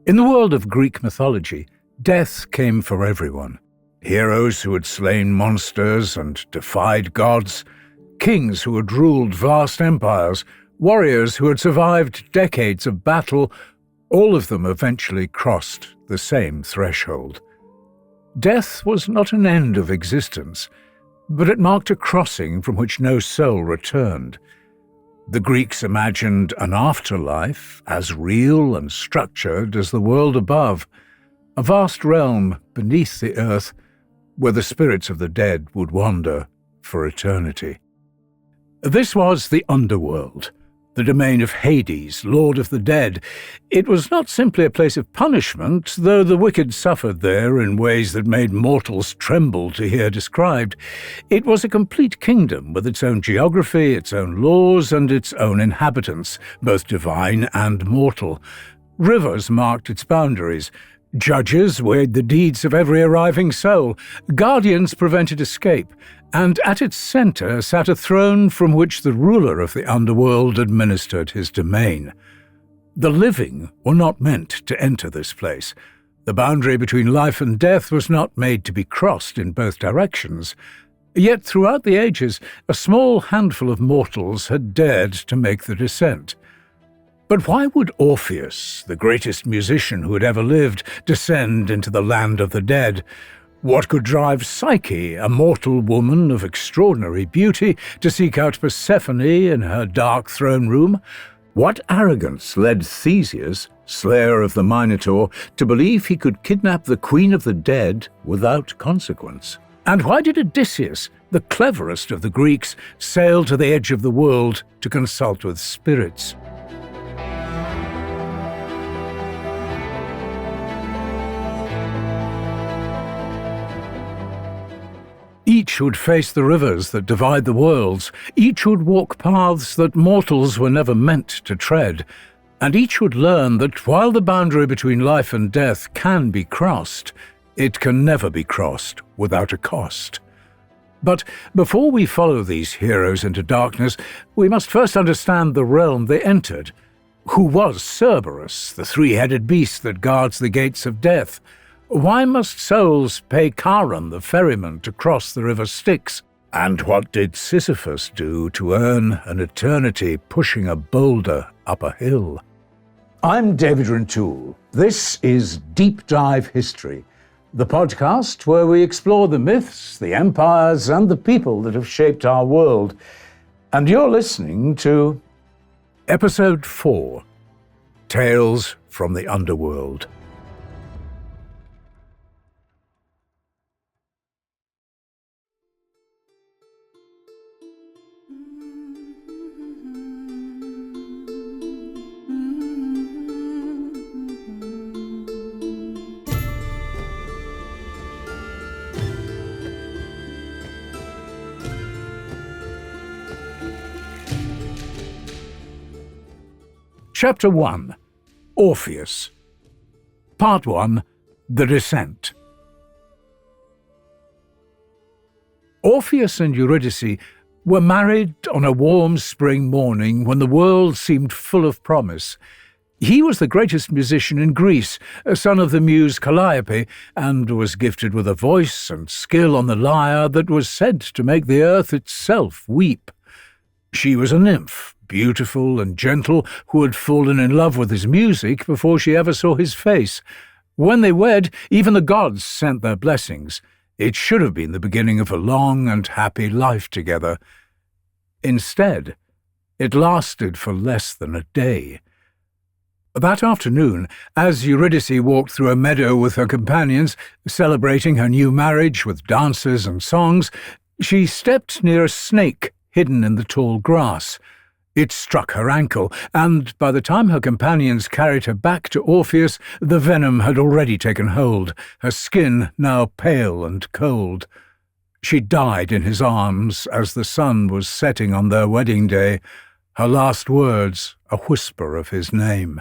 In the world of Greek mythology, death came for everyone. Heroes who had slain monsters and defied gods, kings who had ruled vast empires, warriors who had survived decades of battle, all of them eventually crossed the same threshold. Death was not an end of existence, but it marked a crossing from which no soul returned. The Greeks imagined an afterlife as real and structured as the world above, a vast realm beneath the earth where the spirits of the dead would wander for eternity. This was the Underworld, the domain of Hades, lord of the dead. It was not simply a place of punishment, though the wicked suffered there in ways that made mortals tremble to hear described. It was a complete kingdom with its own geography, its own laws, and its own inhabitants, both divine and mortal. Rivers marked its boundaries. Judges weighed the deeds of every arriving soul. Guardians prevented escape. And at its centre sat a throne from which the ruler of the underworld administered his domain. The living were not meant to enter this place. The boundary between life and death was not made to be crossed in both directions. Yet throughout the ages, a small handful of mortals had dared to make the descent. But why would Orpheus, the greatest musician who had ever lived, descend into the land of the dead? What could drive Psyche, a mortal woman of extraordinary beauty, to seek out Persephone in her dark throne room? What arrogance led Theseus, slayer of the Minotaur, to believe he could kidnap the queen of the dead without consequence? And why did Odysseus, the cleverest of the Greeks, sail to the edge of the world to consult with spirits? Each would face the rivers that divide the worlds, each would walk paths that mortals were never meant to tread, and each would learn that while the boundary between life and death can be crossed, it can never be crossed without a cost. But before we follow these heroes into darkness, we must first understand the realm they entered. Who was Cerberus, the three-headed beast that guards the gates of death? Why must souls pay Charon, the ferryman, to cross the river Styx? And what did Sisyphus do to earn an eternity pushing a boulder up a hill? I'm David Rintoul. This is Deep Dive History, the podcast where we explore the myths, the empires, and the people that have shaped our world. And you're listening to Episode 4, Tales from the Underworld. Chapter 1. Orpheus. Part 1. The Descent. Orpheus and Eurydice were married on a warm spring morning when the world seemed full of promise. He was the greatest musician in Greece, a son of the muse Calliope, and was gifted with a voice and skill on the lyre that was said to make the earth itself weep. She was a nymph, beautiful and gentle, who had fallen in love with his music before she ever saw his face. When they wed, even the gods sent their blessings. It should have been the beginning of a long and happy life together. Instead, it lasted for less than a day. That afternoon, as Eurydice walked through a meadow with her companions, celebrating her new marriage with dances and songs, she stepped near a snake hidden in the tall grass. It struck her ankle, and by the time her companions carried her back to Orpheus, the venom had already taken hold, her skin now pale and cold. She died in his arms as the sun was setting on their wedding day, her last words a whisper of his name.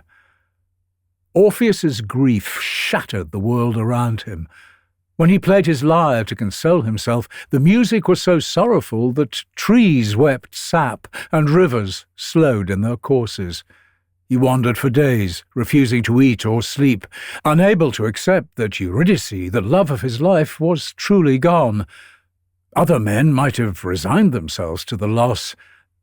Orpheus's grief shattered the world around him. When he played his lyre to console himself, the music was so sorrowful that trees wept sap and rivers slowed in their courses. He wandered for days, refusing to eat or sleep, unable to accept that Eurydice, the love of his life, was truly gone. Other men might have resigned themselves to the loss.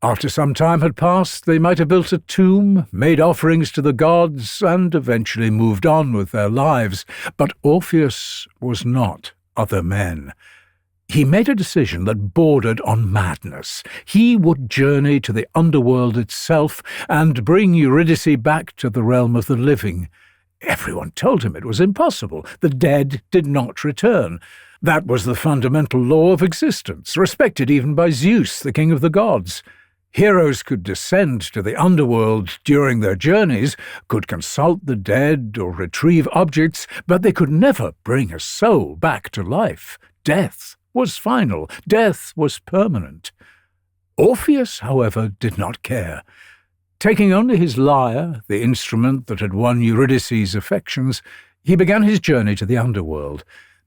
After some time had passed, they might have built a tomb, made offerings to the gods, and eventually moved on with their lives. But Orpheus was not other men. He made a decision that bordered on madness. He would journey to the underworld itself and bring Eurydice back to the realm of the living. Everyone told him it was impossible. The dead did not return. That was the fundamental law of existence, respected even by Zeus, the king of the gods. Heroes could descend to the underworld during their journeys, could consult the dead or retrieve objects, but they could never bring a soul back to life. Death was final. Death was permanent. Orpheus, however, did not care. Taking only his lyre, the instrument that had won Eurydice's affections, he began his journey to the underworld.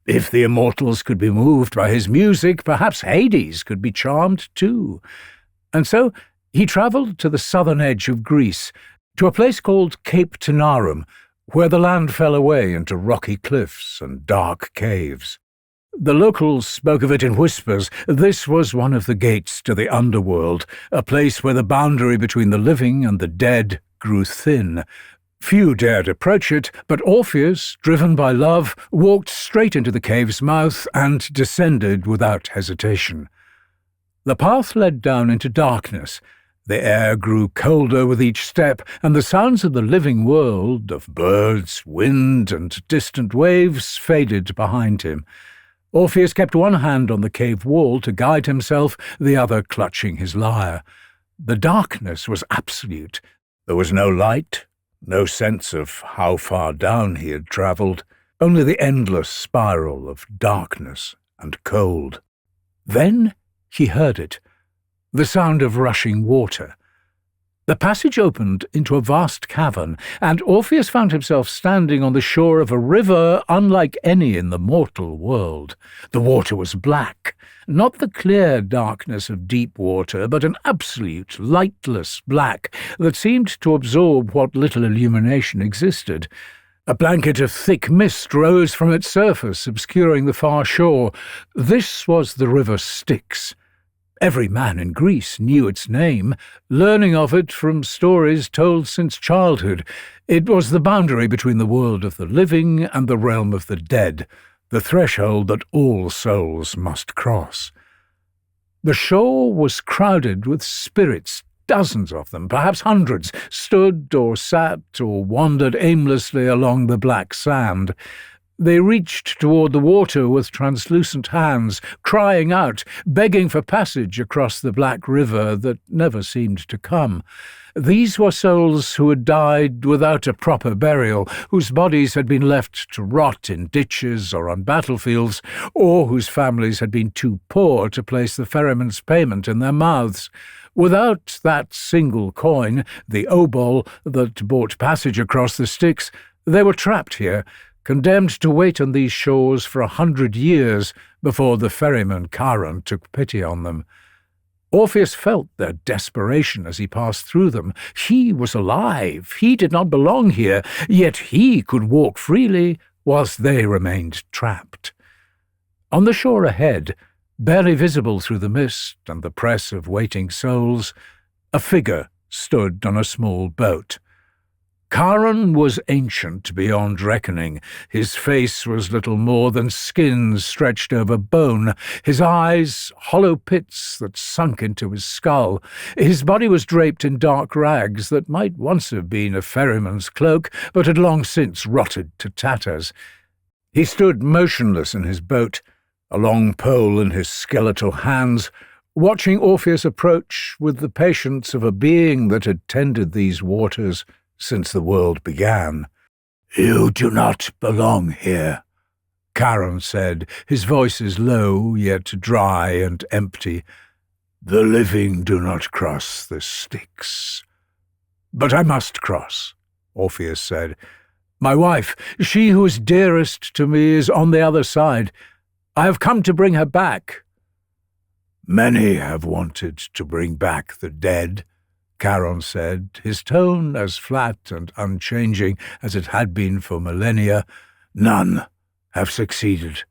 If the immortals could be moved by his music, perhaps Hades could be charmed too. And so he travelled to the southern edge of Greece, to a place called Cape Tanarum, where the land fell away into rocky cliffs and dark caves. The locals spoke of it in whispers. This was one of the gates to the underworld, a place where the boundary between the living and the dead grew thin. Few dared approach it, but Orpheus, driven by love, walked straight into the cave's mouth and descended without hesitation. The path led down into darkness. The air grew colder with each step, and the sounds of the living world, of birds, wind, and distant waves, faded behind him. Orpheus kept one hand on the cave wall to guide himself, the other clutching his lyre. The darkness was absolute. There was no light, no sense of how far down he had travelled, only the endless spiral of darkness and cold. Then he heard it, the sound of rushing water. The passage opened into a vast cavern, and Orpheus found himself standing on the shore of a river unlike any in the mortal world. The water was black, not the clear darkness of deep water, but an absolute, lightless black that seemed to absorb what little illumination existed. A blanket of thick mist rose from its surface, obscuring the far shore. This was the river Styx. Every man in Greece knew its name, learning of it from stories told since childhood. It was the boundary between the world of the living and the realm of the dead, the threshold that all souls must cross. The shore was crowded with spirits. Dozens of them, perhaps hundreds, stood or sat or wandered aimlessly along the black sand. They reached toward the water with translucent hands, crying out, begging for passage across the black river that never seemed to come. These were souls who had died without a proper burial, whose bodies had been left to rot in ditches or on battlefields, or whose families had been too poor to place the ferryman's payment in their mouths. Without that single coin, the obol that bought passage across the Styx, they were trapped here, condemned to wait on these shores for 100 years before the ferryman Charon took pity on them. Orpheus felt their desperation as he passed through them. He was alive. He did not belong here, yet he could walk freely whilst they remained trapped. On the shore ahead, barely visible through the mist and the press of waiting souls, a figure stood on a small boat. Charon was ancient beyond reckoning. His face was little more than skin stretched over bone, his eyes hollow pits that sunk into his skull. His body was draped in dark rags that might once have been a ferryman's cloak, but had long since rotted to tatters. He stood motionless in his boat, a long pole in his skeletal hands, watching Orpheus approach with the patience of a being that had tended these waters since the world began. "You do not belong here," Charon said, his voice is low, yet dry and empty. "The living do not cross the Styx." "But I must cross," Orpheus said. "My wife, she who is dearest to me, is on the other side. I have come to bring her back." "Many have wanted to bring back the dead," Charon said, his tone as flat and unchanging as it had been for millennia. "None have succeeded.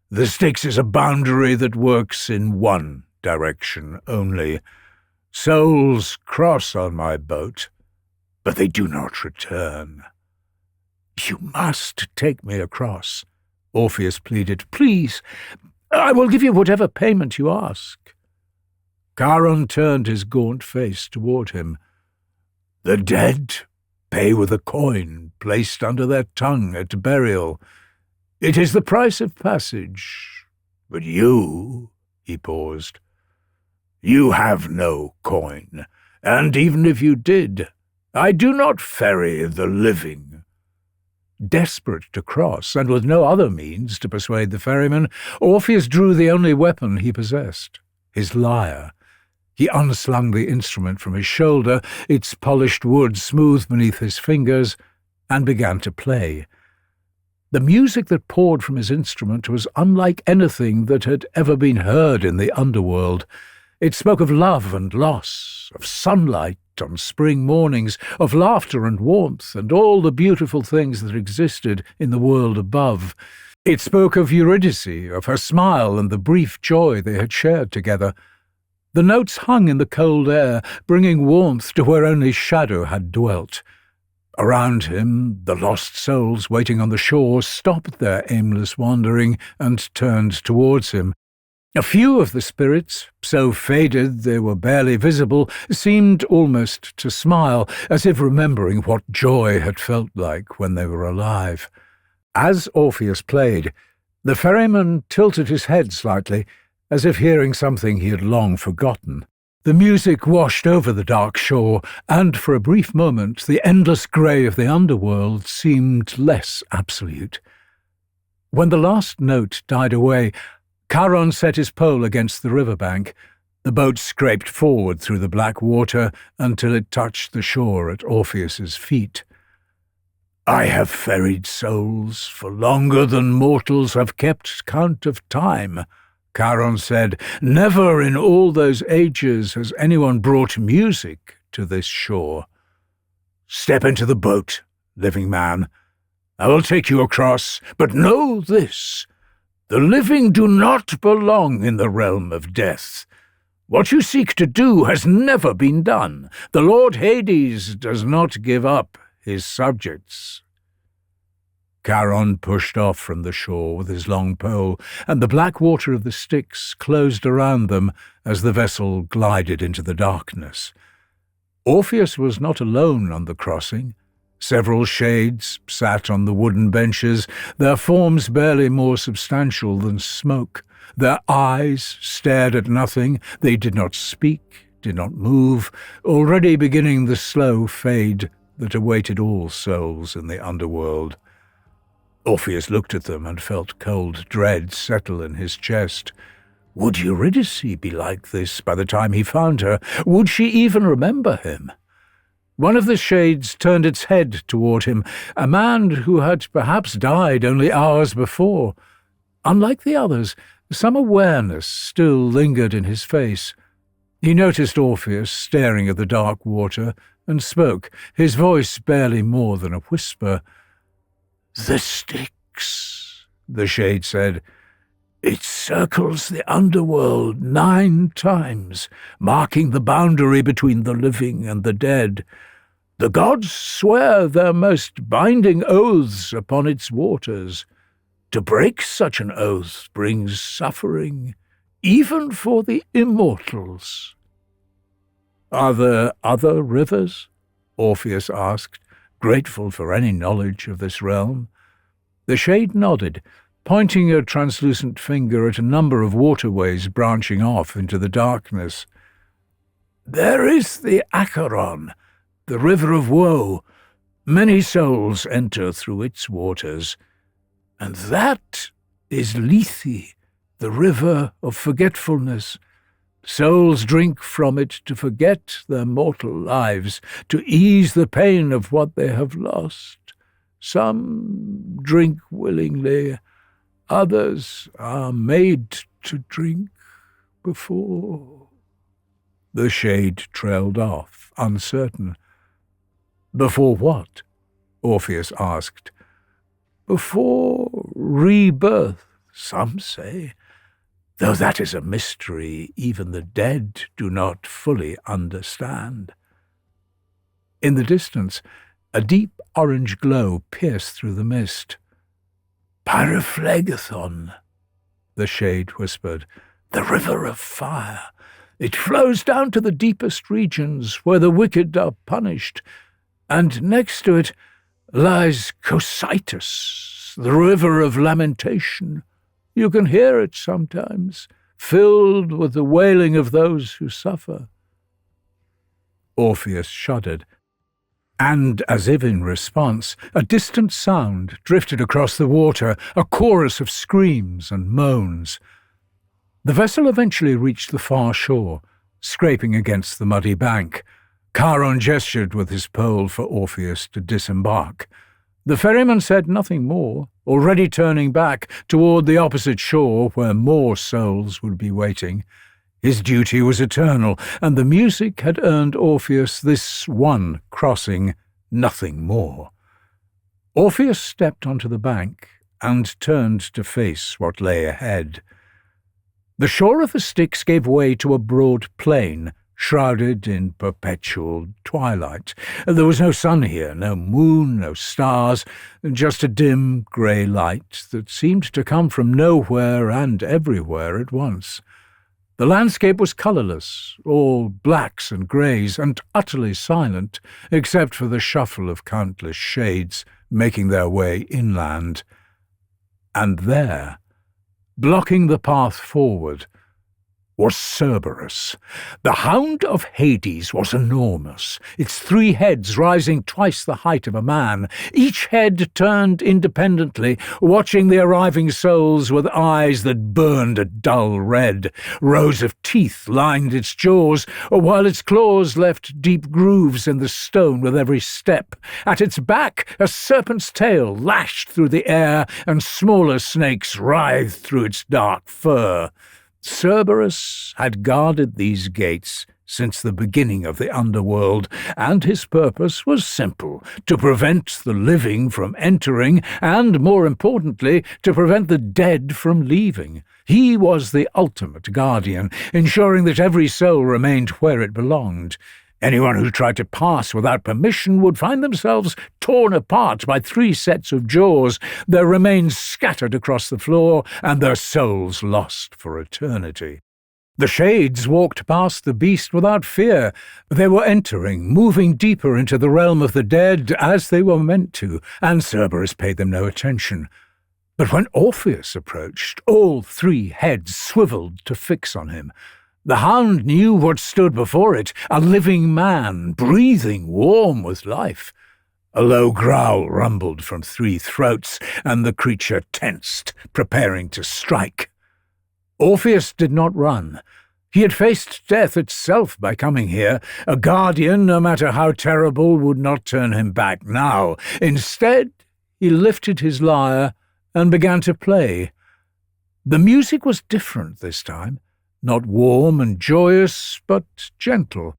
The Styx is a boundary that works in one direction only. Souls cross on my boat, but they do not return." "You must take me across," Orpheus pleaded. "Please, I will give you whatever payment you ask." Charon turned his gaunt face toward him. "The dead pay with a coin placed under their tongue at burial. It is the price of passage. But you," he paused, "you have no coin, and even if you did, I do not ferry the living." Desperate to cross, and with no other means to persuade the ferryman, Orpheus drew the only weapon he possessed, his lyre. He unslung the instrument from his shoulder, its polished wood smooth beneath his fingers, and began to play. The music that poured from his instrument was unlike anything that had ever been heard in the underworld. It spoke of love and loss, of sunlight on spring mornings, of laughter and warmth, and all the beautiful things that existed in the world above. It spoke of Eurydice, of her smile and the brief joy they had shared together. The notes hung in the cold air, bringing warmth to where only shadow had dwelt. Around him, the lost souls waiting on the shore stopped their aimless wandering and turned towards him. A few of the spirits, so faded they were barely visible, seemed almost to smile, as if remembering what joy had felt like when they were alive. As Orpheus played, the ferryman tilted his head slightly, as if hearing something he had long forgotten. The music washed over the dark shore, and for a brief moment the endless grey of the underworld seemed less absolute. When the last note died away, Charon set his pole against the riverbank. The boat scraped forward through the black water until it touched the shore at Orpheus's feet. "I have ferried souls for longer than mortals have kept count of time," Charon said. "Never in all those ages has anyone brought music to this shore. Step into the boat, living man. I will take you across, but know this. The living do not belong in the realm of death. What you seek to do has never been done. The Lord Hades does not give up his subjects." Charon pushed off from the shore with his long pole, and the black water of the Styx closed around them as the vessel glided into the darkness. Orpheus was not alone on the crossing. Several shades sat on the wooden benches, their forms barely more substantial than smoke. Their eyes stared at nothing. They did not speak, did not move, already beginning the slow fade that awaited all souls in the underworld. Orpheus looked at them and felt cold dread settle in his chest. Would Eurydice be like this by the time he found her? Would she even remember him? One of the shades turned its head toward him, a man who had perhaps died only hours before. Unlike the others, some awareness still lingered in his face. He noticed Orpheus staring at the dark water and spoke, his voice barely more than a whisper. "The Styx," the shade said. "It circles the underworld 9 times, marking the boundary between the living and the dead. The gods swear their most binding oaths upon its waters. To break such an oath brings suffering, even for the immortals." "Are there other rivers?" Orpheus asked, grateful for any knowledge of this realm. The shade nodded, pointing a translucent finger at a number of waterways branching off into the darkness. "There is the Acheron, the river of woe. Many souls enter through its waters. And that is Lethe, the river of forgetfulness. Souls drink from it to forget their mortal lives, to ease the pain of what they have lost. Some drink willingly, others are made to drink before." The shade trailed off, uncertain. "Before what?" Orpheus asked. "Before rebirth, some say, though that is a mystery even the dead do not fully understand." In the distance, a deep orange glow pierced through the mist. "Pyriphlegethon," the shade whispered, "the river of fire. It flows down to the deepest regions where the wicked are punished, and next to it lies Cocytus, the river of lamentation. You can hear it sometimes, filled with the wailing of those who suffer." Orpheus shuddered, and, as if in response, a distant sound drifted across the water, a chorus of screams and moans. The vessel eventually reached the far shore, scraping against the muddy bank. Charon gestured with his pole for Orpheus to disembark. The ferryman said nothing more, already turning back toward the opposite shore where more souls would be waiting. His duty was eternal, and the music had earned Orpheus this one crossing, nothing more. Orpheus stepped onto the bank and turned to face what lay ahead. The shore of the Styx gave way to a broad plain, shrouded in perpetual twilight. There was no sun here, no moon, no stars, just a dim grey light that seemed to come from nowhere and everywhere at once. The landscape was colourless, all blacks and greys, and utterly silent, except for the shuffle of countless shades making their way inland. And there, blocking the path forward, was Cerberus. The hound of Hades was enormous, its 3 heads rising twice the height of a man, each head turned independently, watching the arriving souls with eyes that burned a dull red. Rows of teeth lined its jaws, while its claws left deep grooves in the stone with every step. At its back, a serpent's tail lashed through the air, and smaller snakes writhed through its dark fur. Cerberus had guarded these gates since the beginning of the Underworld, and his purpose was simple: to prevent the living from entering, and, more importantly, to prevent the dead from leaving. He was the ultimate guardian, ensuring that every soul remained where it belonged. Anyone who tried to pass without permission would find themselves torn apart by 3 sets of jaws, their remains scattered across the floor, and their souls lost for eternity. The shades walked past the beast without fear. They were entering, moving deeper into the realm of the dead, as they were meant to, and Cerberus paid them no attention. But when Orpheus approached, all 3 heads swiveled to fix on him. The hound knew what stood before it, a living man, breathing warm with life. A low growl rumbled from 3 throats, and the creature tensed, preparing to strike. Orpheus did not run. He had faced death itself by coming here. A guardian, no matter how terrible, would not turn him back now. Instead, he lifted his lyre and began to play. The music was different this time. Not warm and joyous, but gentle.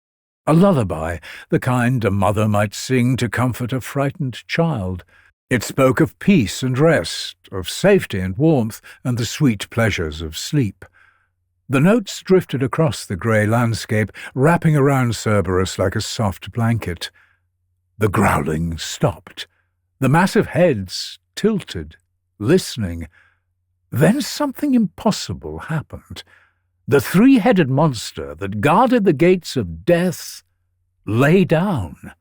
A lullaby, the kind a mother might sing to comfort a frightened child. It spoke of peace and rest, of safety and warmth, and the sweet pleasures of sleep. The notes drifted across the grey landscape, wrapping around Cerberus like a soft blanket. The growling stopped. The massive heads tilted, listening. Then something impossible happened. The 3-headed monster that guarded the gates of death lay down.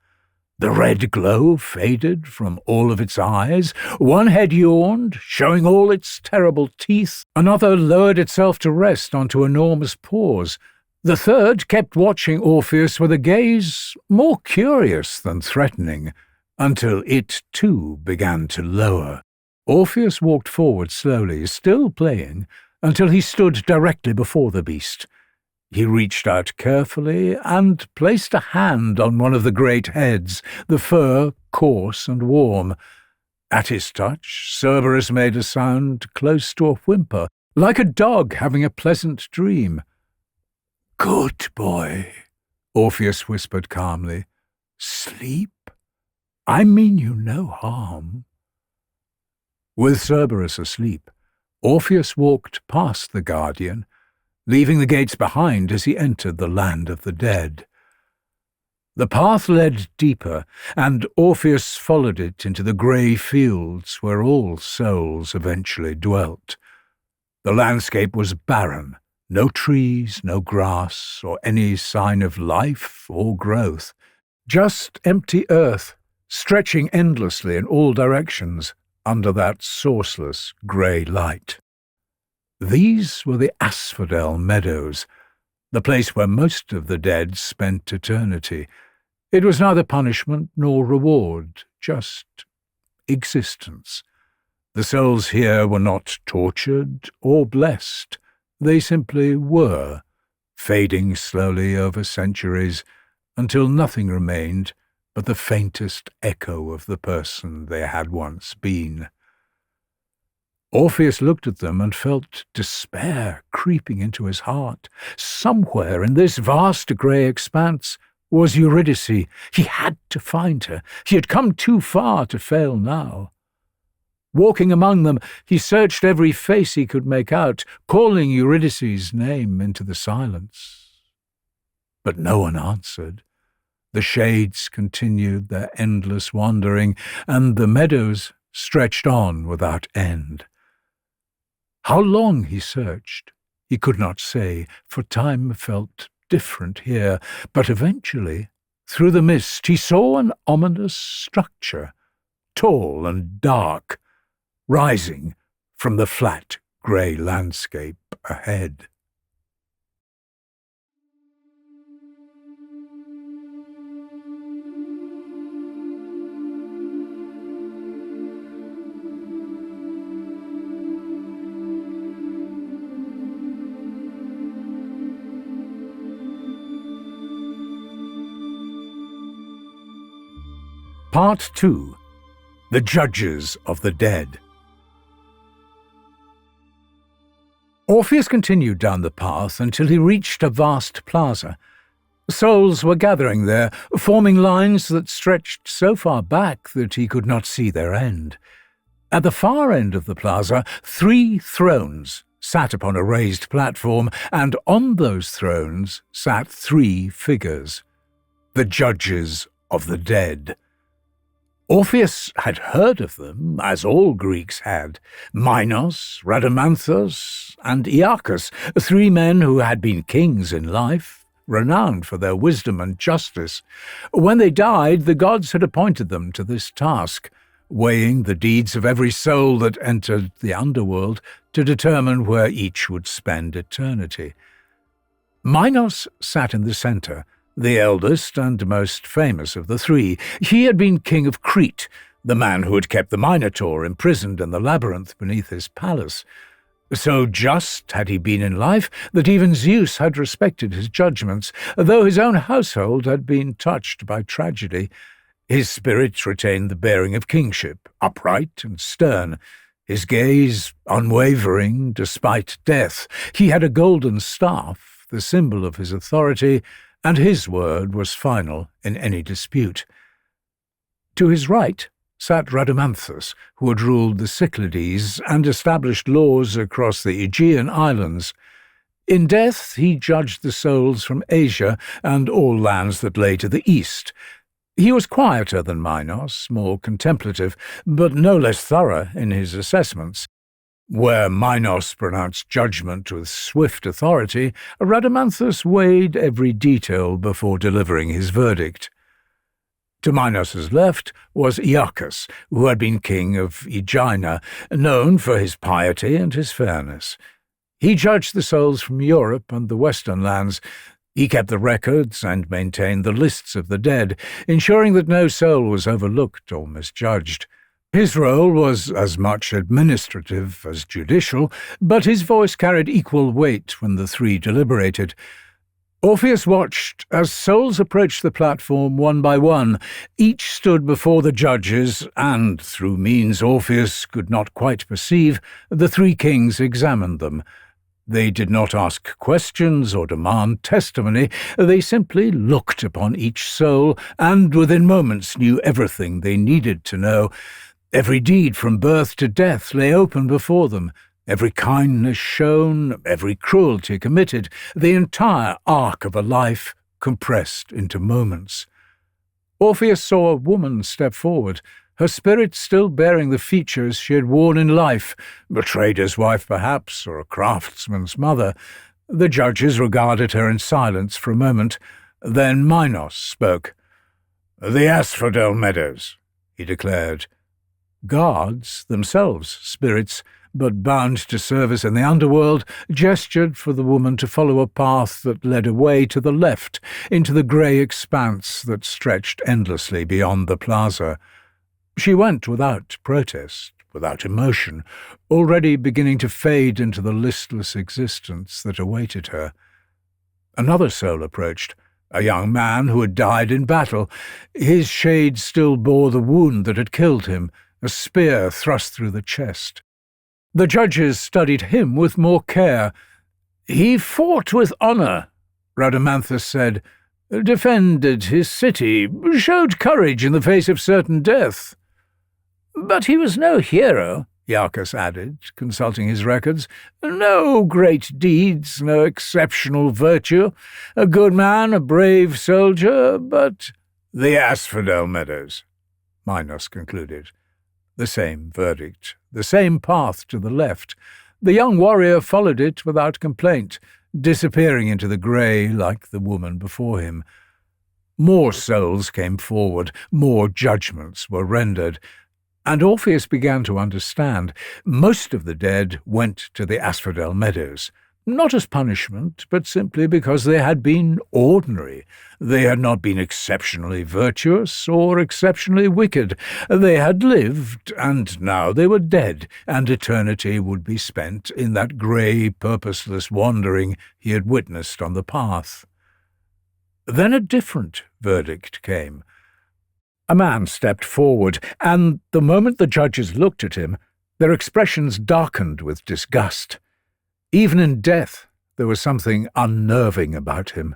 The red glow faded from all of its eyes. One head yawned, showing all its terrible teeth. Another lowered itself to rest onto enormous paws. The third kept watching Orpheus with a gaze more curious than threatening, until it too began to lower. Orpheus walked forward slowly, still playing, until he stood directly before the beast. He reached out carefully and placed a hand on one of the great heads, the fur coarse and warm. At his touch, Cerberus made a sound close to a whimper, like a dog having a pleasant dream. "Good boy," Orpheus whispered calmly. "Sleep? I mean you no harm." With Cerberus asleep, Orpheus walked past the guardian, leaving the gates behind as he entered the land of the dead. The path led deeper, and Orpheus followed it into the grey fields where all souls eventually dwelt. The landscape was barren, no trees, no grass, or any sign of life or growth. Just empty earth, stretching endlessly in all directions under that sourceless grey light. These were the Asphodel Meadows, the place where most of the dead spent eternity. It was neither punishment nor reward, just existence. The souls here were not tortured or blessed. They simply were, fading slowly over centuries until nothing remained but the faintest echo of the person they had once been. Orpheus looked at them and felt despair creeping into his heart. Somewhere in this vast grey expanse was Eurydice. He had to find her. He had come too far to fail now. Walking among them, he searched every face he could make out, calling Eurydice's name into the silence. But no one answered. The shades continued their endless wandering, and the meadows stretched on without end. How long he searched, he could not say, for time felt different here, but eventually, through the mist, he saw an ominous structure, tall and dark, rising from the flat grey landscape ahead. Part 2. The Judges of the Dead. Orpheus continued down the path until he reached a vast plaza. Souls were gathering there, forming lines that stretched so far back that he could not see their end. At the far end of the plaza, 3 thrones sat upon a raised platform, and on those thrones sat 3 figures, the Judges of the Dead. Orpheus had heard of them, as all Greeks had: Minos, Rhadamanthus, and Aeacus, 3 men who had been kings in life, renowned for their wisdom and justice. When they died, the gods had appointed them to this task, weighing the deeds of every soul that entered the Underworld to determine where each would spend eternity. Minos sat in the centre, the eldest and most famous of the 3. He had been king of Crete, the man who had kept the Minotaur imprisoned in the labyrinth beneath his palace. So just had he been in life that even Zeus had respected his judgments, though his own household had been touched by tragedy. His spirit retained the bearing of kingship, upright and stern, his gaze unwavering despite death. He had a golden staff, the symbol of his authority, and his word was final in any dispute. To his right sat Rhadamanthus, who had ruled the Cyclades and established laws across the Aegean islands. In death he judged the souls from Asia and all lands that lay to the east. He was quieter than Minos, more contemplative, but no less thorough in his assessments. Where Minos pronounced judgment with swift authority, Rhadamanthus weighed every detail before delivering his verdict. To Minos's left was Aeacus, who had been king of Aegina, known for his piety and his fairness. He judged the souls from Europe and the western lands. He kept the records and maintained the lists of the dead, ensuring that no soul was overlooked or misjudged. His role was as much administrative as judicial, but his voice carried equal weight when the 3 deliberated. Orpheus watched as souls approached the platform one by one. Each stood before the judges, and, through means Orpheus could not quite perceive, the 3 kings examined them. They did not ask questions or demand testimony. They simply looked upon each soul, and within moments knew everything they needed to know. Every deed from birth to death lay open before them, every kindness shown, every cruelty committed, the entire arc of a life compressed into moments. Orpheus saw a woman step forward, her spirit still bearing the features she had worn in life, a trader's wife perhaps, or a craftsman's mother. The judges regarded her in silence for a moment. Then Minos spoke. "The Asphodel Meadows," he declared. Guards, themselves spirits, but bound to service in the underworld, gestured for the woman to follow a path that led away to the left, into the grey expanse that stretched endlessly beyond the plaza. She went without protest, without emotion, already beginning to fade into the listless existence that awaited her. Another soul approached, a young man who had died in battle. His shade still bore the wound that had killed him, a spear thrust through the chest. The judges studied him with more care. "He fought with honour," Rhadamanthus said, "defended his city, showed courage in the face of certain death." "But he was no hero," Iacchus added, consulting his records. "No great deeds, no exceptional virtue. A good man, a brave soldier, but—" "The Asphodel Meadows," Minos concluded. The same verdict, the same path to the left. The young warrior followed it without complaint, disappearing into the grey like the woman before him. More souls came forward, more judgments were rendered, and Orpheus began to understand. Most of the dead went to the Asphodel Meadows, not as punishment, but simply because they had been ordinary. They had not been exceptionally virtuous or exceptionally wicked. They had lived, and now they were dead, and eternity would be spent in that grey, purposeless wandering he had witnessed on the path. Then a different verdict came. A man stepped forward, and the moment the judges looked at him, their expressions darkened with disgust. Even in death, there was something unnerving about him.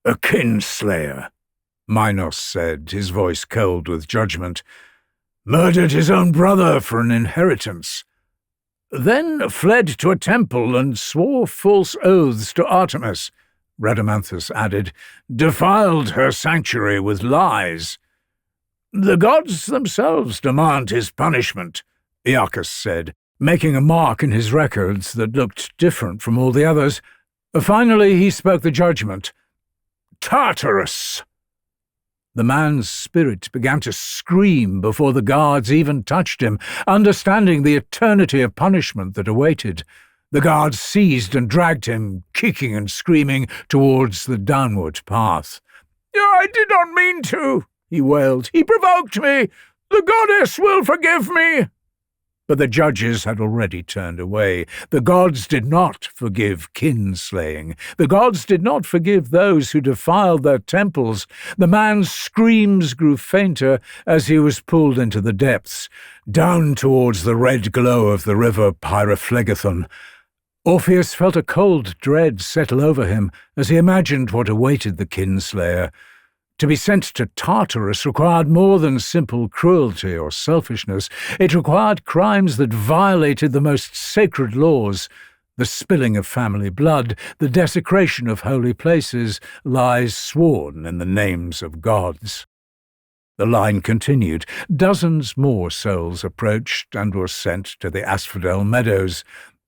"A kinslayer," Minos said, his voice cold with judgment. "Murdered his own brother for an inheritance. Then fled to a temple and swore false oaths to Artemis," Rhadamanthus added, "defiled her sanctuary with lies." "The gods themselves demand his punishment," Iacchus said, making a mark in his records that looked different from all the others. Finally he spoke the judgment. "Tartarus!" The man's spirit began to scream before the guards even touched him, understanding the eternity of punishment that awaited. The guards seized and dragged him, kicking and screaming, towards the downward path. "I did not mean to," he wailed. "He provoked me. The goddess will forgive me." But the judges had already turned away. The gods did not forgive kinslaying. The gods did not forgive those who defiled their temples. The man's screams grew fainter as he was pulled into the depths, down towards the red glow of the river Pyriphlegethon. Orpheus felt a cold dread settle over him as he imagined what awaited the kinslayer. To be sent to Tartarus required more than simple cruelty or selfishness. It required crimes that violated the most sacred laws, the spilling of family blood, the desecration of holy places, lies sworn in the names of gods. The line continued. Dozens more souls approached and were sent to the Asphodel Meadows.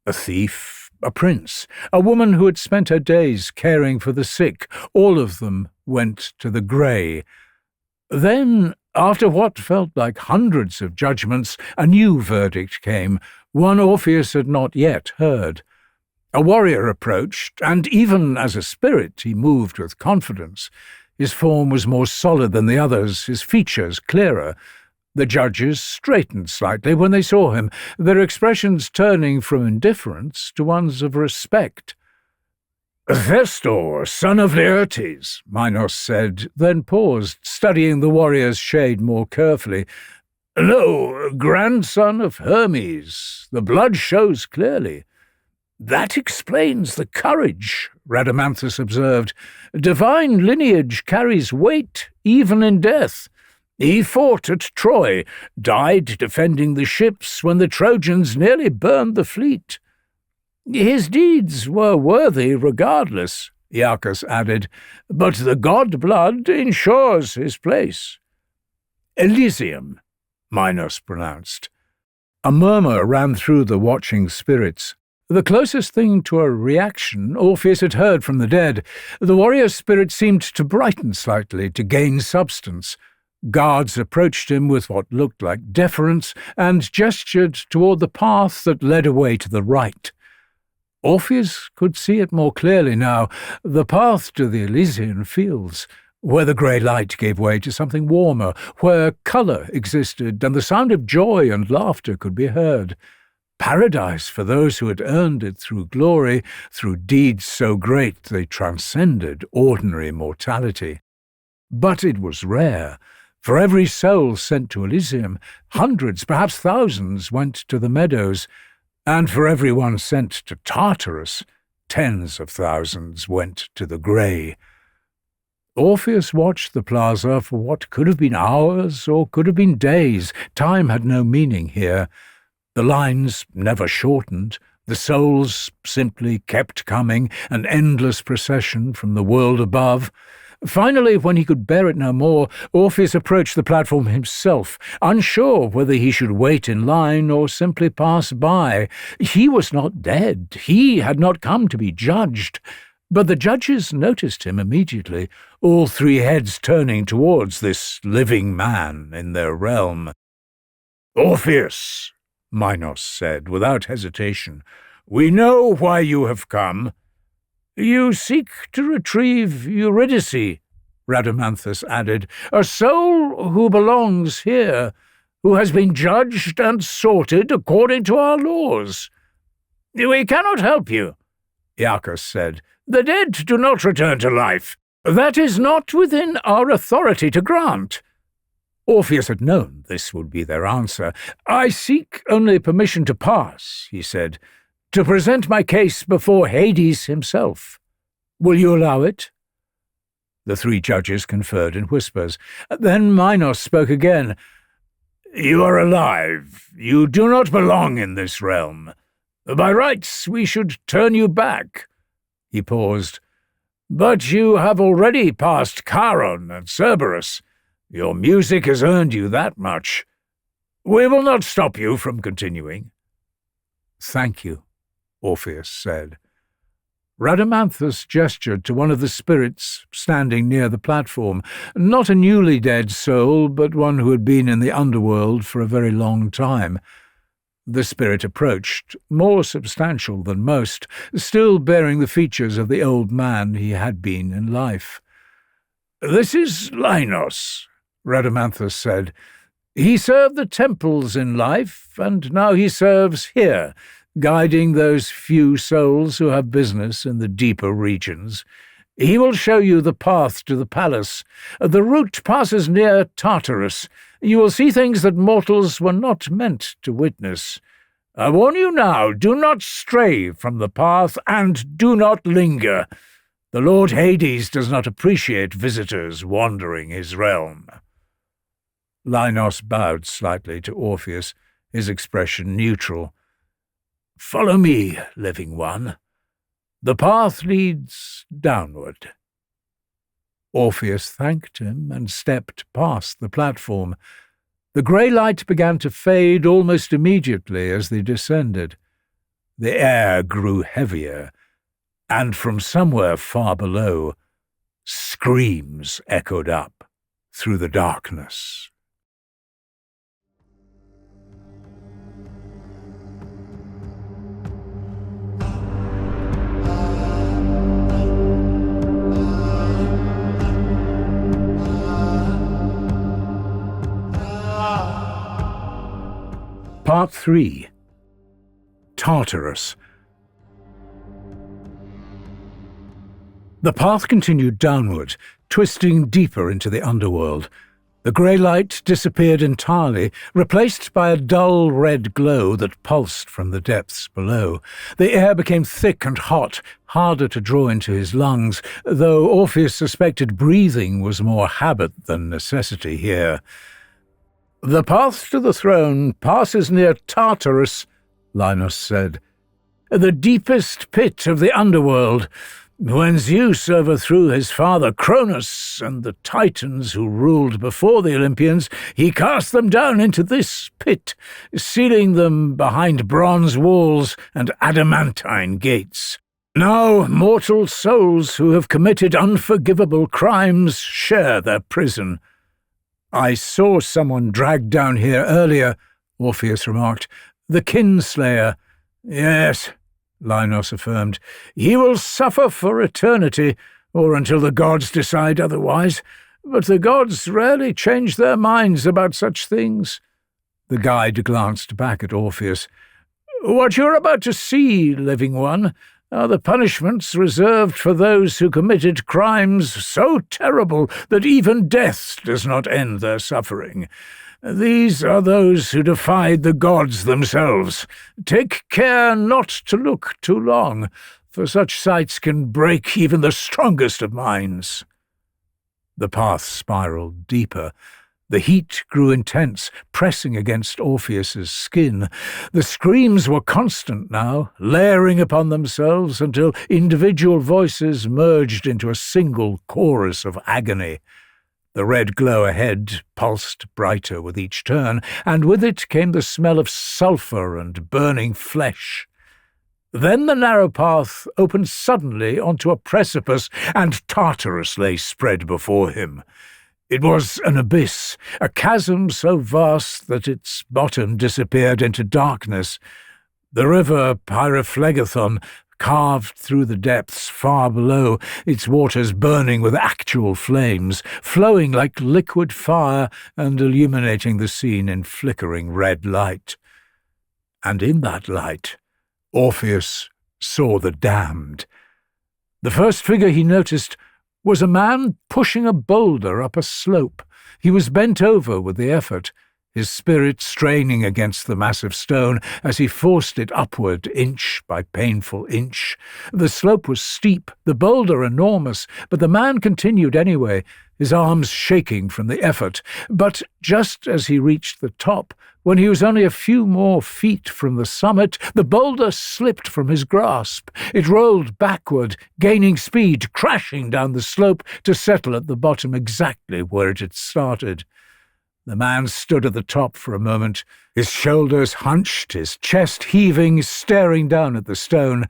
A thief, a prince, a woman who had spent her days caring for the sick, all of them went to the grey. Then, after what felt like hundreds of judgments, a new verdict came, one Orpheus had not yet heard. A warrior approached, and even as a spirit he moved with confidence. His form was more solid than the others, his features clearer. The judges straightened slightly when they saw him, their expressions turning from indifference to ones of respect. "Thestor, son of Laertes," Minos said, then paused, studying the warrior's shade more carefully. "No, grandson of Hermes. The blood shows clearly." "That explains the courage," Rhadamanthus observed. "Divine lineage carries weight even in death. He fought at Troy, died defending the ships when the Trojans nearly burned the fleet." "His deeds were worthy regardless," Iacchus added, "but the god-blood ensures his place." "Elysium," Minos pronounced. A murmur ran through the watching spirits. The closest thing to a reaction Orpheus had heard from the dead. The warrior spirit seemed to brighten slightly, to gain substance. Guards approached him with what looked like deference and gestured toward the path that led away to the right. Orpheus could see it more clearly now, the path to the Elysian fields, where the grey light gave way to something warmer, where colour existed and the sound of joy and laughter could be heard. Paradise for those who had earned it through glory, through deeds so great they transcended ordinary mortality. But it was rare. For every soul sent to Elysium, hundreds, perhaps thousands, went to the meadows, and for every one sent to Tartarus, tens of thousands went to the grey. Orpheus watched the plaza for what could have been hours or could have been days. Time had no meaning here. The lines never shortened. The souls simply kept coming, an endless procession from the world above. Finally, when he could bear it no more, Orpheus approached the platform himself, unsure whether he should wait in line or simply pass by. He was not dead. He had not come to be judged. But the judges noticed him immediately, all three heads turning towards this living man in their realm. "Orpheus," Minos said without hesitation, "we know why you have come." "You seek to retrieve Eurydice," Rhadamanthus added, "a soul who belongs here, who has been judged and sorted according to our laws." "We cannot help you," Iacchus said. "The dead do not return to life. That is not within our authority to grant." Orpheus had known this would be their answer. "I seek only permission to pass," he said, "to present my case before Hades himself. Will you allow it?" The three judges conferred in whispers. Then Minos spoke again. "You are alive. You do not belong in this realm. By rights, we should turn you back." He paused. "But you have already passed Charon and Cerberus. Your music has earned you that much. We will not stop you from continuing." "Thank you," Orpheus said. Rhadamanthus gestured to one of the spirits standing near the platform, not a newly dead soul, but one who had been in the Underworld for a very long time. The spirit approached, more substantial than most, still bearing the features of the old man he had been in life. "This is Linos," Rhadamanthus said. "He served the temples in life, and now he serves here, guiding those few souls who have business in the deeper regions. He will show you the path to the palace. The route passes near Tartarus. You will see things that mortals were not meant to witness. I warn you now, do not stray from the path, and do not linger. The Lord Hades does not appreciate visitors wandering his realm." Linos bowed slightly to Orpheus, his expression neutral. "Follow me, living one. The path leads downward." Orpheus thanked him and stepped past the platform. The grey light began to fade almost immediately as they descended. The air grew heavier, and from somewhere far below, screams echoed up through the darkness. Part 3. Tartarus. The path continued downward, twisting deeper into the underworld. The grey light disappeared entirely, replaced by a dull red glow that pulsed from the depths below. The air became thick and hot, harder to draw into his lungs, though Orpheus suspected breathing was more habit than necessity here. "The path to the throne passes near Tartarus," Linos said, "the deepest pit of the Underworld. When Zeus overthrew his father Cronus and the Titans who ruled before the Olympians, he cast them down into this pit, sealing them behind bronze walls and adamantine gates. Now mortal souls who have committed unforgivable crimes share their prison." "I saw someone dragged down here earlier," Orpheus remarked. "The kinslayer." "Yes," Linos affirmed. "He will suffer for eternity, or until the gods decide otherwise. But the gods rarely change their minds about such things." The guide glanced back at Orpheus. "What you're about to see, living one, are the punishments reserved for those who committed crimes so terrible that even death does not end their suffering. These are those who defied the gods themselves. Take care not to look too long, for such sights can break even the strongest of minds." The path spiraled deeper. The heat grew intense, pressing against Orpheus's skin. The screams were constant now, layering upon themselves until individual voices merged into a single chorus of agony. The red glow ahead pulsed brighter with each turn, and with it came the smell of sulphur and burning flesh. Then the narrow path opened suddenly onto a precipice, and Tartarus lay spread before him. It was an abyss, a chasm so vast that its bottom disappeared into darkness. The river Pyriphlegethon carved through the depths far below, its waters burning with actual flames, flowing like liquid fire and illuminating the scene in flickering red light. And in that light, Orpheus saw the damned. The first figure he noticed was a man pushing a boulder up a slope. He was bent over with the effort, his spirit straining against the massive stone as he forced it upward inch by painful inch. The slope was steep, the boulder enormous, but the man continued anyway, his arms shaking from the effort. But just as he reached the top, when he was only a few more feet from the summit, the boulder slipped from his grasp. It rolled backward, gaining speed, crashing down the slope to settle at the bottom exactly where it had started. The man stood at the top for a moment, his shoulders hunched, his chest heaving, staring down at the stone.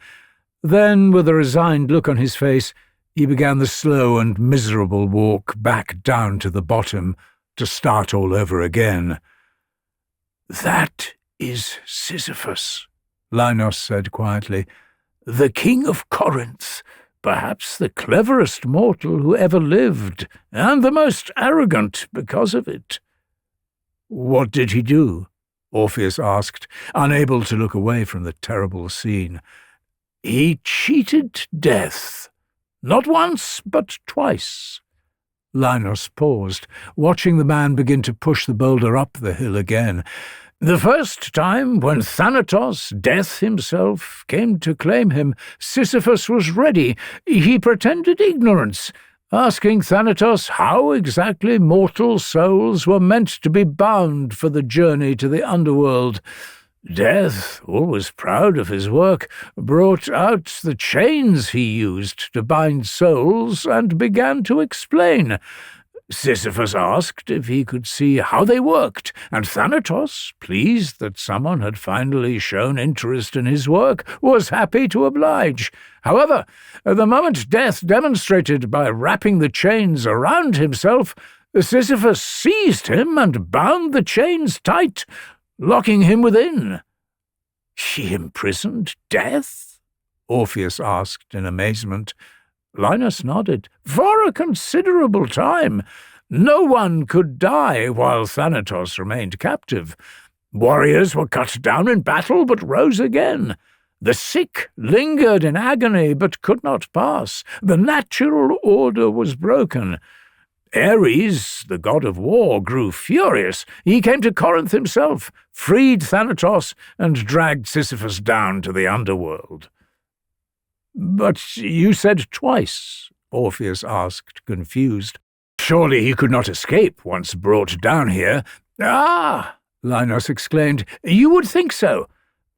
Then, with a resigned look on his face, he began the slow and miserable walk back down to the bottom to start all over again. "That is Sisyphus," Linos said quietly, "the king of Corinth, perhaps the cleverest mortal who ever lived, and the most arrogant because of it." "What did he do?" Orpheus asked, unable to look away from the terrible scene. "He cheated death. Not once, but twice." Linos paused, watching the man begin to push the boulder up the hill again. "The first time, when Thanatos, Death himself, came to claim him, Sisyphus was ready. He pretended ignorance, asking Thanatos how exactly mortal souls were meant to be bound for the journey to the underworld. Death, always proud of his work, brought out the chains he used to bind souls and began to explain. Sisyphus asked if he could see how they worked, and Thanatos, pleased that someone had finally shown interest in his work, was happy to oblige. However, the moment Death demonstrated by wrapping the chains around himself, Sisyphus seized him and bound the chains tight, locking him within. "He imprisoned Death?" Orpheus asked in amazement. Linos nodded. "For a considerable time. No one could die while Thanatos remained captive. Warriors were cut down in battle but rose again. The sick lingered in agony but could not pass. The natural order was broken. Ares, the god of war, grew furious. He came to Corinth himself, freed Thanatos, and dragged Sisyphus down to the underworld. "But you said twice," Orpheus asked, confused. "Surely he could not escape once brought down here." "Ah!" Linos exclaimed. "You would think so.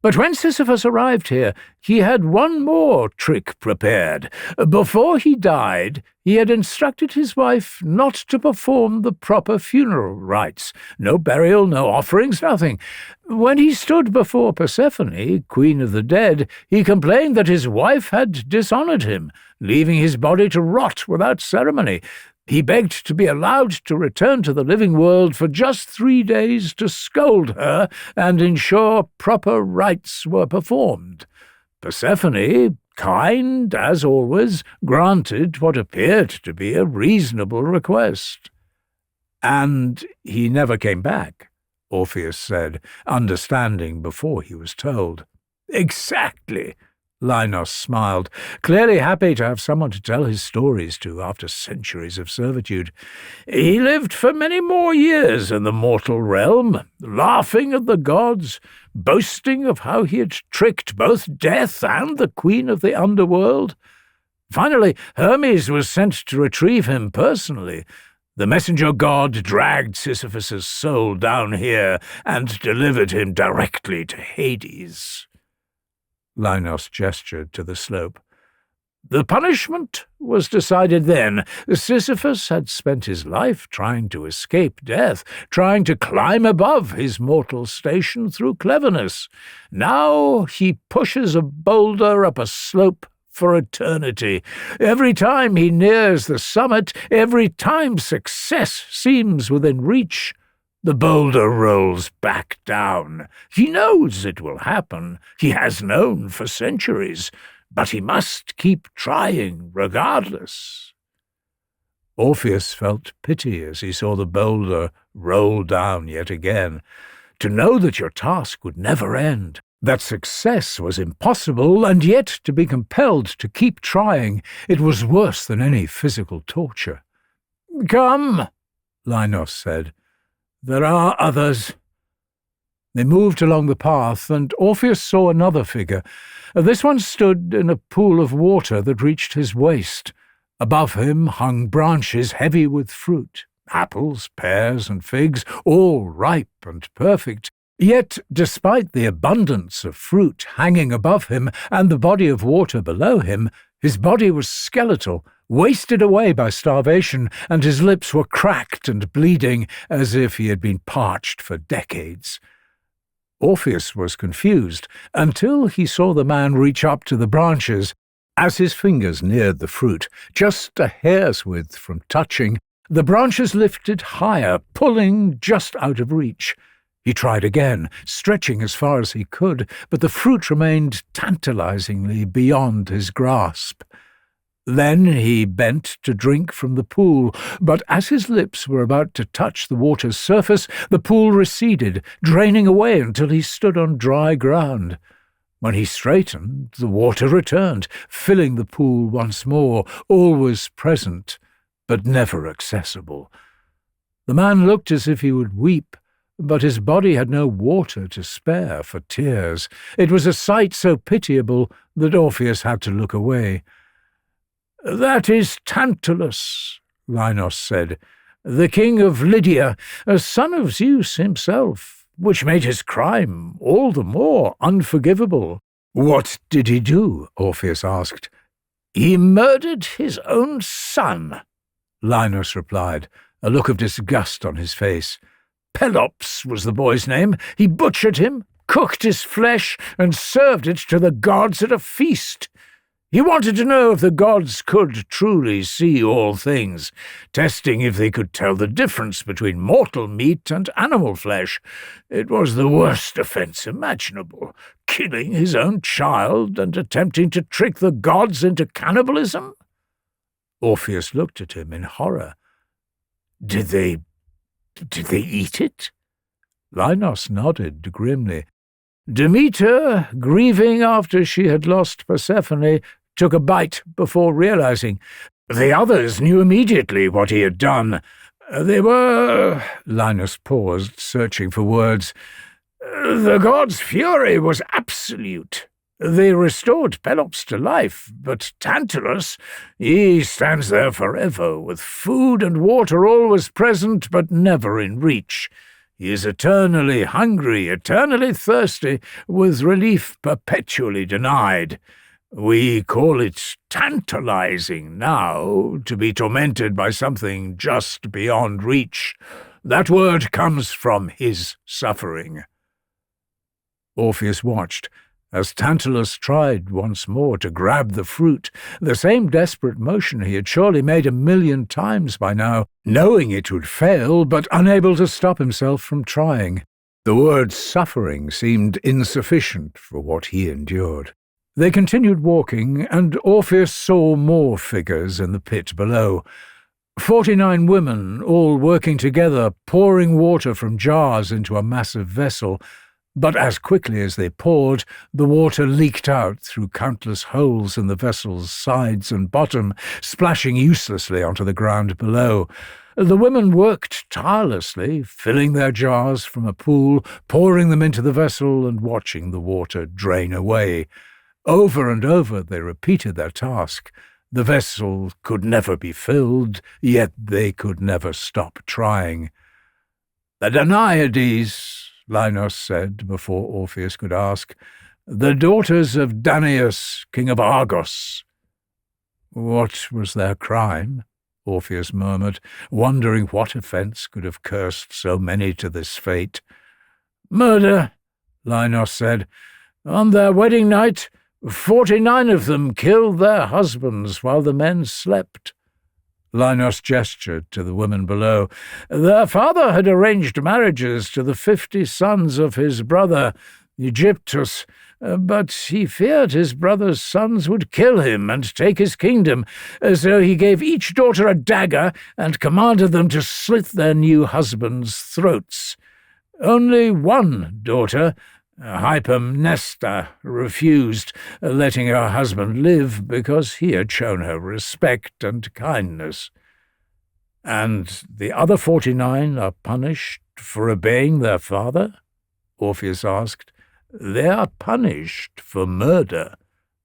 But when Sisyphus arrived here, he had one more trick prepared. Before he died, he had instructed his wife not to perform the proper funeral rites. No burial, no offerings, nothing. When he stood before Persephone, queen of the dead, he complained that his wife had dishonored him, leaving his body to rot without ceremony. He begged to be allowed to return to the living world for just 3 days to scold her and ensure proper rites were performed. Persephone, kind as always, granted what appeared to be a reasonable request." "And he never came back," Orpheus said, understanding before he was told. "Exactly." Linos smiled, clearly happy to have someone to tell his stories to after centuries of servitude. "He lived for many more years in the mortal realm, laughing at the gods, boasting of how he had tricked both Death and the queen of the underworld. Finally, Hermes was sent to retrieve him personally. The messenger god dragged Sisyphus's soul down here and delivered him directly to Hades." Linos gestured to the slope. "The punishment was decided then. Sisyphus had spent his life trying to escape death, trying to climb above his mortal station through cleverness. Now he pushes a boulder up a slope for eternity. Every time he nears the summit, every time success seems within reach, the boulder rolls back down. He knows it will happen. He has known for centuries, but he must keep trying regardless." Orpheus felt pity as he saw the boulder roll down yet again. To know that your task would never end, that success was impossible, and yet to be compelled to keep trying, it was worse than any physical torture. "Come," Linos said. "There are others." They moved along the path, and Orpheus saw another figure. This one stood in a pool of water that reached his waist. Above him hung branches heavy with fruit, apples, pears, and figs, all ripe and perfect. Yet, despite the abundance of fruit hanging above him and the body of water below him, his body was skeletal, wasted away by starvation, and his lips were cracked and bleeding as if he had been parched for decades. Orpheus was confused until he saw the man reach up to the branches. As his fingers neared the fruit, just a hair's width from touching, the branches lifted higher, pulling just out of reach. He tried again, stretching as far as he could, but the fruit remained tantalizingly beyond his grasp. Then he bent to drink from the pool, but as his lips were about to touch the water's surface, the pool receded, draining away until he stood on dry ground. When he straightened, the water returned, filling the pool once more, always present, but never accessible. The man looked as if he would weep, but his body had no water to spare for tears. It was a sight so pitiable that Orpheus had to look away. "That is Tantalus," Linos said, "the king of Lydia, a son of Zeus himself, which made his crime all the more unforgivable." "What did he do?" Orpheus asked. "He murdered his own son," Linos replied, a look of disgust on his face. "Pelops was the boy's name. He butchered him, cooked his flesh, and served it to the gods at a feast. He wanted to know if the gods could truly see all things, testing if they could tell the difference between mortal meat and animal flesh. It was the worst offense imaginable, killing his own child and attempting to trick the gods into cannibalism." Orpheus looked at him in horror. Did they eat it?" Linos nodded grimly. "Demeter, grieving after she had lost Persephone, took a bite before realizing. The others knew immediately what he had done. They were— Linus paused, searching for words. The gods' fury was absolute. They restored Pelops to life, but Tantalus, he stands there forever, with food and water always present but never in reach. He is eternally hungry, eternally thirsty, with relief perpetually denied. We call it tantalizing now, to be tormented by something just beyond reach. That word comes from his suffering. Orpheus watched, as Tantalus tried once more to grab the fruit, the same desperate motion he had surely made 1,000,000 times by now, knowing it would fail, but unable to stop himself from trying. The word suffering seemed insufficient for what he endured. They continued walking, and Orpheus saw more figures in the pit below. 49 women, all working together, pouring water from jars into a massive vessel. But as quickly as they poured, the water leaked out through countless holes in the vessel's sides and bottom, splashing uselessly onto the ground below. The women worked tirelessly, filling their jars from a pool, pouring them into the vessel, and watching the water drain away. Over and over they repeated their task. The vessel could never be filled, yet they could never stop trying. "The Danaides," Linus said before Orpheus could ask, "the daughters of Danaus, king of Argos." "What was their crime?" Orpheus murmured, wondering what offence could have cursed so many to this fate. "Murder," Linus said. "On their wedding night, 49 of them killed their husbands while the men slept." Linus gestured to the women below. "Their father had arranged marriages to the 50 sons of his brother, Aegyptus, but he feared his brother's sons would kill him and take his kingdom, so he gave each daughter a dagger and commanded them to slit their new husbands' throats. Only one daughter, Hypermnestra, refused, letting her husband live because he had shown her respect and kindness." "And the other 49 are punished for obeying their father?" Orpheus asked. "They are punished for murder,"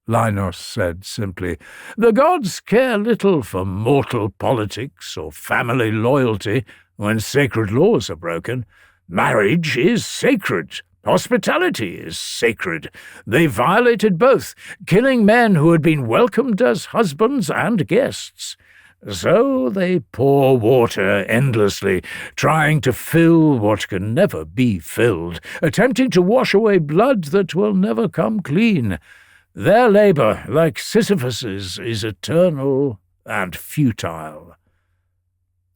Linus said simply. "The gods care little for mortal politics or family loyalty when sacred laws are broken. Marriage is sacred. Hospitality is sacred. They violated both, killing men who had been welcomed as husbands and guests. So they pour water endlessly, trying to fill what can never be filled, attempting to wash away blood that will never come clean. Their labor, like Sisyphus's, is eternal and futile."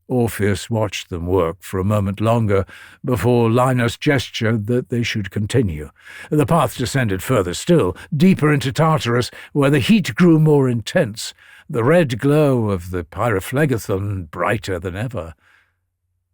Orpheus watched them work for a moment longer before Linus gestured that they should continue. The path descended further still, deeper into Tartarus, where the heat grew more intense, the red glow of the pyrophlegathon brighter than ever.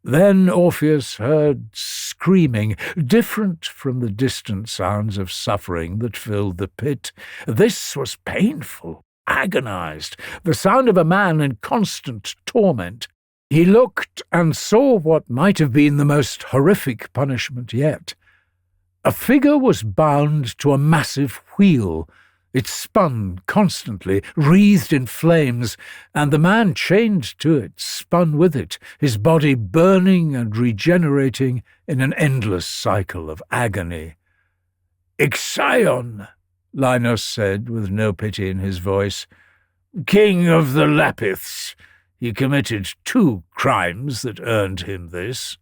Then Orpheus heard screaming, different from the distant sounds of suffering that filled the pit. This was painful, agonized, the sound of a man in constant torment. He looked and saw what might have been the most horrific punishment yet. A figure was bound to a massive wheel. It spun constantly, wreathed in flames, and the man chained to it spun with it, his body burning and regenerating in an endless cycle of agony. "Ixion," Linus said with no pity in his voice, "king of the Lapiths. He committed 2 crimes that earned him this."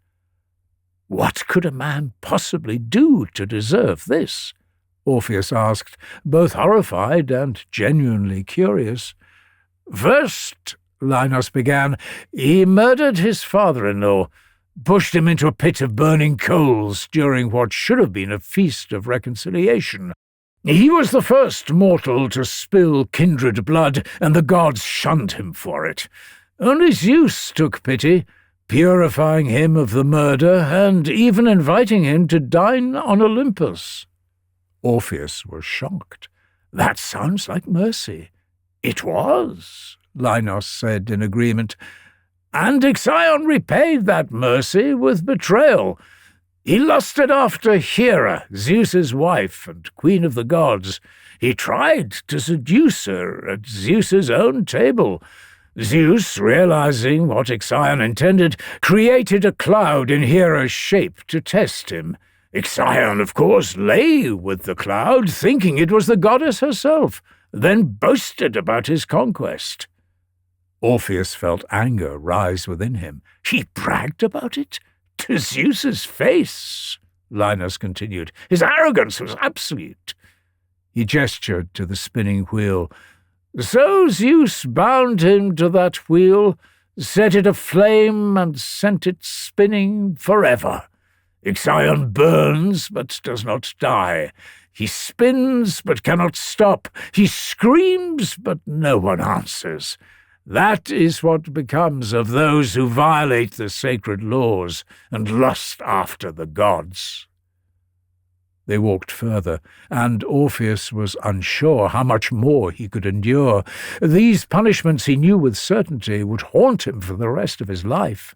"What could a man possibly do to deserve this?" Orpheus asked, both horrified and genuinely curious. "First," Linus began, "he murdered his father-in-law, pushed him into a pit of burning coals during what should have been a feast of reconciliation. He was the first mortal to spill kindred blood, and the gods shunned him for it. Only Zeus took pity, purifying him of the murder and even inviting him to dine on Olympus." Orpheus was shocked. "That sounds like mercy." "It was," Linos said in agreement. And Ixion repaid that mercy with betrayal. He lusted after Hera, Zeus's wife and queen of the gods. He tried to seduce her at Zeus's own table. Zeus, realizing what Ixion intended, created a cloud in Hera's shape to test him. Ixion, of course, lay with the cloud, thinking it was the goddess herself, then boasted about his conquest. Orpheus felt anger rise within him. He bragged about it? To Zeus's face, Linus continued. His arrogance was absolute. He gestured to the spinning wheel. So Zeus bound him to that wheel, set it aflame, and sent it spinning forever. Ixion burns, but does not die. He spins, but cannot stop. He screams, but no one answers. That is what becomes of those who violate the sacred laws and lust after the gods. They walked further, and Orpheus was unsure how much more he could endure. These punishments he knew with certainty would haunt him for the rest of his life.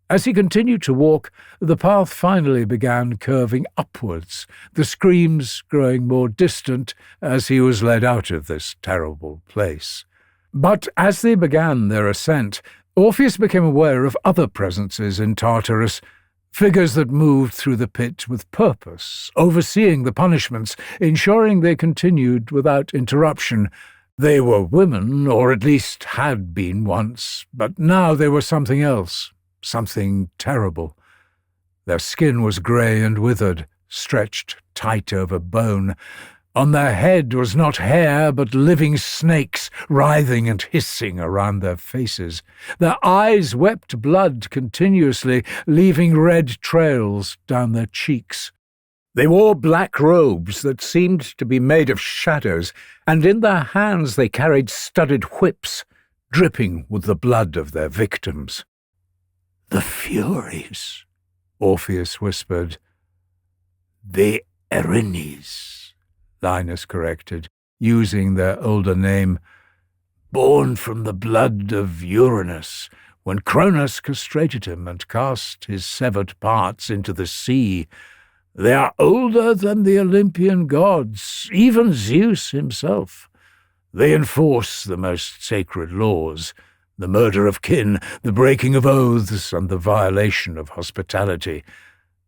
As he continued to walk, the path finally began curving upwards, the screams growing more distant as he was led out of this terrible place. But as they began their ascent, Orpheus became aware of other presences in Tartarus, figures that moved through the pit with purpose, overseeing the punishments, ensuring they continued without interruption. They were women, or at least had been once, but now they were something else, something terrible. Their skin was grey and withered, stretched tight over bone. On their head was not hair, but living snakes, writhing and hissing around their faces. Their eyes wept blood continuously, leaving red trails down their cheeks. They wore black robes that seemed to be made of shadows, and in their hands they carried studded whips, dripping with the blood of their victims. "The Furies," Orpheus whispered. "The Erinyes," Linus corrected, using their older name. "Born from the blood of Uranus, when Cronus castrated him and cast his severed parts into the sea. They are older than the Olympian gods, even Zeus himself. They enforce the most sacred laws, the murder of kin, the breaking of oaths, and the violation of hospitality.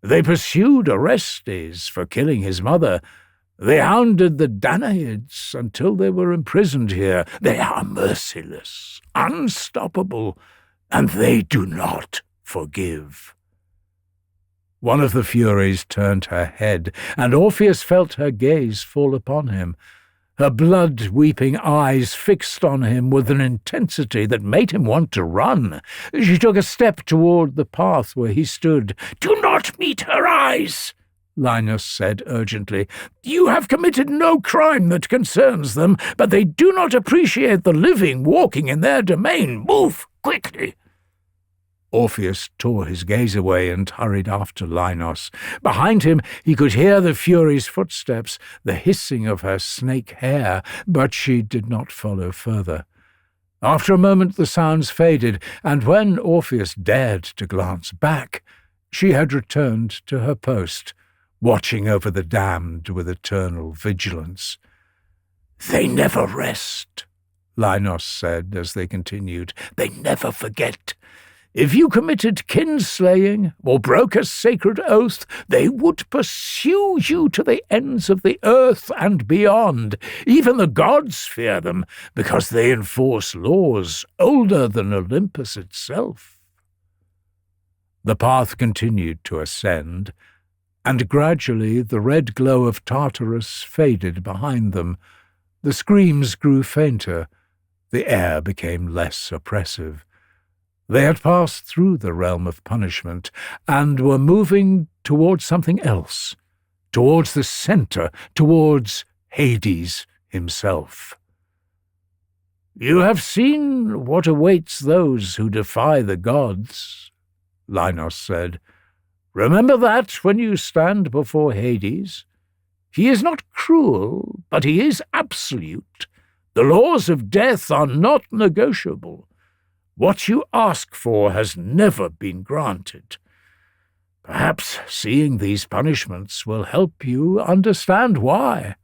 They pursued Orestes for killing his mother. They hounded the Danaids until they were imprisoned here. They are merciless, unstoppable, and they do not forgive." One of the Furies turned her head, and Orpheus felt her gaze fall upon him. Her blood-weeping eyes fixed on him with an intensity that made him want to run. She took a step toward the path where he stood. "Do not meet her eyes," Linus said urgently. "You have committed no crime that concerns them, but they do not appreciate the living walking in their domain. Move quickly." Orpheus tore his gaze away and hurried after Linos. Behind him he could hear the Fury's footsteps, the hissing of her snake hair, but she did not follow further. After a moment the sounds faded, and when Orpheus dared to glance back, she had returned to her post, watching over the damned with eternal vigilance. "They never rest," Linos said as they continued. "They never forget. If you committed kinslaying or broke a sacred oath, they would pursue you to the ends of the earth and beyond. Even the gods fear them, because they enforce laws older than Olympus itself." The path continued to ascend, and gradually the red glow of Tartarus faded behind them. The screams grew fainter. The air became less oppressive. They had passed through the realm of punishment and were moving towards something else, towards the center, towards Hades himself. "You have seen what awaits those who defy the gods," Linos said. "Remember that when you stand before Hades. He is not cruel, but he is absolute. The laws of death are not negotiable. What you ask for has never been granted. Perhaps seeing these punishments will help you understand why."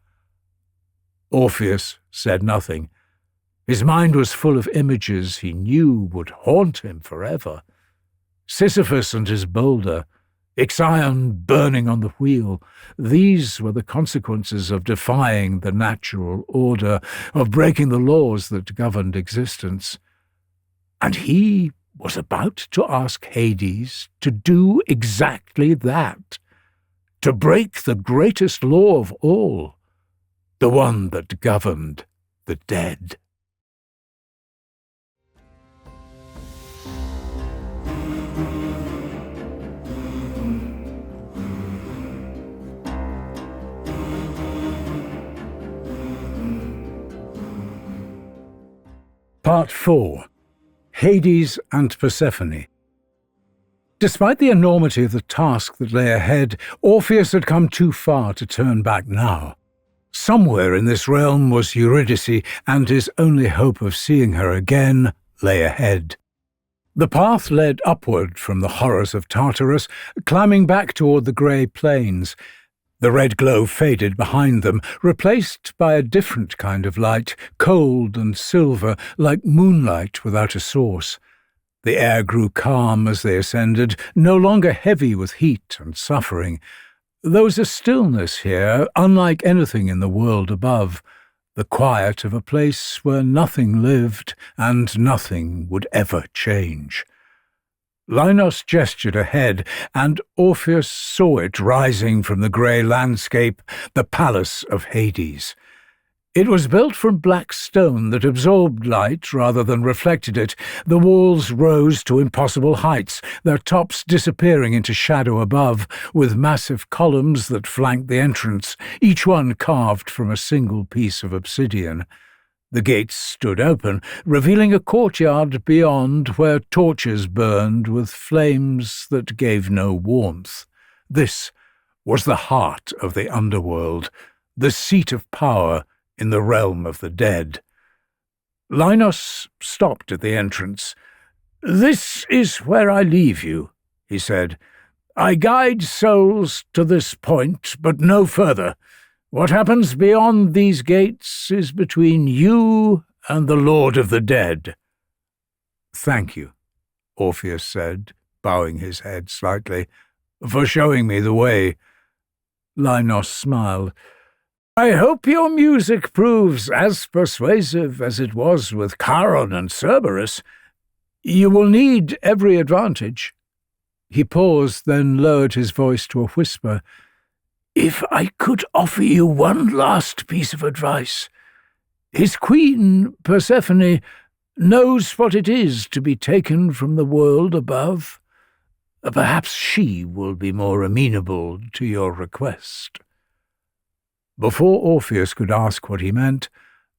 Orpheus said nothing. His mind was full of images he knew would haunt him forever. Sisyphus and his boulder, Ixion burning on the wheel, these were the consequences of defying the natural order, of breaking the laws that governed existence. And he was about to ask Hades to do exactly that, to break the greatest law of all, the one that governed the dead. Part 4. Hades and Persephone. Despite the enormity of the task that lay ahead, Orpheus had come too far to turn back now. Somewhere in this realm was Eurydice, and his only hope of seeing her again lay ahead. The path led upward from the horrors of Tartarus, climbing back toward the grey plains. The red glow faded behind them, replaced by a different kind of light, cold and silver, like moonlight without a source. The air grew calm as they ascended, no longer heavy with heat and suffering. There was a stillness here, unlike anything in the world above, the quiet of a place where nothing lived and nothing would ever change. Linos gestured ahead, and Orpheus saw it rising from the grey landscape, the palace of Hades. It was built from black stone that absorbed light rather than reflected it. The walls rose to impossible heights, their tops disappearing into shadow above, with massive columns that flanked the entrance, each one carved from a single piece of obsidian. The gates stood open, revealing a courtyard beyond where torches burned with flames that gave no warmth. This was the heart of the Underworld, the seat of power in the realm of the dead. Linos stopped at the entrance. "This is where I leave you," he said. "I guide souls to this point, but no further. What happens beyond these gates is between you and the Lord of the Dead." "Thank you," Orpheus said, bowing his head slightly, "for showing me the way." Linos smiled. "I hope your music proves as persuasive as it was with Charon and Cerberus. You will need every advantage." He paused, then lowered his voice to a whisper. "If I could offer you one last piece of advice. His queen, Persephone, knows what it is to be taken from the world above. Perhaps she will be more amenable to your request." Before Orpheus could ask what he meant,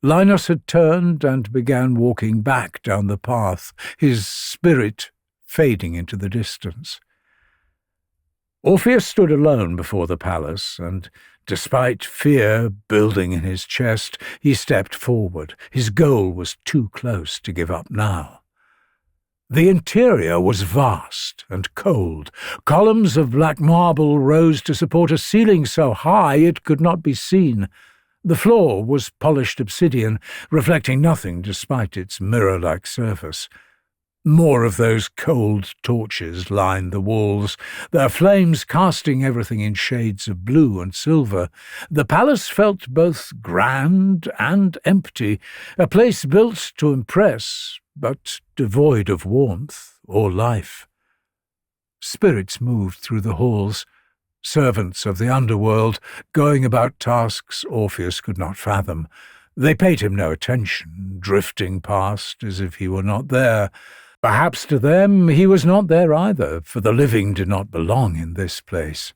Linos had turned and began walking back down the path, his spirit fading into the distance. Orpheus stood alone before the palace, and, despite fear building in his chest, he stepped forward. His goal was too close to give up now. The interior was vast and cold. Columns of black marble rose to support a ceiling so high it could not be seen. The floor was polished obsidian, reflecting nothing despite its mirror-like surface. More of those cold torches lined the walls, their flames casting everything in shades of blue and silver. The palace felt both grand and empty, a place built to impress, but devoid of warmth or life. Spirits moved through the halls, servants of the underworld, going about tasks Orpheus could not fathom. They paid him no attention, drifting past as if he were not there. Perhaps to them he was not there either, for the living did not belong in this place.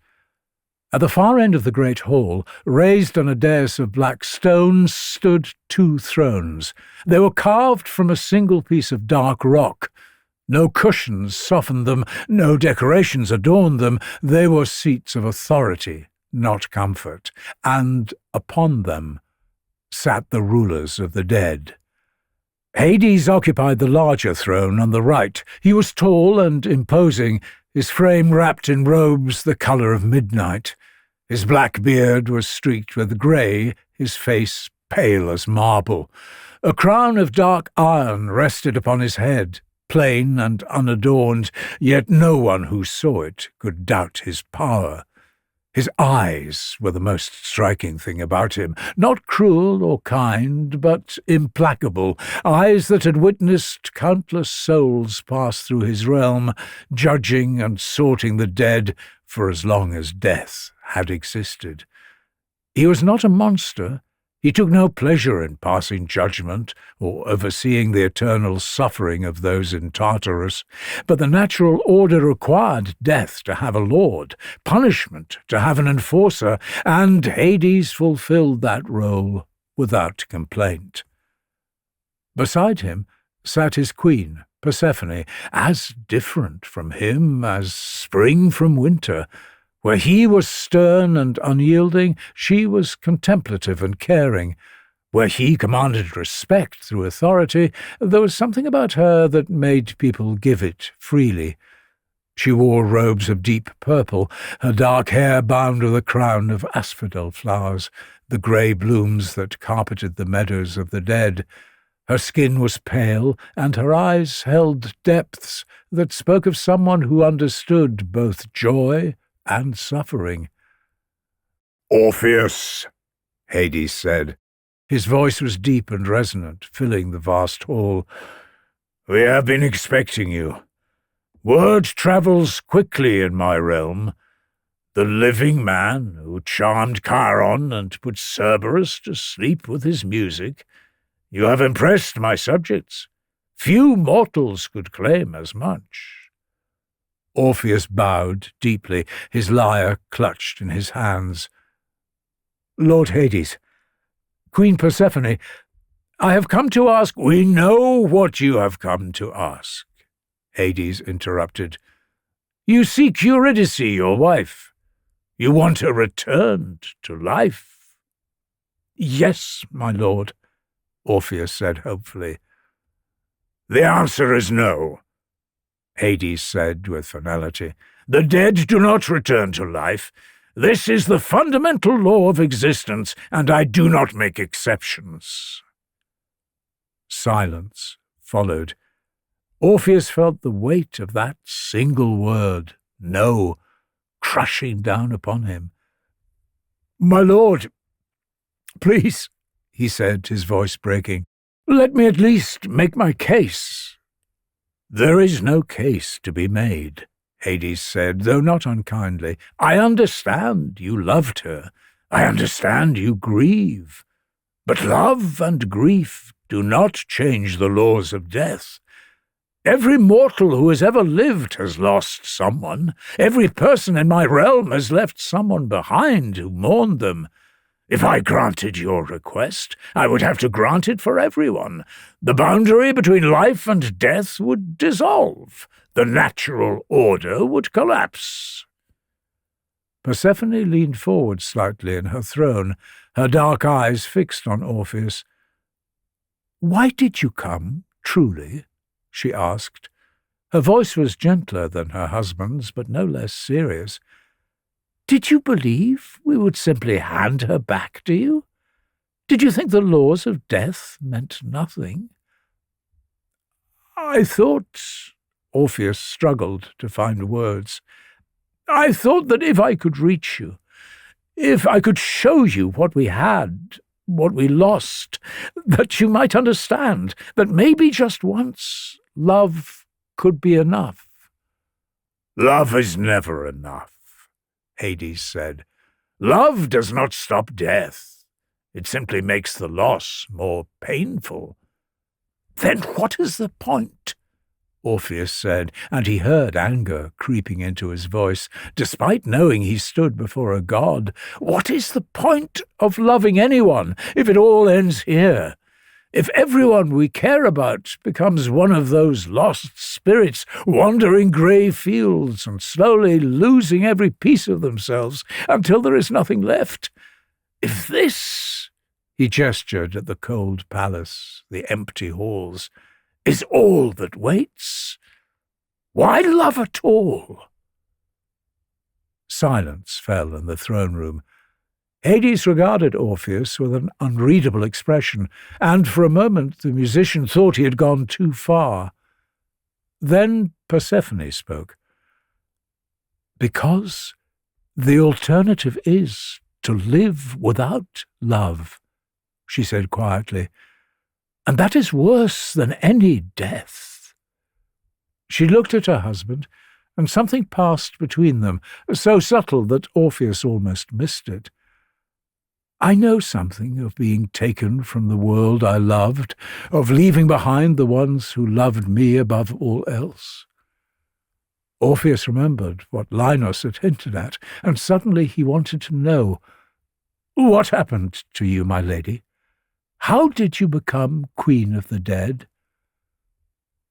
At the far end of the great hall, raised on a dais of black stone, stood two thrones. They were carved from a single piece of dark rock. No cushions softened them, no decorations adorned them. They were seats of authority, not comfort, and upon them sat the rulers of the dead. Hades occupied the larger throne on the right. He was tall and imposing, his frame wrapped in robes the colour of midnight. His black beard was streaked with grey, his face pale as marble. A crown of dark iron rested upon his head, plain and unadorned, yet no one who saw it could doubt his power. His eyes were the most striking thing about him, not cruel or kind, but implacable, eyes that had witnessed countless souls pass through his realm, judging and sorting the dead for as long as death had existed. He was not a monster. He took no pleasure in passing judgment or overseeing the eternal suffering of those in Tartarus, but the natural order required death to have a lord, punishment to have an enforcer, and Hades fulfilled that role without complaint. Beside him sat his queen, Persephone, as different from him as spring from winter. Where he was stern and unyielding, she was contemplative and caring. Where he commanded respect through authority, there was something about her that made people give it freely. She wore robes of deep purple, her dark hair bound with a crown of asphodel flowers, the grey blooms that carpeted the meadows of the dead. Her skin was pale, and her eyes held depths that spoke of someone who understood both joy and suffering. "Orpheus," Hades said. His voice was deep and resonant, filling the vast hall. "We have been expecting you. Word travels quickly in my realm. The living man who charmed Chiron and put Cerberus to sleep with his music. You have impressed my subjects. Few mortals could claim as much." Orpheus bowed deeply, his lyre clutched in his hands. "Lord Hades, Queen Persephone, I have come to ask—" "We know what you have come to ask," Hades interrupted. "You seek Eurydice, your wife. You want her returned to life." "Yes, my lord," Orpheus said hopefully. "The answer is no," Hades said with finality. "The dead do not return to life. This is the fundamental law of existence, and I do not make exceptions." Silence followed. Orpheus felt the weight of that single word, no, crushing down upon him. "My lord, please," he said, his voice breaking, "let me at least make my case." "There is no case to be made," Hades said, though not unkindly. "I understand you loved her. I understand you grieve. But love and grief do not change the laws of death. Every mortal who has ever lived has lost someone. Every person in my realm has left someone behind who mourned them. If I granted your request, I would have to grant it for everyone. The boundary between life and death would dissolve. The natural order would collapse." Persephone leaned forward slightly in her throne, her dark eyes fixed on Orpheus. "Why did you come, truly?" she asked. Her voice was gentler than her husband's, but no less serious. "Did you believe we would simply hand her back to you? Did you think the laws of death meant nothing?" "I thought—" Orpheus struggled to find words. "I thought that if I could reach you, if I could show you what we had, what we lost, that you might understand, that maybe just once love could be enough." "Love is never enough," Hades said. "Love does not stop death. It simply makes the loss more painful." "Then what is the point?" Orpheus said, and he heard anger creeping into his voice, despite knowing he stood before a god. "What is the point of loving anyone if it all ends here? If everyone we care about becomes one of those lost spirits wandering grey fields and slowly losing every piece of themselves until there is nothing left? If this," He gestured at the cold palace, the empty halls. "Is all that waits? Why love at all?" Silence fell in the throne room. Hades regarded Orpheus with an unreadable expression, and for a moment the musician thought he had gone too far. Then Persephone spoke. "Because the alternative is to live without love," she said quietly, "and that is worse than any death." She looked at her husband, and something passed between them, so subtle that Orpheus almost missed it. "I know something of being taken from the world I loved, of leaving behind the ones who loved me above all else." Orpheus remembered what Linos had hinted at, and suddenly he wanted to know, "What happened to you, my lady? How did you become Queen of the Dead?"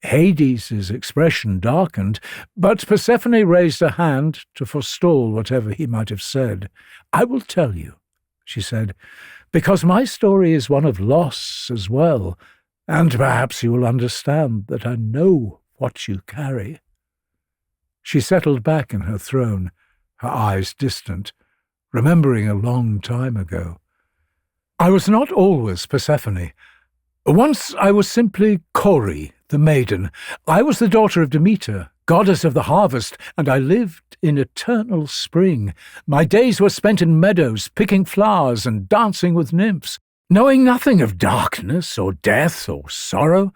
Hades' expression darkened, but Persephone raised a hand to forestall whatever he might have said. "I will tell you," she said, "because my story is one of loss as well, and perhaps you will understand that I know what you carry." She settled back in her throne, her eyes distant, remembering a long time ago. "I was not always Persephone. Once I was simply Kori, the maiden. I was the daughter of Demeter, goddess of the harvest, and I lived in eternal spring. My days were spent in meadows, picking flowers and dancing with nymphs, knowing nothing of darkness or death or sorrow.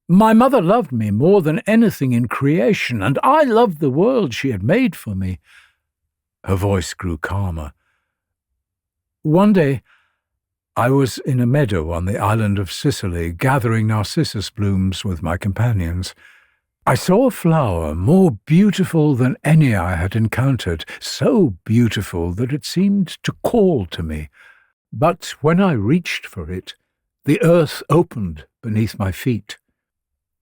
My mother loved me more than anything in creation, and I loved the world she had made for me." Her voice grew calmer. "One day, I was in a meadow on the island of Sicily, gathering narcissus blooms with my companions. I saw a flower more beautiful than any I had encountered, so beautiful that it seemed to call to me. But when I reached for it, the earth opened beneath my feet."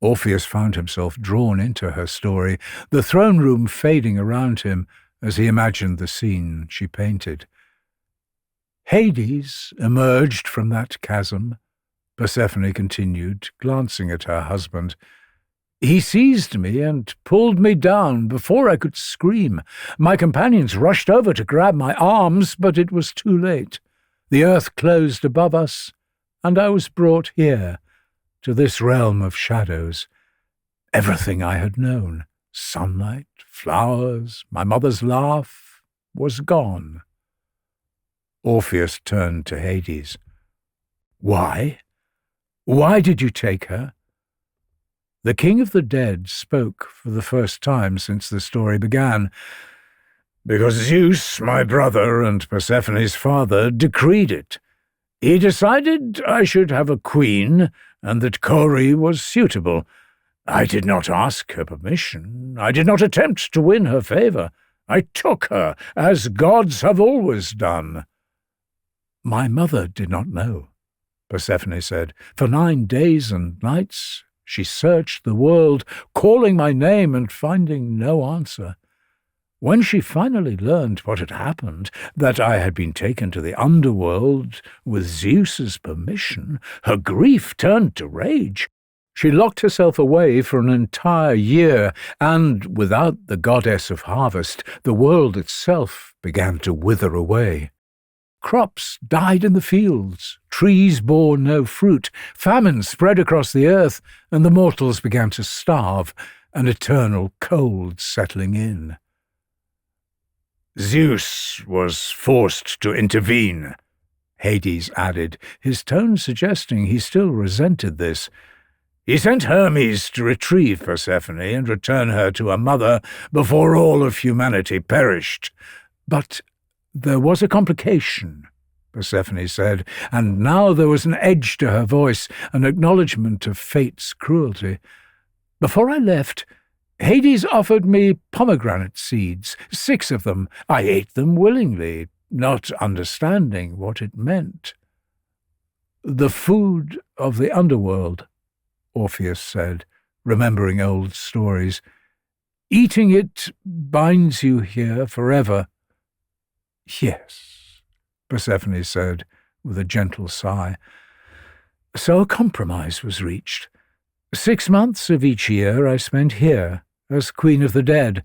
Orpheus found himself drawn into her story, the throne room fading around him as he imagined the scene she painted. "Hades emerged from that chasm," Persephone continued, glancing at her husband. "He seized me and pulled me down before I could scream. My companions rushed over to grab my arms, but it was too late. The earth closed above us, and I was brought here, to this realm of shadows. Everything I had known, sunlight, flowers, my mother's laugh, was gone." Orpheus turned to Hades. "Why? Why did you take her?" The king of the dead spoke for the first time since the story began. "Because Zeus, my brother and Persephone's father, decreed it. He decided I should have a queen, and that Kori was suitable. I did not ask her permission. I did not attempt to win her favor. I took her, as gods have always done." "My mother did not know," Persephone said. "For 9 days and nights she searched the world, calling my name and finding no answer. When she finally learned what had happened, that I had been taken to the Underworld with Zeus's permission, her grief turned to rage. She locked herself away for an entire year, and without the goddess of harvest, the world itself began to wither away. Crops died in the fields, trees bore no fruit, famine spread across the earth, and the mortals began to starve, an eternal cold settling in. "Zeus was forced to intervene," Hades added, his tone suggesting he still resented this. "He sent Hermes to retrieve Persephone and return her to her mother before all of humanity perished. But there was a complication," Persephone said, and now there was an edge to her voice, an acknowledgment of fate's cruelty. "Before I left, Hades offered me pomegranate seeds, 6 of them. I ate them willingly, not understanding what it meant." "The food of the underworld," Orpheus said, remembering old stories. "Eating it binds you here forever." "Yes," Persephone said, with a gentle sigh. So a compromise was reached. 6 months of each year I spent here, as Queen of the Dead.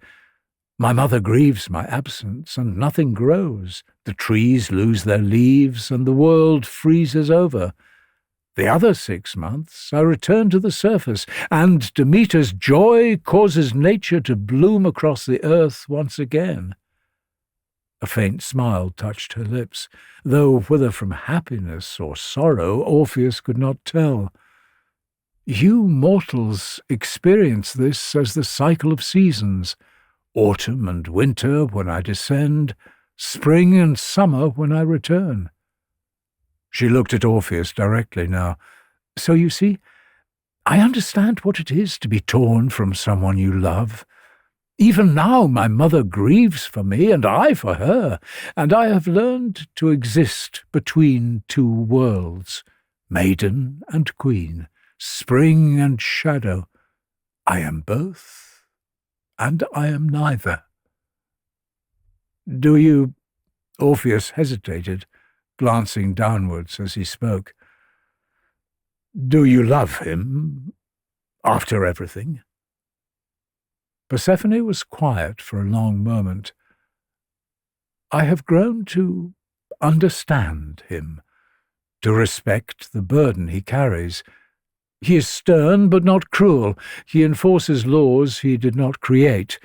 My mother grieves my absence, and nothing grows. The trees lose their leaves, and the world freezes over. The other 6 months I return to the surface, and Demeter's joy causes nature to bloom across the earth once again. A faint smile touched her lips, though whether from happiness or sorrow Orpheus could not tell. You mortals experience this as the cycle of seasons, autumn and winter when I descend, spring and summer when I return. She looked at Orpheus directly now. So you see, I understand what it is to be torn from someone you love. Even now my mother grieves for me, and I for her, and I have learned to exist between two worlds, maiden and queen, spring and shadow. I am both, and I am neither. Do you— Orpheus hesitated, glancing downwards as he spoke. Do you love him, after everything? Persephone was quiet for a long moment. I have grown to understand him, to respect the burden he carries. He is stern but not cruel. He enforces laws he did not create,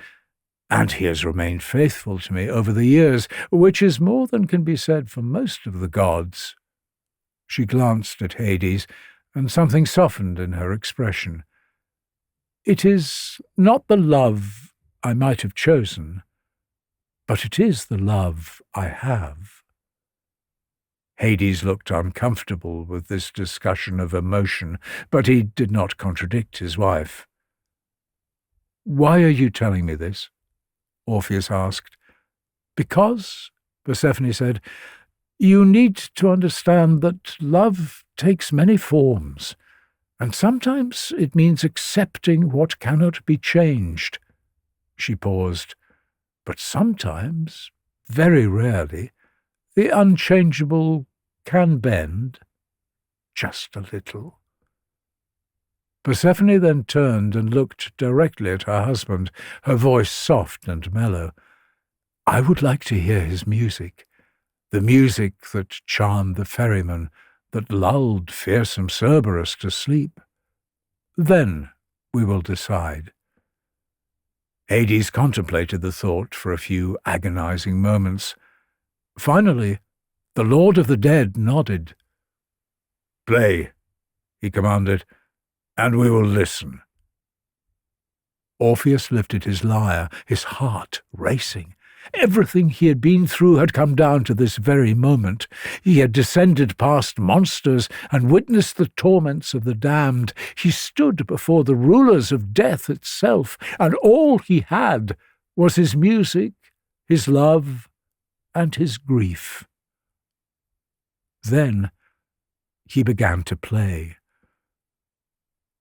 and he has remained faithful to me over the years, which is more than can be said for most of the gods. She glanced at Hades, and something softened in her expression. It is not the love I might have chosen, but it is the love I have. Hades looked uncomfortable with this discussion of emotion, but he did not contradict his wife. Why are you telling me this? Orpheus asked. Because, Persephone said, you need to understand that love takes many forms, and sometimes it means accepting what cannot be changed. She paused. But sometimes, very rarely, the unchangeable can bend, just a little. Persephone then turned and looked directly at her husband, her voice soft and mellow. I would like to hear his music, the music that charmed the ferryman, that lulled fearsome Cerberus to sleep. Then we will decide. Hades contemplated the thought for a few agonizing moments. Finally, the Lord of the Dead nodded. Play, he commanded, and we will listen. Orpheus lifted his lyre, his heart racing. Everything he had been through had come down to this very moment. He had descended past monsters and witnessed the torments of the damned. He stood before the rulers of death itself, and all he had was his music, his love, and his grief. Then he began to play.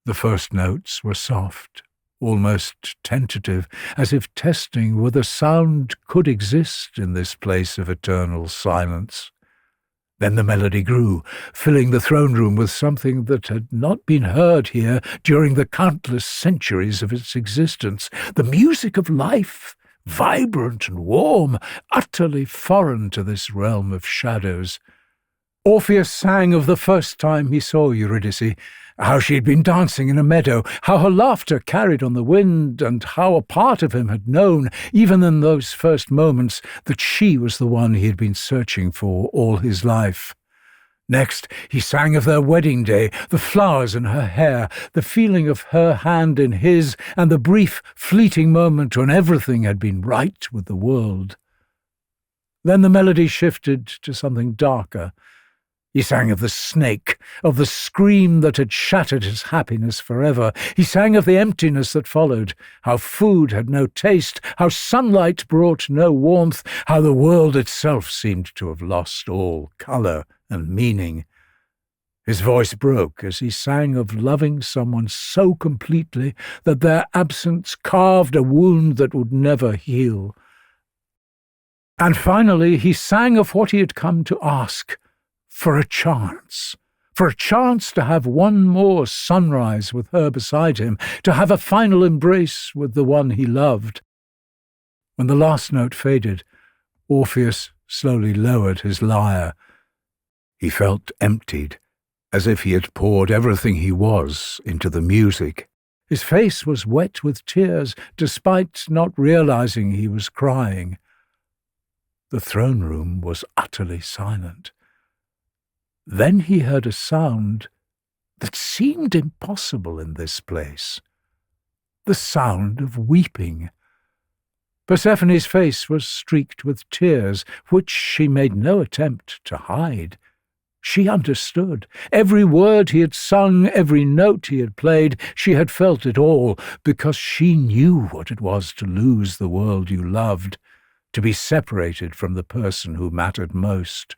The first notes were soft, almost tentative, as if testing whether sound could exist in this place of eternal silence. Then the melody grew, filling the throne room with something that had not been heard here during the countless centuries of its existence, the music of life, vibrant and warm, utterly foreign to this realm of shadows. Orpheus sang of the first time he saw Eurydice, how she had been dancing in a meadow, how her laughter carried on the wind, and how a part of him had known, even in those first moments, that she was the one he had been searching for all his life. Next, he sang of their wedding day, the flowers in her hair, the feeling of her hand in his, and the brief, fleeting moment when everything had been right with the world. Then the melody shifted to something darker. He sang of the snake, of the scream that had shattered his happiness forever. He sang of the emptiness that followed, how food had no taste, how sunlight brought no warmth, how the world itself seemed to have lost all colour and meaning. His voice broke as he sang of loving someone so completely that their absence carved a wound that would never heal. And finally he sang of what he had come to ask, for a chance. For a chance to have one more sunrise with her beside him, to have a final embrace with the one he loved. When the last note faded, Orpheus slowly lowered his lyre. He felt emptied, as if he had poured everything he was into the music. His face was wet with tears, despite not realizing he was crying. The throne room was utterly silent. Then he heard a sound that seemed impossible in this place. The sound of weeping. Persephone's face was streaked with tears, which she made no attempt to hide. She understood. Every word he had sung, every note he had played, she had felt it all, because she knew what it was to lose the world you loved, to be separated from the person who mattered most.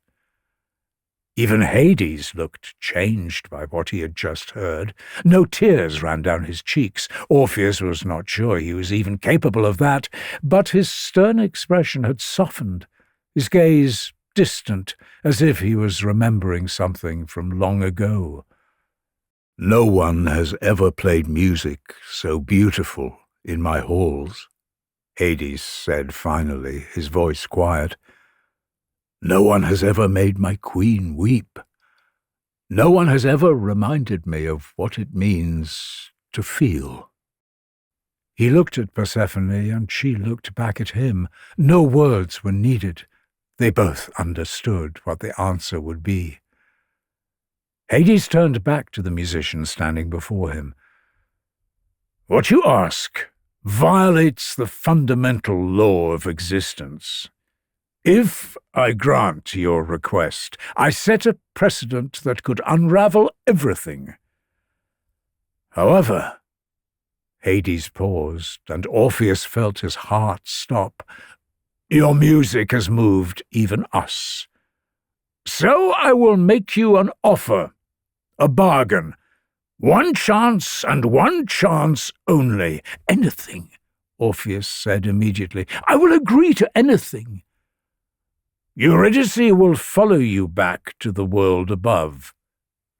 Even Hades looked changed by what he had just heard. No tears ran down his cheeks. Orpheus was not sure he was even capable of that, but his stern expression had softened, his gaze distant, as if he was remembering something from long ago. "No one has ever played music so beautiful in my halls," Hades said finally, his voice quiet. "No one has ever made my queen weep. No one has ever reminded me of what it means to feel." He looked at Persephone, and she looked back at him. No words were needed. They both understood what the answer would be. Hades turned back to the musician standing before him. "What you ask violates the fundamental law of existence. If I grant your request, I set a precedent that could unravel everything. However," Hades paused, and Orpheus felt his heart stop, "your music has moved even us. So I will make you an offer, a bargain. One chance and one chance only." "Anything," Orpheus said immediately. "I will agree to anything." "Eurydice will follow you back to the world above,"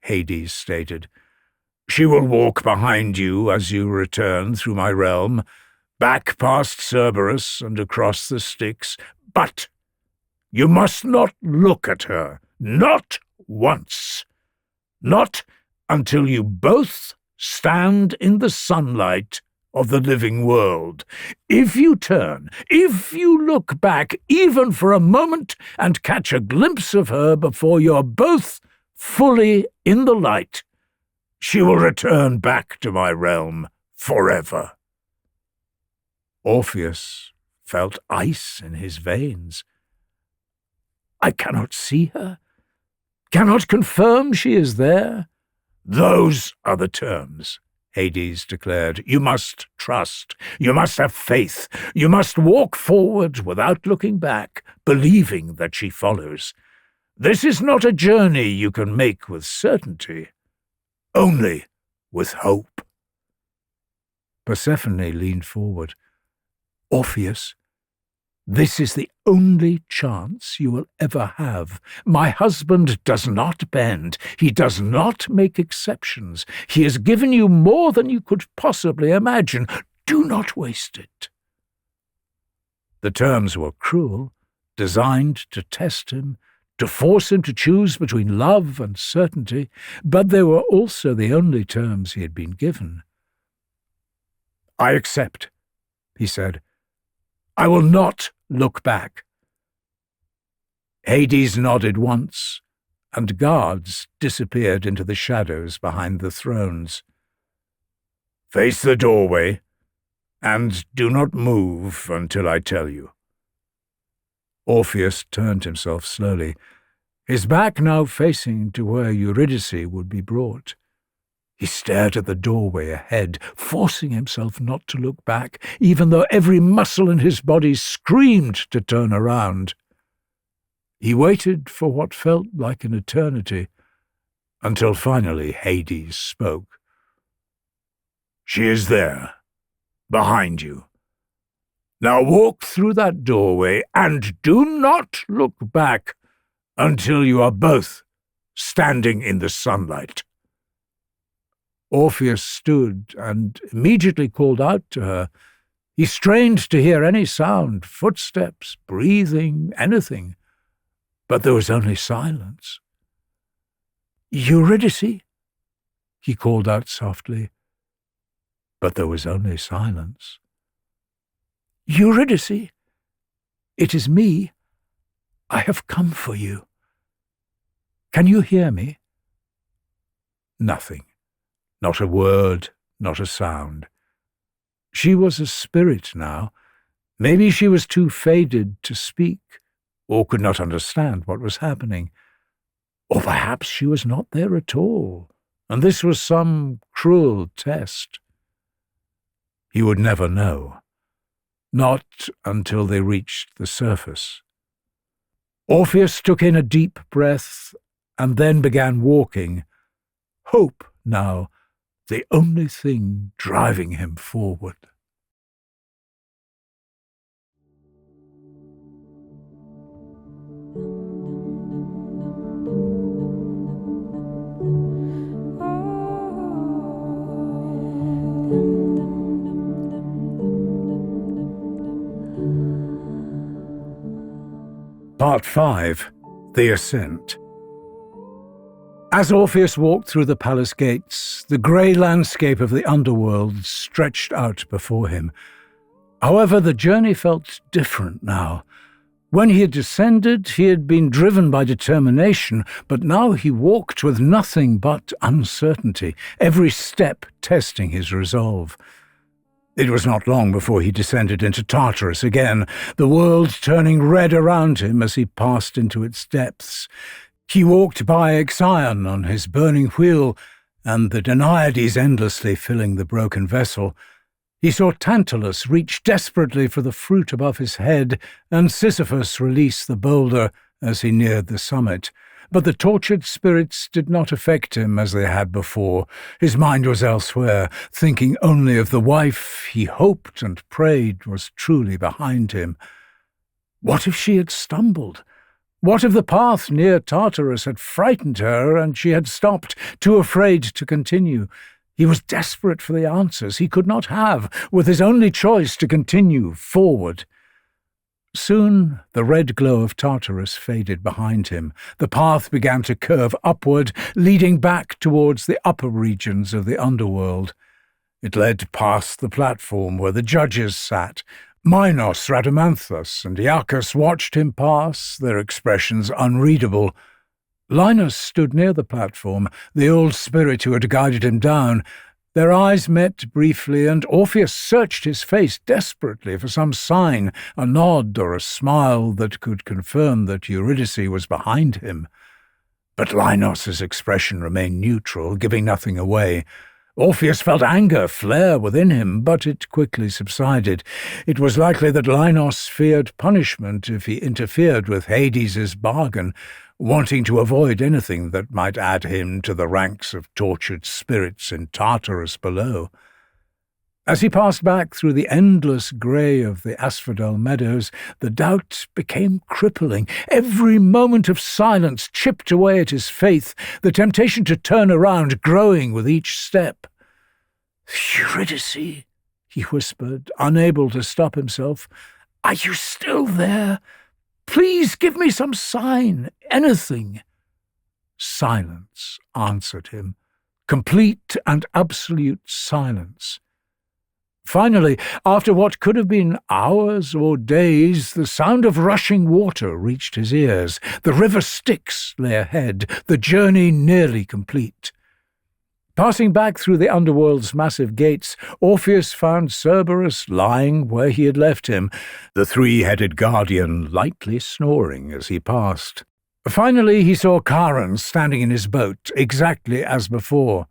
Hades stated. "She will walk behind you as you return through my realm, back past Cerberus and across the Styx. But you must not look at her, not once. Not until you both stand in the sunlight of the living world. If you turn, if you look back even for a moment and catch a glimpse of her before you're both fully in the light, she will return back to my realm forever." Orpheus felt ice in his veins. "I cannot see her, cannot confirm she is there." "Those are the terms," Hades declared. "You must trust. You must have faith. You must walk forward without looking back, believing that she follows. This is not a journey you can make with certainty, only with hope." Persephone leaned forward. "Orpheus, this is the only chance you will ever have. My husband does not bend. He does not make exceptions. He has given you more than you could possibly imagine. Do not waste it." The terms were cruel, designed to test him, to force him to choose between love and certainty, but they were also the only terms he had been given. "I accept," he said. "I will not look back." Hades nodded once, and guards disappeared into the shadows behind the thrones. "Face the doorway, and do not move until I tell you." Orpheus turned himself slowly, his back now facing to where Eurydice would be brought. He stared at the doorway ahead, forcing himself not to look back, even though every muscle in his body screamed to turn around. He waited for what felt like an eternity, until finally Hades spoke. "She is there, behind you. Now walk through that doorway, and do not look back until you are both standing in the sunlight." Orpheus stood and immediately called out to her. He strained to hear any sound, footsteps, breathing, anything, but there was only silence. "Eurydice?" he called out softly, but there was only silence. "Eurydice, it is me. I have come for you. Can you hear me?" Nothing. Not a word, not a sound. She was a spirit now. Maybe she was too faded to speak, or could not understand what was happening. Or perhaps she was not there at all, and this was some cruel test. He would never know. Not until they reached the surface. Orpheus took in a deep breath and then began walking. Hope now, the only thing driving him forward. Part 5. The Ascent. As Orpheus walked through the palace gates, the grey landscape of the underworld stretched out before him. However, the journey felt different now. When he had descended, he had been driven by determination, but now he walked with nothing but uncertainty, every step testing his resolve. It was not long before he descended into Tartarus again, the world turning red around him as he passed into its depths. He walked by Ixion on his burning wheel, and the Danaïdes endlessly filling the broken vessel. He saw Tantalus reach desperately for the fruit above his head, and Sisyphus release the boulder as he neared the summit. But the tortured spirits did not affect him as they had before. His mind was elsewhere, thinking only of the wife he hoped and prayed was truly behind him. What if she had stumbled? What if the path near Tartarus had frightened her and she had stopped, too afraid to continue? He was desperate for the answers he could not have, with his only choice to continue forward. Soon the red glow of Tartarus faded behind him. The path began to curve upward, leading back towards the upper regions of the underworld. It led past the platform where the judges sat. Minos, Rhadamanthus, and Iacchus watched him pass, their expressions unreadable. Linus stood near the platform, the old spirit who had guided him down. Their eyes met briefly, and Orpheus searched his face desperately for some sign, a nod or a smile that could confirm that Eurydice was behind him. But Linos's expression remained neutral, giving nothing away. Orpheus felt anger flare within him, but it quickly subsided. It was likely that Linos feared punishment if he interfered with Hades's bargain, wanting to avoid anything that might add him to the ranks of tortured spirits in Tartarus below. As he passed back through the endless grey of the asphodel meadows, the doubt became crippling. Every moment of silence chipped away at his faith, the temptation to turn around growing with each step. "Eurydice," he whispered, unable to stop himself. "Are you still there? Please give me some sign, anything." Silence answered him, complete and absolute silence. Finally, after what could have been hours or days, the sound of rushing water reached his ears. The river Styx lay ahead, the journey nearly complete. Passing back through the underworld's massive gates, Orpheus found Cerberus lying where he had left him, the three-headed guardian lightly snoring as he passed. Finally, he saw Charon standing in his boat, exactly as before.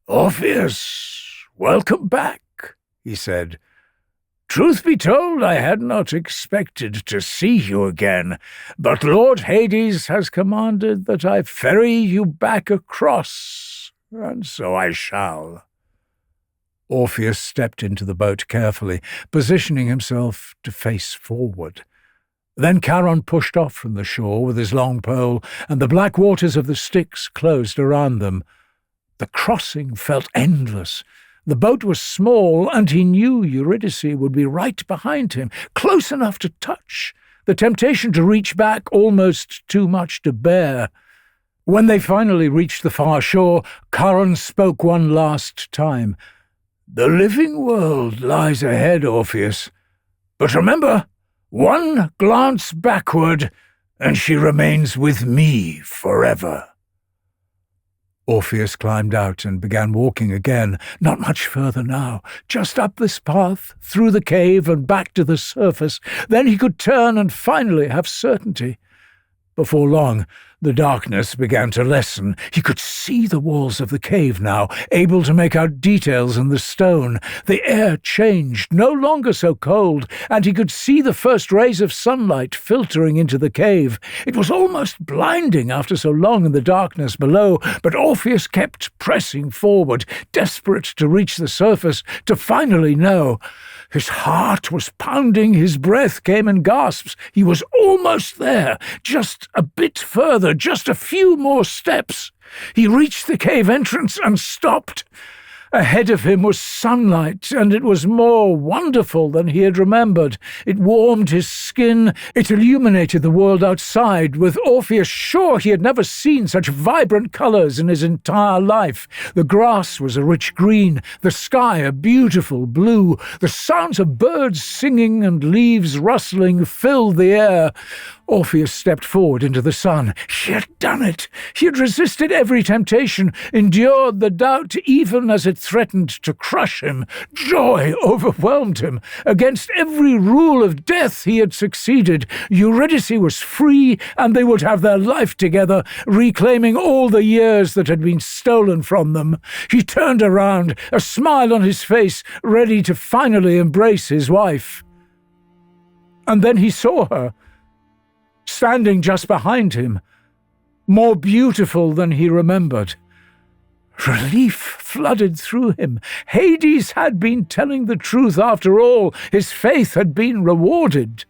"Orpheus, welcome back," he said. "Truth be told, I had not expected to see you again, but Lord Hades has commanded that I ferry you back across, and so I shall." Orpheus stepped into the boat carefully, positioning himself to face forward. Then Charon pushed off from the shore with his long pole, and the black waters of the Styx closed around them. The crossing felt endless. The boat was small, and he knew Eurydice would be right behind him, close enough to touch, the temptation to reach back almost too much to bear. When they finally reached the far shore, Charon spoke one last time. "The living world lies ahead, Orpheus. But remember, one glance backward, and she remains with me forever." Orpheus climbed out and began walking again, not much further now, just up this path, through the cave and back to the surface. Then he could turn and finally have certainty. Before long, the darkness began to lessen. He could see the walls of the cave now, able to make out details in the stone. The air changed, no longer so cold, and he could see the first rays of sunlight filtering into the cave. It was almost blinding after so long in the darkness below, but Orpheus kept pressing forward, desperate to reach the surface, to finally know. His heart was pounding, his breath came in gasps. He was almost there, just a bit further, just a few more steps. He reached the cave entrance and stopped. Ahead of him was sunlight, and it was more wonderful than he had remembered. It warmed his skin, it illuminated the world outside, with Orpheus sure he had never seen such vibrant colours in his entire life. The grass was a rich green, the sky a beautiful blue, the sounds of birds singing and leaves rustling filled the air. Orpheus stepped forward into the sun. He had done it. He had resisted every temptation, endured the doubt even as it threatened to crush him. Joy overwhelmed him. Against every rule of death he had succeeded. Eurydice was free, and they would have their life together, reclaiming all the years that had been stolen from them. He turned around, a smile on his face, ready to finally embrace his wife. And then he saw her, standing just behind him, more beautiful than he remembered. Relief flooded through him. Hades had been telling the truth after all. His faith had been rewarded.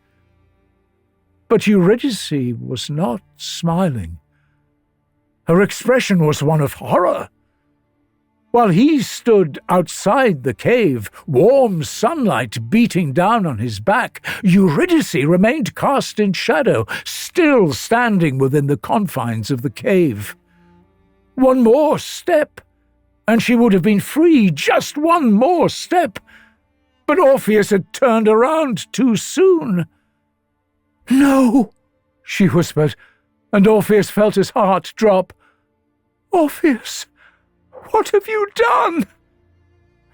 But Eurydice was not smiling. Her expression was one of horror. While he stood outside the cave, warm sunlight beating down on his back, Eurydice remained cast in shadow, still standing within the confines of the cave. One more step, and she would have been free, just one more step. But Orpheus had turned around too soon. "No," she whispered, and Orpheus felt his heart drop. "Orpheus, what have you done?"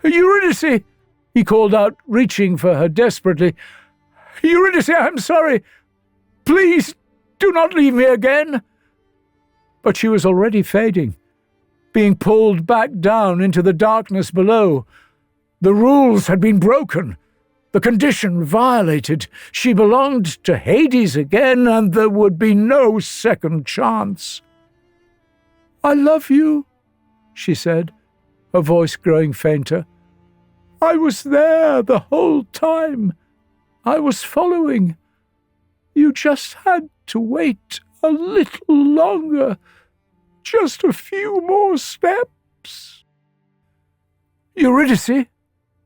"Eurydice," he called out, reaching for her desperately. "Eurydice, I'm sorry. Please, do not leave me again." But she was already fading, being pulled back down into the darkness below. The rules had been broken, the condition violated. She belonged to Hades again, and there would be no second chance. "I love you," she said, her voice growing fainter. "I was there the whole time. I was following. You just had to wait a little longer. Just a few more steps." "Eurydice,"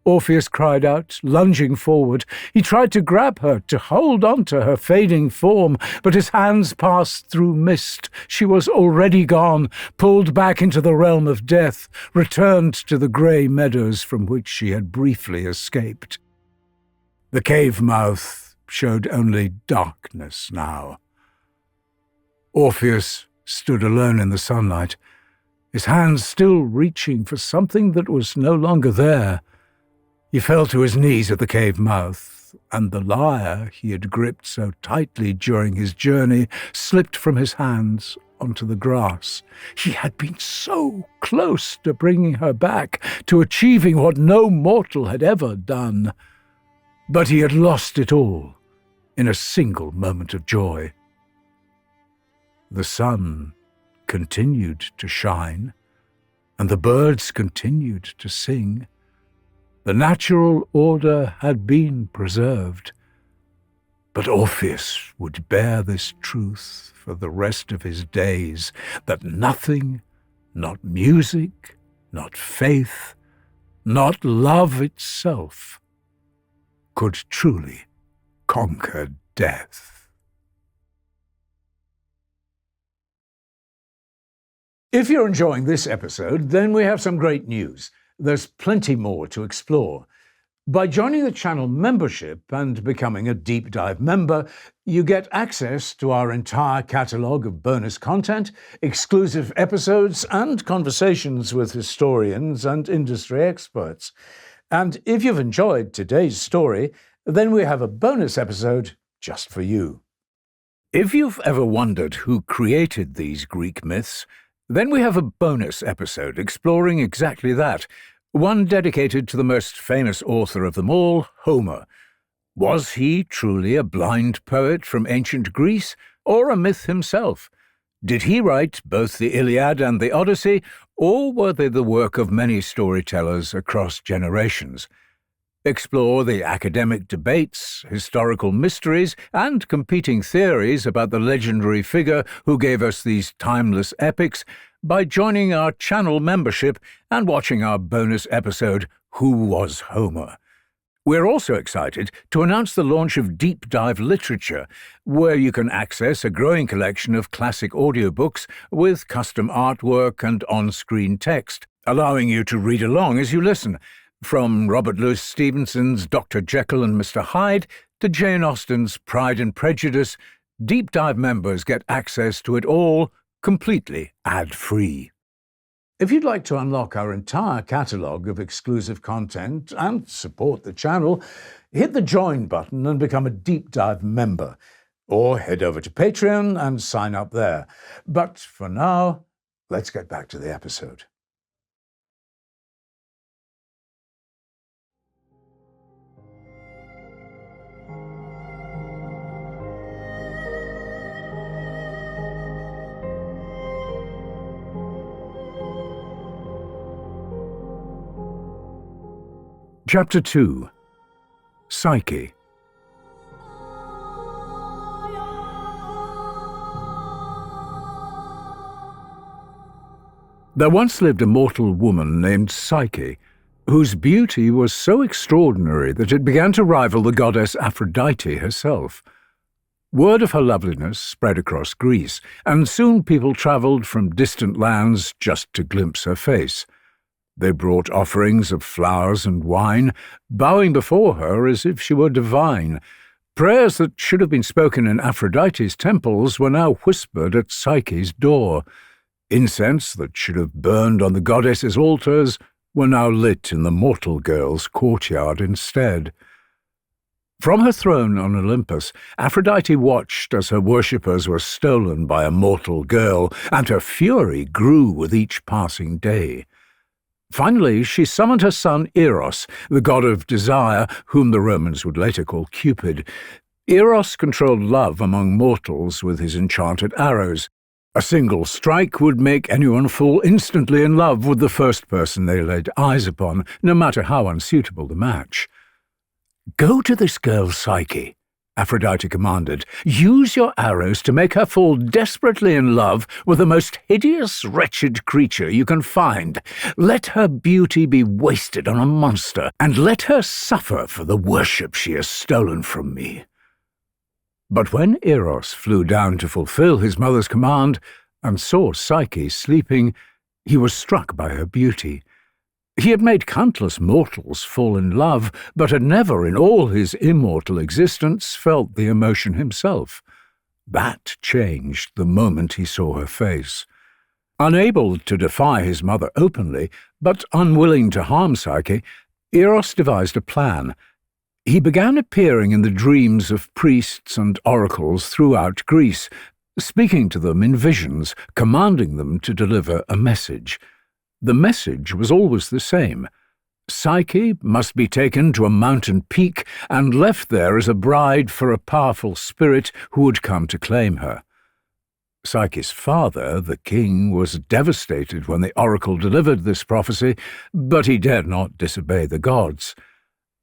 Orpheus cried out, lunging forward. He tried to grab her, to hold on to her fading form, but his hands passed through mist. She was already gone, pulled back into the realm of death, returned to the grey meadows from which she had briefly escaped. The cave mouth showed only darkness now. Orpheus stood alone in the sunlight, his hands still reaching for something that was no longer there. He fell to his knees at the cave mouth, and the lyre he had gripped so tightly during his journey slipped from his hands onto the grass. He had been so close to bringing her back, to achieving what no mortal had ever done. But he had lost it all in a single moment of joy. The sun continued to shine, and the birds continued to sing. The natural order had been preserved. But Orpheus would bear this truth for the rest of his days, that nothing, not music, not faith, not love itself, could truly conquer death. If you're enjoying this episode, then we have some great news. There's plenty more to explore. By joining the channel membership and becoming a Deep Dive member, you get access to our entire catalogue of bonus content, exclusive episodes, and conversations with historians and industry experts. And if you've enjoyed today's story, then we have a bonus episode just for you. If you've ever wondered who created these Greek myths, then we have a bonus episode exploring exactly that, one dedicated to the most famous author of them all, Homer. Was he truly a blind poet from ancient Greece, or a myth himself? Did he write both the Iliad and the Odyssey, or were they the work of many storytellers across generations? Explore the academic debates, historical mysteries, and competing theories about the legendary figure who gave us these timeless epics by joining our channel membership and watching our bonus episode, Who Was Homer? We're also excited to announce the launch of Deep Dive Literature, where you can access a growing collection of classic audiobooks with custom artwork and on-screen text, allowing you to read along as you listen. From Robert Louis Stevenson's Dr. Jekyll and Mr. Hyde to Jane Austen's Pride and Prejudice, Deep Dive members get access to it all completely ad-free. If you'd like to unlock our entire catalogue of exclusive content and support the channel, hit the Join button and become a Deep Dive member, or head over to Patreon and sign up there. But for now, let's get back to the episode. Chapter 2. Psyche. There once lived a mortal woman named Psyche, whose beauty was so extraordinary that it began to rival the goddess Aphrodite herself. Word of her loveliness spread across Greece, and soon people travelled from distant lands just to glimpse her face. They brought offerings of flowers and wine, bowing before her as if she were divine. Prayers that should have been spoken in Aphrodite's temples were now whispered at Psyche's door. Incense that should have burned on the goddess's altars were now lit in the mortal girl's courtyard instead. From her throne on Olympus, Aphrodite watched as her worshippers were stolen by a mortal girl, and her fury grew with each passing day. Finally, she summoned her son Eros, the god of desire, whom the Romans would later call Cupid. Eros controlled love among mortals with his enchanted arrows. A single strike would make anyone fall instantly in love with the first person they laid eyes upon, no matter how unsuitable the match. "Go to this girl, Psyche," Aphrodite commanded. "Use your arrows to make her fall desperately in love with the most hideous, wretched creature you can find. Let her beauty be wasted on a monster, and let her suffer for the worship she has stolen from me." But when Eros flew down to fulfill his mother's command and saw Psyche sleeping, he was struck by her beauty. He had made countless mortals fall in love, but had never in all his immortal existence felt the emotion himself. That changed the moment he saw her face. Unable to defy his mother openly, but unwilling to harm Psyche, Eros devised a plan. He began appearing in the dreams of priests and oracles throughout Greece, speaking to them in visions, commanding them to deliver a message. The message was always the same. Psyche must be taken to a mountain peak and left there as a bride for a powerful spirit who would come to claim her. Psyche's father, the king, was devastated when the oracle delivered this prophecy, but he dared not disobey the gods.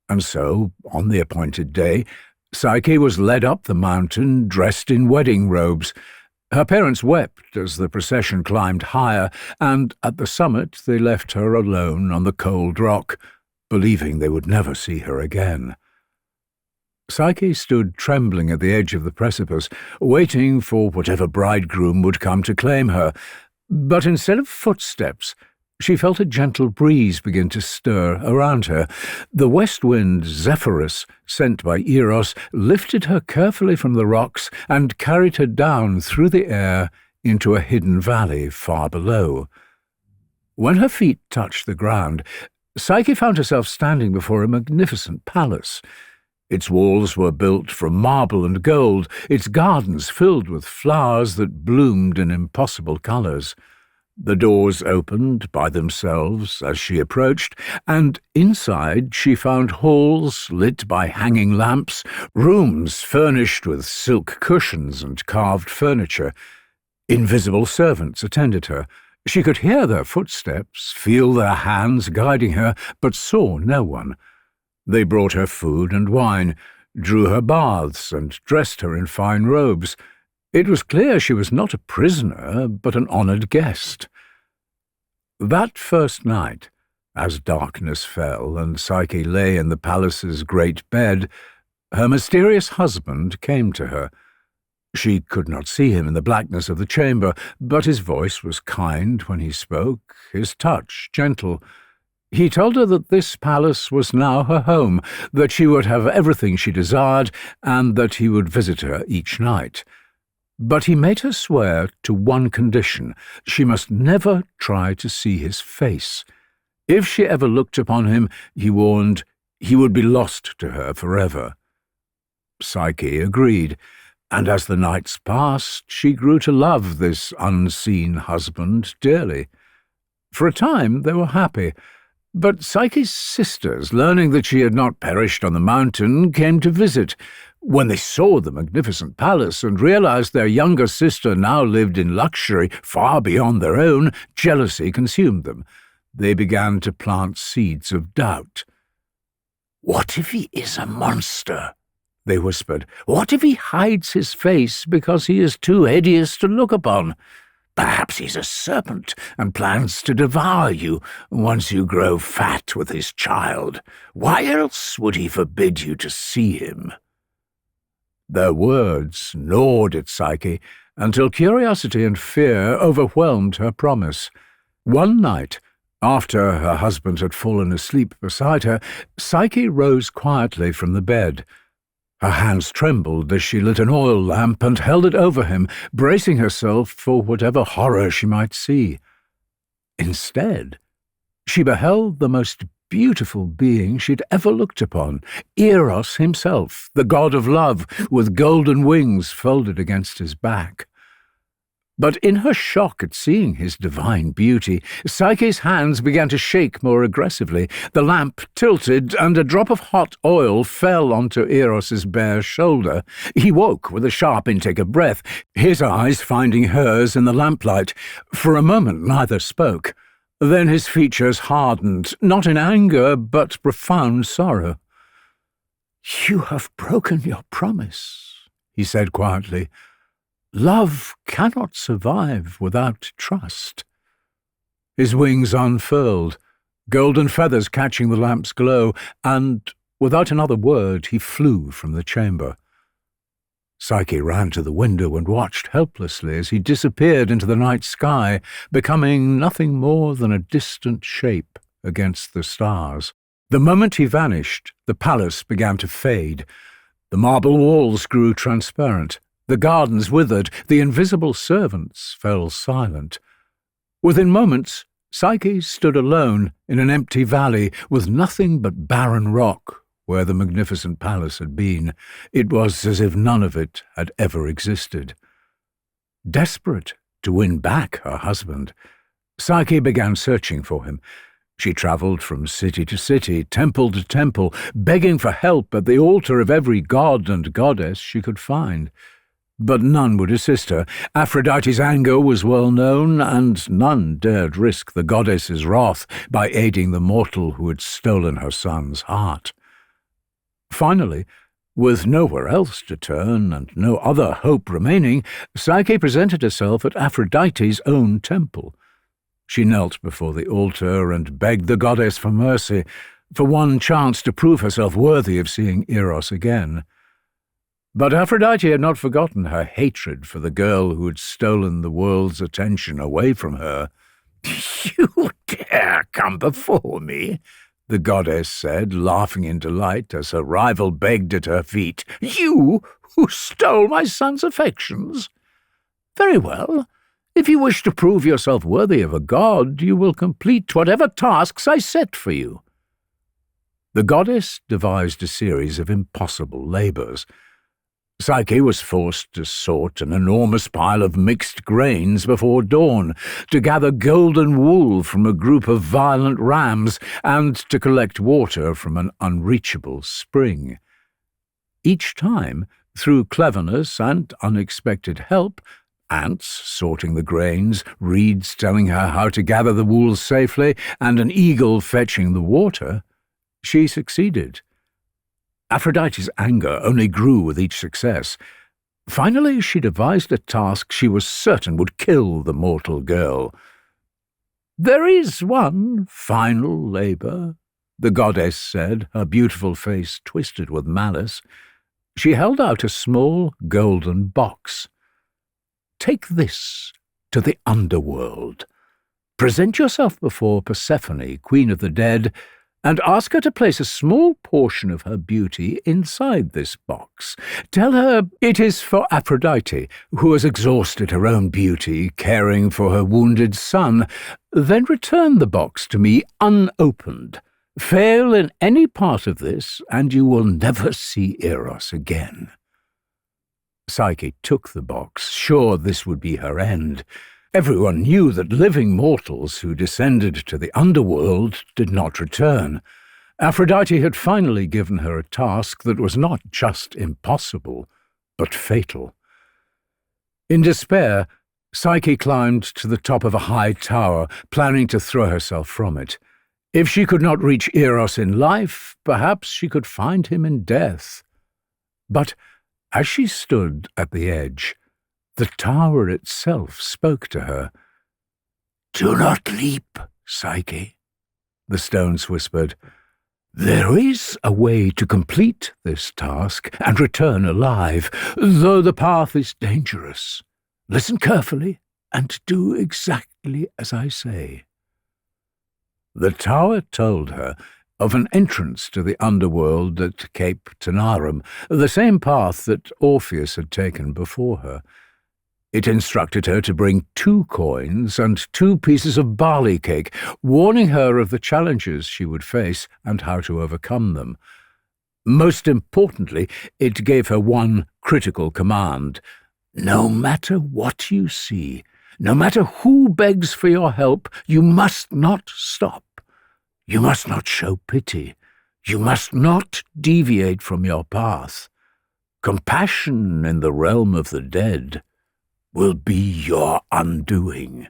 And so, on the appointed day, Psyche was led up the mountain, dressed in wedding robes. Her parents wept as the procession climbed higher, and at the summit they left her alone on the cold rock, believing they would never see her again. Psyche stood trembling at the edge of the precipice, waiting for whatever bridegroom would come to claim her. But instead of footsteps, she felt a gentle breeze begin to stir around her. The west wind, Zephyrus, sent by Eros, lifted her carefully from the rocks and carried her down through the air into a hidden valley far below. When her feet touched the ground, Psyche found herself standing before a magnificent palace. Its walls were built from marble and gold, its gardens filled with flowers that bloomed in impossible colours. The doors opened by themselves as she approached, and inside she found halls lit by hanging lamps, rooms furnished with silk cushions and carved furniture. Invisible servants attended her. She could hear their footsteps, feel their hands guiding her, but saw no one. They brought her food and wine, drew her baths, and dressed her in fine robes. It was clear she was not a prisoner, but an honoured guest. That first night, as darkness fell and Psyche lay in the palace's great bed, her mysterious husband came to her. She could not see him in the blackness of the chamber, but his voice was kind when he spoke, his touch gentle. He told her that this palace was now her home, that she would have everything she desired, and that he would visit her each night. But he made her swear to one condition: she must never try to see his face. If she ever looked upon him, he warned, he would be lost to her forever. Psyche agreed, and as the nights passed, she grew to love this unseen husband dearly. For a time they were happy, but Psyche's sisters, learning that she had not perished on the mountain, came to visit. When they saw the magnificent palace and realized their younger sister now lived in luxury far beyond their own, jealousy consumed them. They began to plant seeds of doubt. "What if he is a monster?" they whispered. "What if he hides his face because he is too hideous to look upon? Perhaps he's a serpent and plans to devour you once you grow fat with his child. Why else would he forbid you to see him?" Their words gnawed at Psyche until curiosity and fear overwhelmed her promise. One night, after her husband had fallen asleep beside her, Psyche rose quietly from the bed. Her hands trembled as she lit an oil lamp and held it over him, bracing herself for whatever horror she might see. Instead, she beheld the most beautiful being she'd ever looked upon, Eros himself, the god of love, with golden wings folded against his back. But in her shock at seeing his divine beauty, Psyche's hands began to shake more aggressively. The lamp tilted, and a drop of hot oil fell onto Eros's bare shoulder. He woke with a sharp intake of breath, his eyes finding hers in the lamplight. For a moment neither spoke. Then his features hardened, not in anger, but profound sorrow. "You have broken your promise," he said quietly. "Love cannot survive without trust." His wings unfurled, golden feathers catching the lamp's glow, and without another word he flew from the chamber. Psyche ran to the window and watched helplessly as he disappeared into the night sky, becoming nothing more than a distant shape against the stars. The moment he vanished, the palace began to fade. The marble walls grew transparent, the gardens withered, the invisible servants fell silent. Within moments, Psyche stood alone in an empty valley with nothing but barren rock where the magnificent palace had been. It was as if none of it had ever existed. Desperate to win back her husband, Psyche began searching for him. She travelled from city to city, temple to temple, begging for help at the altar of every god and goddess she could find. But none would assist her. Aphrodite's anger was well known, and none dared risk the goddess's wrath by aiding the mortal who had stolen her son's heart. Finally, With nowhere else to turn and no other hope remaining, Psyche presented herself at Aphrodite's own temple. She knelt before the altar and begged the goddess for mercy, for one chance to prove herself worthy of seeing Eros again. But Aphrodite had not forgotten her hatred for the girl who had stolen the world's attention away from her. "You dare come before me?" the goddess said, laughing in delight as her rival begged at her feet. "You, who stole my son's affections? Very well. If you wish to prove yourself worthy of a god, you will complete whatever tasks I set for you." The goddess devised a series of impossible labours. Psyche was forced to sort an enormous pile of mixed grains before dawn, to gather golden wool from a group of violent rams, and to collect water from an unreachable spring. Each time, through cleverness and unexpected help, ants sorting the grains, reeds telling her how to gather the wool safely, and an eagle fetching the water, she succeeded. Aphrodite's anger only grew with each success. Finally, she devised a task she was certain would kill the mortal girl. "There is one final labour," the goddess said, her beautiful face twisted with malice. She held out a small golden box. "Take this to the Underworld. Present yourself before Persephone, queen of the dead, and ask her to place a small portion of her beauty inside this box. Tell her it is for Aphrodite, who has exhausted her own beauty caring for her wounded son. Then return the box to me unopened. Fail in any part of this, and you will never see Eros again." Psyche took the box, sure this would be her end. Everyone knew that living mortals who descended to the underworld did not return. Aphrodite had finally given her a task that was not just impossible, but fatal. In despair, Psyche climbed to the top of a high tower, planning to throw herself from it. If she could not reach Eros in life, perhaps she could find him in death. But as she stood at the edge, the tower itself spoke to her. "Do not leap, Psyche," the stones whispered. "There is a way to complete this task and return alive, though the path is dangerous. Listen carefully and do exactly as I say." The tower told her of an entrance to the underworld at Cape Tanarum, the same path that Orpheus had taken before her. It instructed her to bring 2 coins and 2 pieces of barley cake, warning her of the challenges she would face and how to overcome them. Most importantly, it gave her one critical command. No matter what you see, no matter who begs for your help, you must not stop. You must not show pity. You must not deviate from your path. Compassion in the realm of the dead will be your undoing.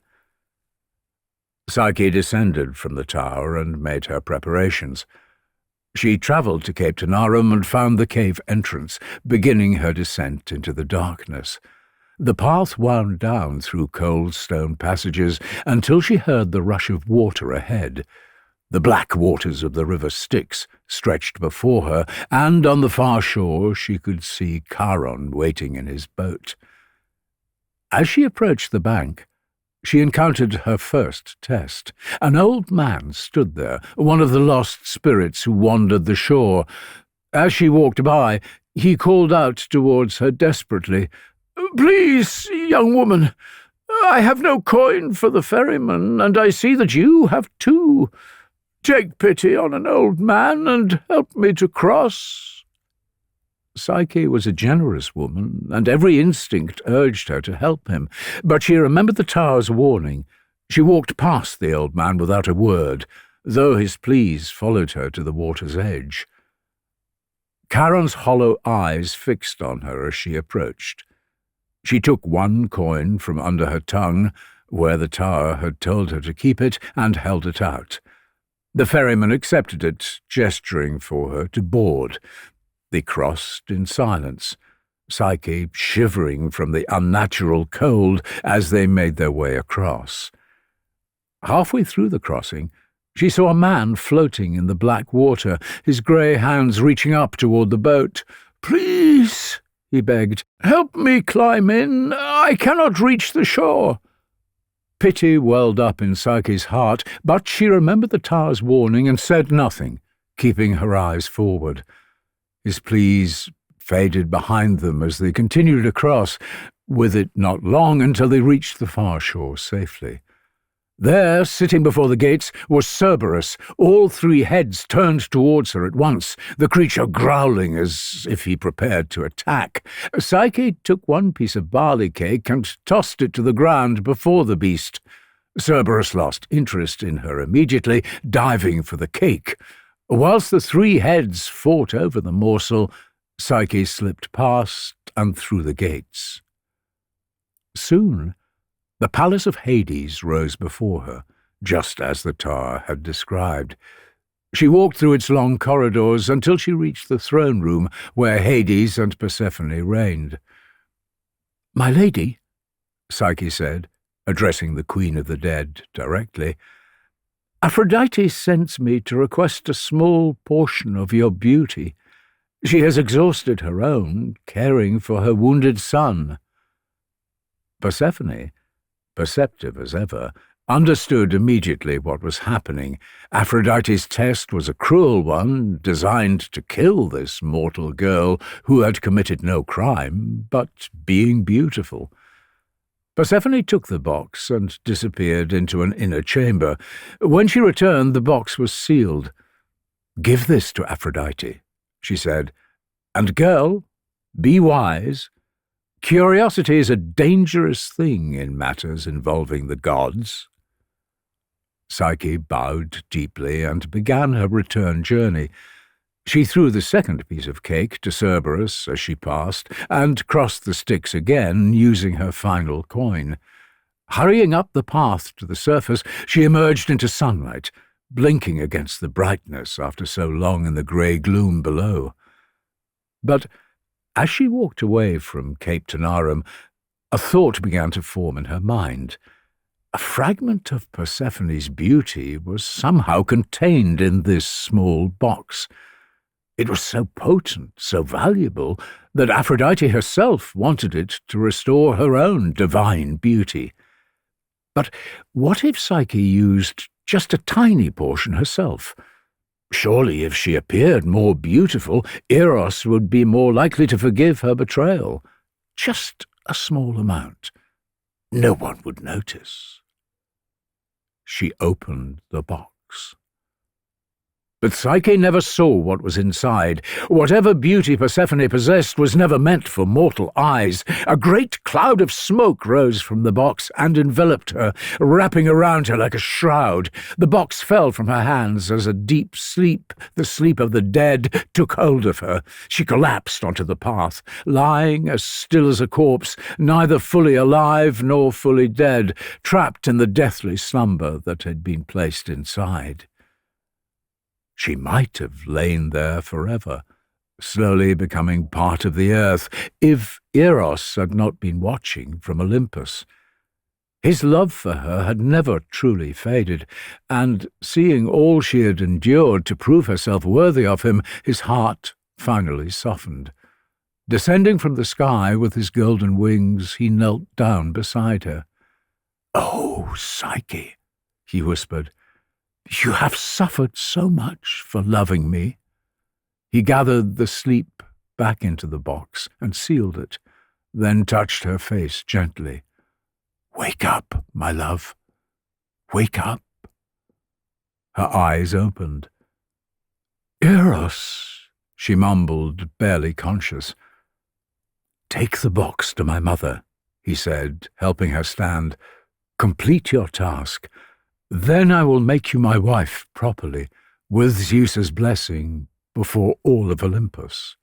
Psyche descended from the tower and made her preparations. She travelled to Cape Tanarum and found the cave entrance, beginning her descent into the darkness. The path wound down through cold stone passages until she heard the rush of water ahead. The black waters of the river Styx stretched before her, and on the far shore she could see Charon waiting in his boat. As she approached the bank, she encountered her first test. An old man stood there, one of the lost spirits who wandered the shore. As she walked by, he called out towards her desperately, "Please, young woman, I have no coin for the ferryman, and I see that you have too. Take pity on an old man and help me to cross." Psyche was a generous woman, and every instinct urged her to help him, but she remembered the tower's warning. She walked past the old man without a word, though his pleas followed her to the water's edge. Charon's hollow eyes fixed on her as she approached. She took 1 coin from under her tongue, where the tower had told her to keep it, and held it out. The ferryman accepted it, gesturing for her to board. They crossed in silence, Psyche shivering from the unnatural cold as they made their way across. Halfway through the crossing, she saw a man floating in the black water, his grey hands reaching up toward the boat. "Please," he begged, "help me climb in. I cannot reach the shore." Pity welled up in Psyche's heart, but she remembered the tower's warning and said nothing, keeping her eyes forward. His pleas faded behind them as they continued across, with it not long until they reached the far shore safely. There, sitting before the gates, was Cerberus, all three heads turned towards her at once, the creature growling as if he prepared to attack. Psyche took one piece of barley cake and tossed it to the ground before the beast. Cerberus lost interest in her immediately, diving for the cake. Whilst the three heads fought over the morsel, Psyche slipped past and through the gates. Soon, the palace of Hades rose before her, just as the tar had described. She walked through its long corridors until she reached the throne room where Hades and Persephone reigned. "My lady," Psyche said, addressing the Queen of the Dead directly, "Aphrodite sends me to request a small portion of your beauty. She has exhausted her own, caring for her wounded son." Persephone, perceptive as ever, understood immediately what was happening. Aphrodite's test was a cruel one, designed to kill this mortal girl who had committed no crime, but being beautiful. Persephone took the box and disappeared into an inner chamber. When she returned, the box was sealed. "Give this to Aphrodite," she said, "and girl, be wise. Curiosity is a dangerous thing in matters involving the gods." Psyche bowed deeply and began her return journey. She threw the second piece of cake to Cerberus as she passed, and crossed the Styx again, using her final coin. Hurrying up the path to the surface, she emerged into sunlight, blinking against the brightness after so long in the grey gloom below. But as she walked away from Cape Tanarum, a thought began to form in her mind. A fragment of Persephone's beauty was somehow contained in this small box. It was so potent, so valuable, that Aphrodite herself wanted it to restore her own divine beauty. But what if Psyche used just a tiny portion herself? Surely if she appeared more beautiful, Eros would be more likely to forgive her betrayal. Just a small amount. No one would notice. She opened the box. But Psyche never saw what was inside. Whatever beauty Persephone possessed was never meant for mortal eyes. A great cloud of smoke rose from the box and enveloped her, wrapping around her like a shroud. The box fell from her hands as a deep sleep, the sleep of the dead, took hold of her. She collapsed onto the path, lying as still as a corpse, neither fully alive nor fully dead, trapped in the deathly slumber that had been placed inside. She might have lain there forever, slowly becoming part of the earth, if Eros had not been watching from Olympus. His love for her had never truly faded, and seeing all she had endured to prove herself worthy of him, his heart finally softened. Descending from the sky with his golden wings, he knelt down beside her. "Oh, Psyche," he whispered, "you have suffered so much for loving me." He gathered the sleep back into the box and sealed it, then touched her face gently. "Wake up, my love. Wake up." Her eyes opened. "Eros," she mumbled, barely conscious. "Take the box to my mother," he said, helping her stand. "Complete your task. Then I will make you my wife properly, with Zeus's blessing, before all of Olympus."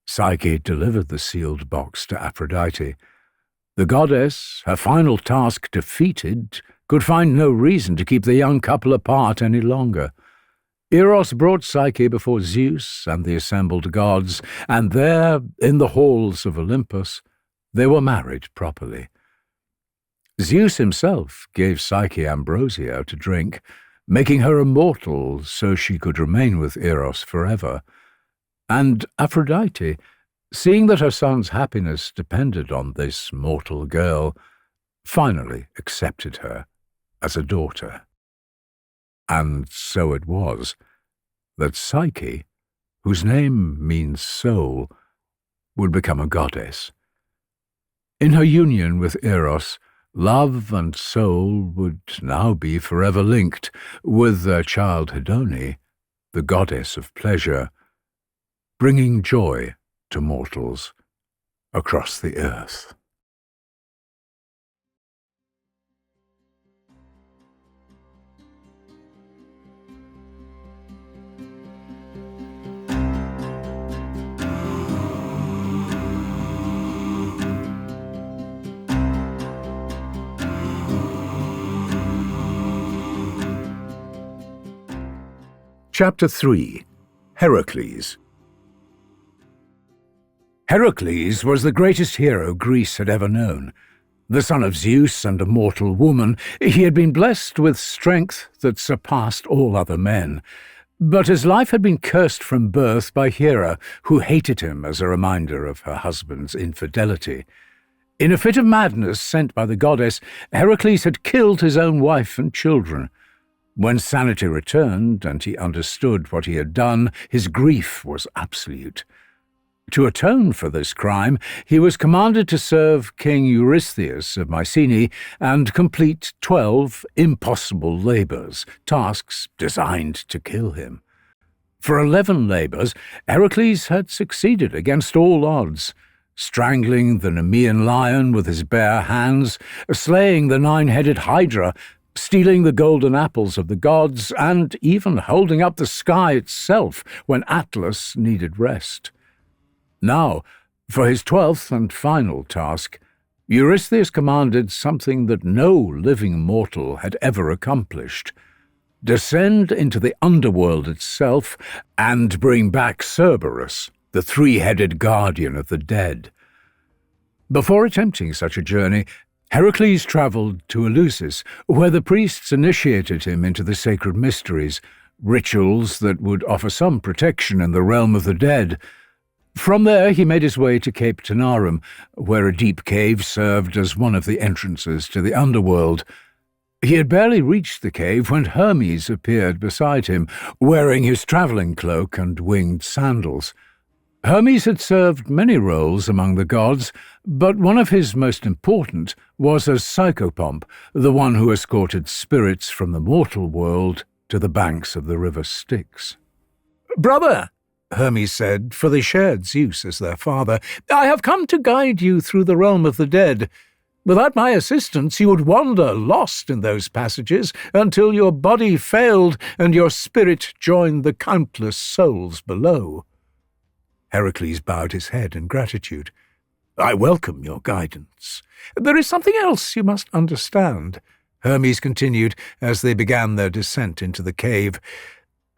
Psyche delivered the sealed box to Aphrodite. The goddess, her final task defeated, could find no reason to keep the young couple apart any longer. Eros brought Psyche before Zeus and the assembled gods, and there, in the halls of Olympus, they were married properly. Zeus himself gave Psyche ambrosia to drink, making her immortal so she could remain with Eros forever. And Aphrodite, seeing that her son's happiness depended on this mortal girl, finally accepted her as a daughter. And so it was that Psyche, whose name means soul, would become a goddess. In her union with Eros, love and soul would now be forever linked, with their child Hedone, the goddess of pleasure, bringing joy to mortals across the earth. Chapter 3. Heracles. Heracles was the greatest hero Greece had ever known. The son of Zeus and a mortal woman, he had been blessed with strength that surpassed all other men. But his life had been cursed from birth by Hera, who hated him as a reminder of her husband's infidelity. In a fit of madness sent by the goddess, Heracles had killed his own wife and children. When sanity returned and he understood what he had done, his grief was absolute. To atone for this crime, he was commanded to serve King Eurystheus of Mycenae and complete 12 impossible labours, tasks designed to kill him. For 11 labours, Heracles had succeeded against all odds, strangling the Nemean lion with his bare hands, slaying the 9-headed Hydra, stealing the golden apples of the gods, and even holding up the sky itself when Atlas needed rest. Now, for his 12th and final task, Eurystheus commanded something that no living mortal had ever accomplished: descend into the Underworld itself and bring back Cerberus, the 3-headed guardian of the dead. Before attempting such a journey, Heracles travelled to Elysium, where the priests initiated him into the sacred mysteries, rituals that would offer some protection in the realm of the dead. From there he made his way to Cape Tanarum, where a deep cave served as one of the entrances to the Underworld. He had barely reached the cave when Hermes appeared beside him, wearing his travelling cloak and winged sandals. Hermes had served many roles among the gods, but one of his most important was as psychopomp, the one who escorted spirits from the mortal world to the banks of the river Styx. "Brother," Hermes said, for they shared Zeus as their father, "I have come to guide you through the realm of the dead. Without my assistance you would wander lost in those passages until your body failed and your spirit joined the countless souls below." Heracles bowed his head in gratitude. "I welcome your guidance. There is something else you must understand," Hermes continued as they began their descent into the cave.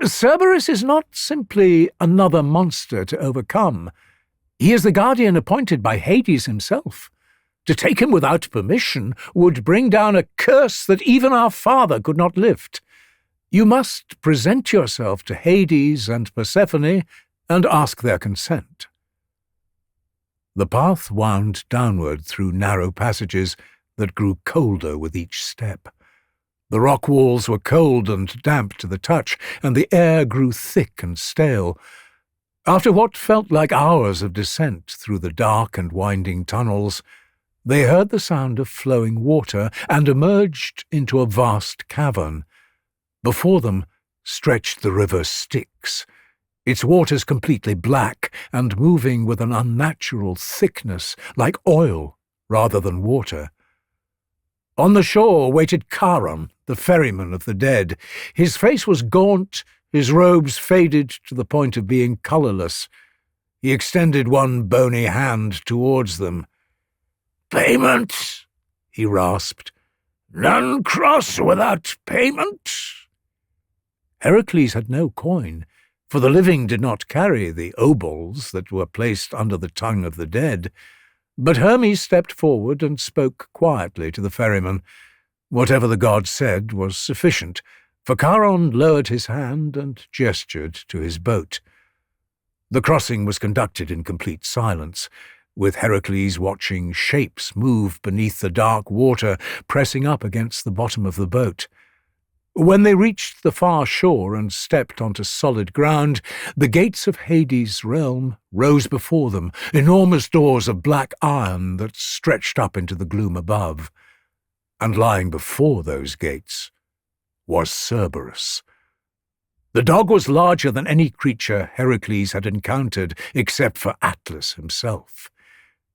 "Cerberus is not simply another monster to overcome. He is the guardian appointed by Hades himself. To take him without permission would bring down a curse that even our father could not lift. You must present yourself to Hades and Persephone and ask their consent." The path wound downward through narrow passages that grew colder with each step. The rock walls were cold and damp to the touch, and the air grew thick and stale. After what felt like hours of descent through the dark and winding tunnels, they heard the sound of flowing water and emerged into a vast cavern. Before them stretched the river Styx, its waters completely black and moving with an unnatural thickness, like oil rather than water. On the shore waited Charon, the ferryman of the dead. His face was gaunt, his robes faded to the point of being colourless. He extended one bony hand towards them. "Payment," he rasped. "None cross without payment." Heracles had no coin, for the living did not carry the obols that were placed under the tongue of the dead. But Hermes stepped forward and spoke quietly to the ferryman. Whatever the god said was sufficient, for Charon lowered his hand and gestured to his boat. The crossing was conducted in complete silence, with Heracles watching shapes move beneath the dark water pressing up against the bottom of the boat. When they reached the far shore and stepped onto solid ground, the gates of Hades' realm rose before them, enormous doors of black iron that stretched up into the gloom above. And lying before those gates was Cerberus. The dog was larger than any creature Heracles had encountered except for Atlas himself.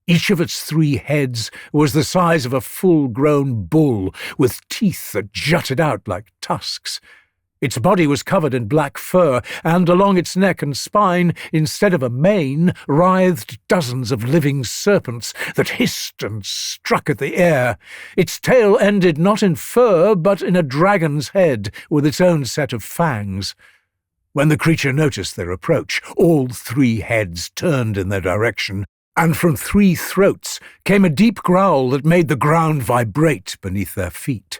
Each of its 3 heads was the size of a full-grown bull, with teeth that jutted out like tusks. Its body was covered in black fur, and along its neck and spine, instead of a mane, writhed dozens of living serpents that hissed and struck at the air. Its tail ended not in fur, but in a dragon's head, with its own set of fangs. When the creature noticed their approach, all 3 heads turned in their direction, and from 3 throats came a deep growl that made the ground vibrate beneath their feet.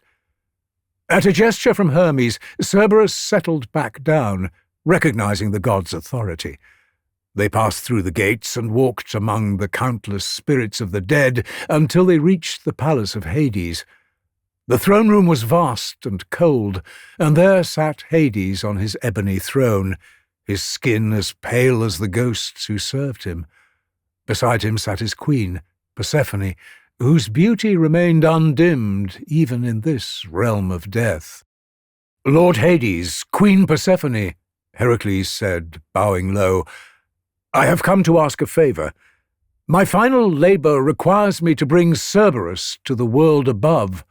At a gesture from Hermes, Cerberus settled back down, recognizing the god's authority. They passed through the gates and walked among the countless spirits of the dead until they reached the palace of Hades. The throne room was vast and cold, and there sat Hades on his ebony throne, his skin as pale as the ghosts who served him. Beside him sat his queen, Persephone, whose beauty remained undimmed even in this realm of death. "Lord Hades, Queen Persephone," Heracles said, bowing low, "I have come to ask a favor. My final labor requires me to bring Cerberus to the world above.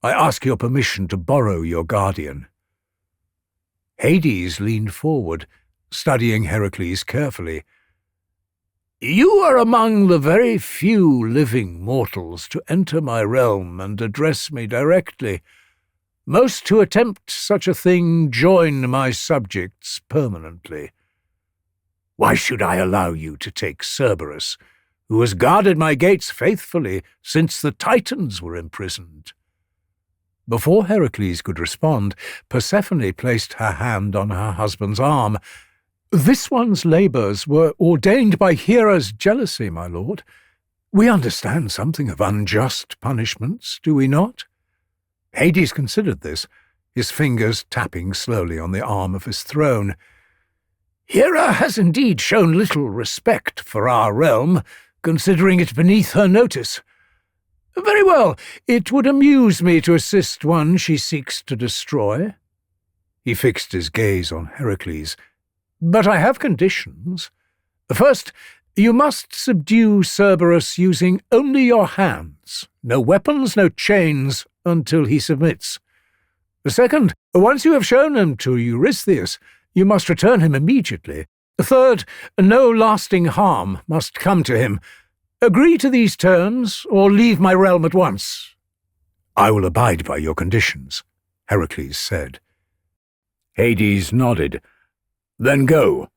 I ask your permission to borrow your guardian." Hades leaned forward, studying Heracles carefully. "You are among the very few living mortals to enter my realm and address me directly. Most who attempt such a thing join my subjects permanently. Why should I allow you to take Cerberus, who has guarded my gates faithfully since the Titans were imprisoned?" Before Heracles could respond, Persephone placed her hand on her husband's arm. "This one's labours were ordained by Hera's jealousy, my lord. We understand something of unjust punishments, do we not?" Hades considered this, his fingers tapping slowly on the arm of his throne. "Hera has indeed shown little respect for our realm, considering it beneath her notice. Very well, it would amuse me to assist one she seeks to destroy." He fixed his gaze on Heracles. "But I have conditions. First, you must subdue Cerberus using only your hands. No weapons, no chains, until he submits. Second, once you have shown him to Eurystheus, you must return him immediately. Third, no lasting harm must come to him. Agree to these terms, or leave my realm at once." "I will abide by your conditions," Heracles said. Hades nodded. "Then go.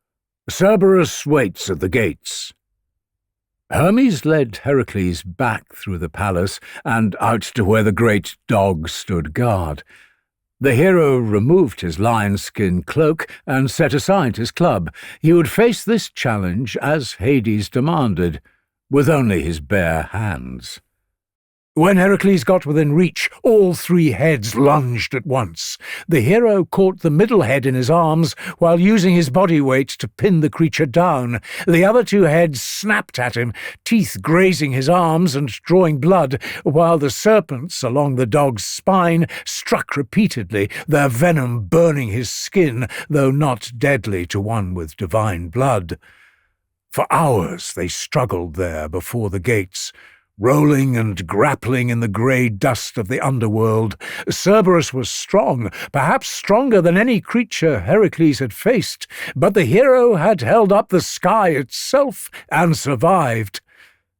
Cerberus waits at the gates." Hermes led Heracles back through the palace and out to where the great dog stood guard. The hero removed his lion-skin cloak and set aside his club. He would face this challenge as Hades demanded, with only his bare hands. When Heracles got within reach, all 3 heads lunged at once. The hero caught the middle head in his arms while using his body weight to pin the creature down. The other 2 heads snapped at him, teeth grazing his arms and drawing blood, while the serpents along the dog's spine struck repeatedly, their venom burning his skin, though not deadly to one with divine blood. For hours they struggled there before the gates, rolling and grappling in the grey dust of the underworld. Cerberus was strong, perhaps stronger than any creature Heracles had faced, but the hero had held up the sky itself and survived.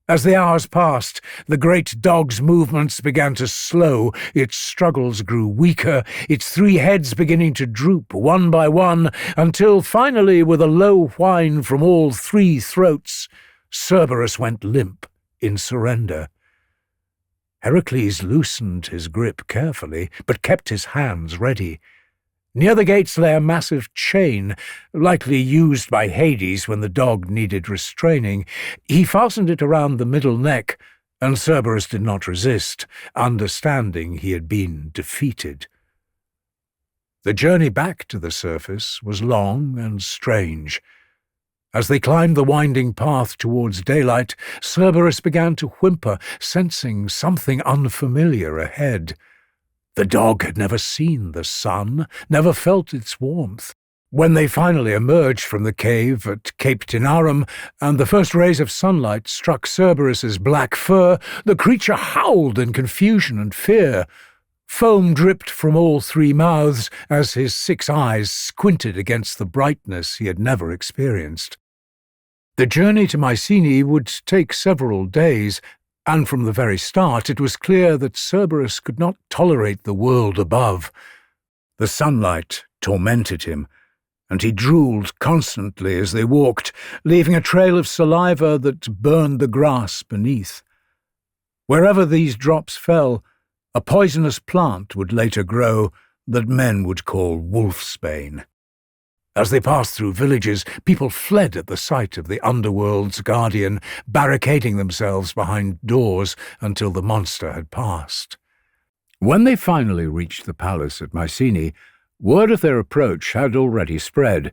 As the hours passed, the great dog's movements began to slow, its struggles grew weaker, its 3 heads beginning to droop one by one, until finally, with a low whine from all 3 throats, Cerberus went limp in surrender. Heracles loosened his grip carefully, but kept his hands ready. Near the gates lay a massive chain, likely used by Hades when the dog needed restraining. He fastened it around the middle neck, and Cerberus did not resist, understanding he had been defeated. The journey back to the surface was long and strange. As they climbed the winding path towards daylight, Cerberus began to whimper, sensing something unfamiliar ahead. The dog had never seen the sun, never felt its warmth. When they finally emerged from the cave at Cape Tinarum, and the first rays of sunlight struck Cerberus's black fur, the creature howled in confusion and fear. Foam dripped from all 3 mouths as his 6 eyes squinted against the brightness he had never experienced. The journey to Mycenae would take several days, and from the very start it was clear that Cerberus could not tolerate the world above. The sunlight tormented him, and he drooled constantly as they walked, leaving a trail of saliva that burned the grass beneath. Wherever these drops fell, a poisonous plant would later grow that men would call wolfsbane. As they passed through villages, people fled at the sight of the Underworld's guardian, barricading themselves behind doors until the monster had passed. When they finally reached the palace at Mycenae, word of their approach had already spread.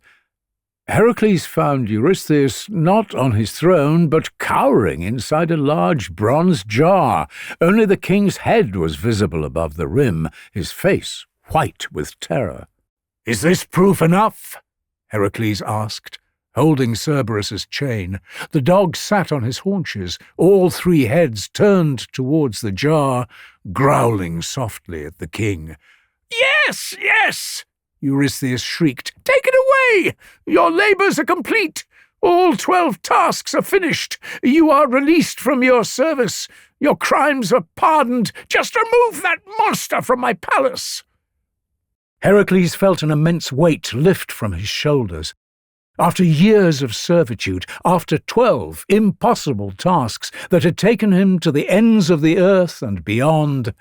Heracles found Eurystheus not on his throne, but cowering inside a large bronze jar. Only the king's head was visible above the rim, his face white with terror. "Is this proof enough?" Heracles asked, holding Cerberus's chain. The dog sat on his haunches, all 3 heads turned towards the jar, growling softly at the king. "Yes, yes!" Eurystheus shrieked. "Take it away! Your labours are complete! All 12 tasks are finished! You are released from your service! Your crimes are pardoned! Just remove that monster from my palace!" Heracles felt an immense weight lift from his shoulders. After years of servitude, after 12 impossible tasks that had taken him to the ends of the earth and beyond,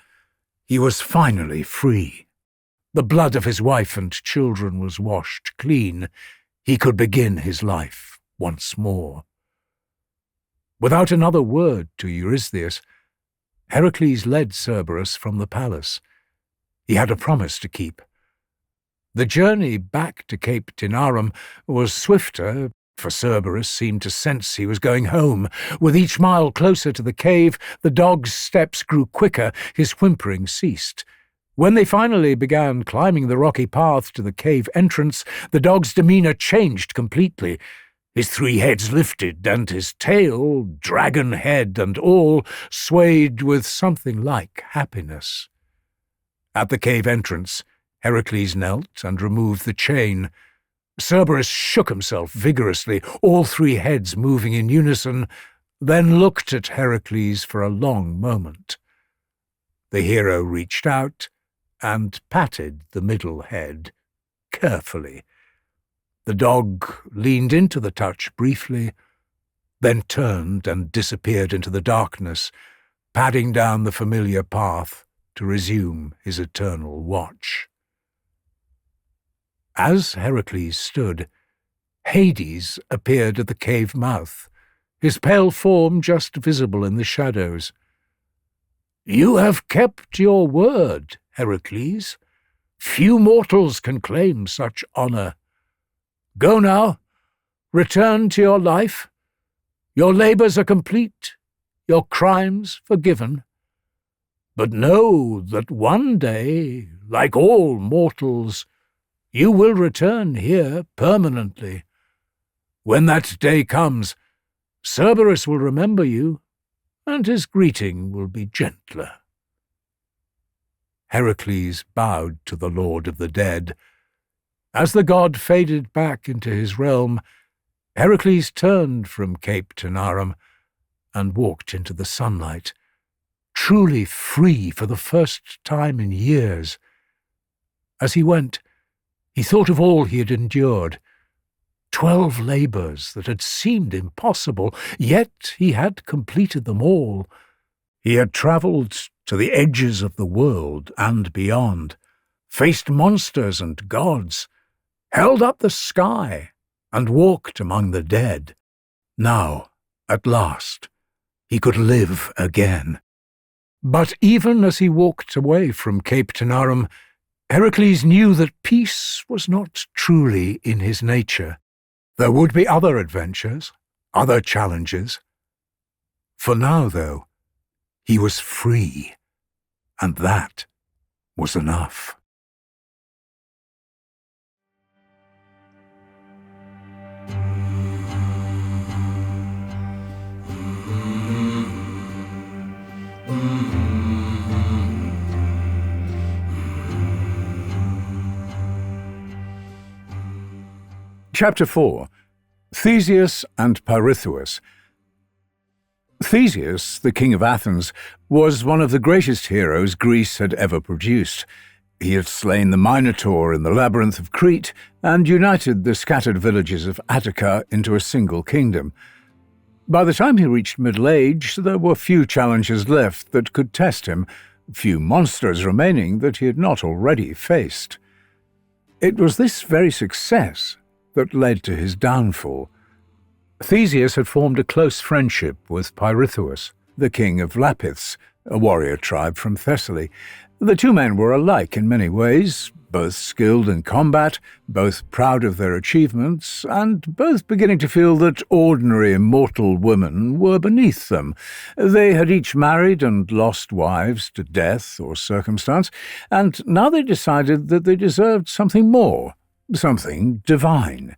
he was finally free. The blood of his wife and children was washed clean. He could begin his life once more. Without another word to Eurystheus, Heracles led Cerberus from the palace. He had a promise to keep. The journey back to Cape Tinarum was swifter, for Cerberus seemed to sense he was going home. With each mile closer to the cave, the dog's steps grew quicker, his whimpering ceased. When they finally began climbing the rocky path to the cave entrance, the dog's demeanour changed completely. His 3 heads lifted, and his tail, dragon head and all, swayed with something like happiness. At the cave entrance, Heracles knelt and removed the chain. Cerberus shook himself vigorously, all 3 heads moving in unison, then looked at Heracles for a long moment. The hero reached out and patted the middle head carefully. The dog leaned into the touch briefly, then turned and disappeared into the darkness, padding down the familiar path to resume his eternal watch. As Heracles stood, Hades appeared at the cave mouth, his pale form just visible in the shadows. "You have kept your word, Heracles. Few mortals can claim such honour. Go now, return to your life. Your labours are complete, your crimes forgiven. But know that one day, like all mortals, you will return here permanently. When that day comes, Cerberus will remember you, and his greeting will be gentler." Heracles bowed to the Lord of the Dead. As the god faded back into his realm, Heracles turned from Cape Tinarum and walked into the sunlight, truly free for the first time in years. As he went, he thought of all he had endured. 12 labours that had seemed impossible, yet he had completed them all. He had travelled to the edges of the world and beyond, faced monsters and gods, held up the sky, and walked among the dead. Now, at last, he could live again. But even as he walked away from Cape Tanarum, Heracles knew that peace was not truly in his nature. There would be other adventures, other challenges. For now, though, he was free, and that was enough. Chapter 4. Theseus and Pirithous. Theseus, the king of Athens, was one of the greatest heroes Greece had ever produced. He had slain the Minotaur in the labyrinth of Crete and united the scattered villages of Attica into a single kingdom. By the time he reached middle age, there were few challenges left that could test him, few monsters remaining that he had not already faced. It was this very success that led to his downfall. Theseus had formed a close friendship with Pirithous, the king of Lapiths, a warrior tribe from Thessaly. The two men were alike in many ways, both skilled in combat, both proud of their achievements, and both beginning to feel that ordinary immortal women were beneath them. They had each married and lost wives to death or circumstance, and now they decided that they deserved something more. Something divine.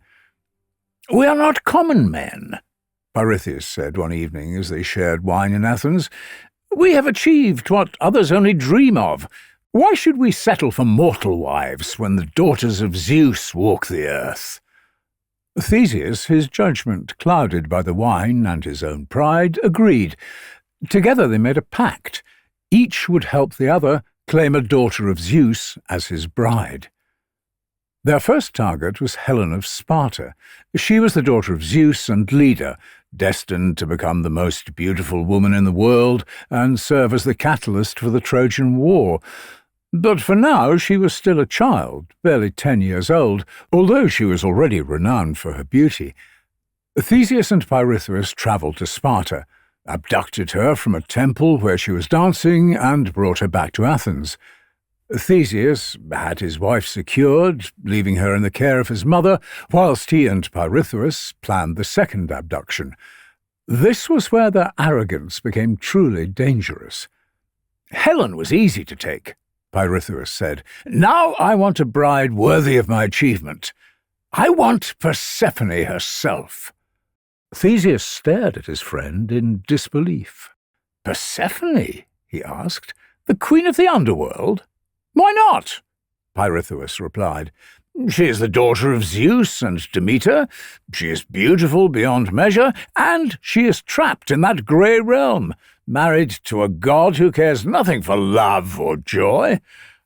"We are not common men," Pirithous said one evening as they shared wine in Athens. "We have achieved what others only dream of. Why should we settle for mortal wives when the daughters of Zeus walk the earth?" Theseus, his judgment clouded by the wine and his own pride, agreed. Together they made a pact. Each would help the other claim a daughter of Zeus as his bride. Their first target was Helen of Sparta. She was the daughter of Zeus and Leda, destined to become the most beautiful woman in the world and serve as the catalyst for the Trojan War. But for now she was still a child, barely 10 years old, although she was already renowned for her beauty. Theseus and Pirithous travelled to Sparta, abducted her from a temple where she was dancing, and brought her back to Athens. Theseus had his wife secured, leaving her in the care of his mother, whilst he and Pirithous planned the second abduction. This was where their arrogance became truly dangerous. "Helen was easy to take," Pirithous said. "Now I want a bride worthy of my achievement. I want Persephone herself." Theseus stared at his friend in disbelief. "Persephone?" he asked. "The queen of the Underworld?" "Why not?" Pirithous replied. "She is the daughter of Zeus and Demeter, she is beautiful beyond measure, and she is trapped in that grey realm, married to a god who cares nothing for love or joy.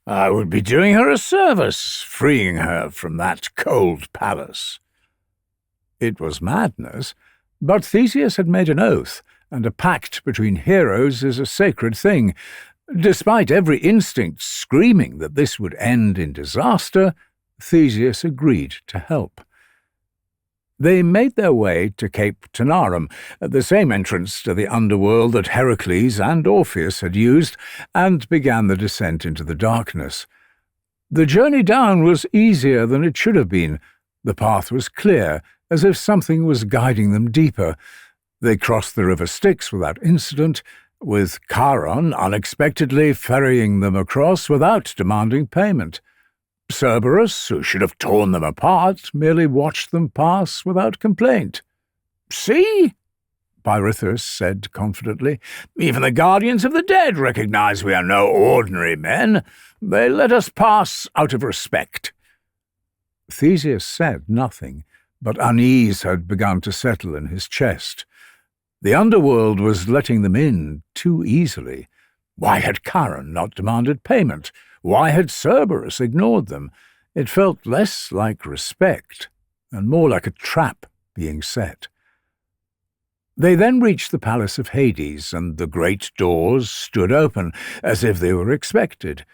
I would be doing her a service, freeing her from that cold palace." It was madness, but Theseus had made an oath, and a pact between heroes is a sacred thing. Despite every instinct screaming that this would end in disaster, Theseus agreed to help. They made their way to Cape Tanarum, the same entrance to the underworld that Heracles and Orpheus had used, and began the descent into the darkness. The journey down was easier than it should have been. The path was clear, as if something was guiding them deeper. They crossed the river Styx without incident, with Charon unexpectedly ferrying them across without demanding payment. Cerberus, who should have torn them apart, merely watched them pass without complaint. "See?" Pirithous said confidently. "Even the guardians of the dead recognize we are no ordinary men. They let us pass out of respect." Theseus said nothing, but unease had begun to settle in his chest. The Underworld was letting them in too easily. Why had Charon not demanded payment? Why had Cerberus ignored them? It felt less like respect and more like a trap being set. They then reached the palace of Hades, and the great doors stood open, as if they were expected.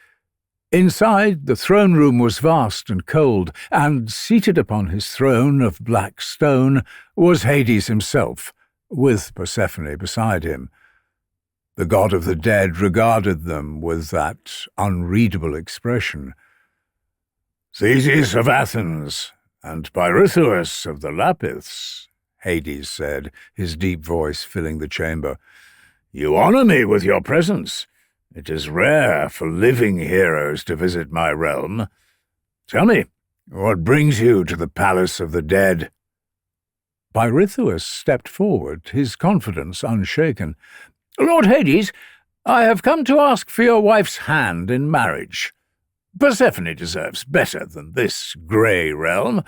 Inside, the throne room was vast and cold, and seated upon his throne of black stone was Hades himself, with Persephone beside him. The god of the dead regarded them with that unreadable expression. "Theseus of Athens, and Pirithous of the Lapiths," Hades said, his deep voice filling the chamber. "You honor me with your presence. It is rare for living heroes to visit my realm. Tell me, what brings you to the palace of the dead?" Pirithous stepped forward, his confidence unshaken. "Lord Hades, I have come to ask for your wife's hand in marriage. Persephone deserves better than this grey realm.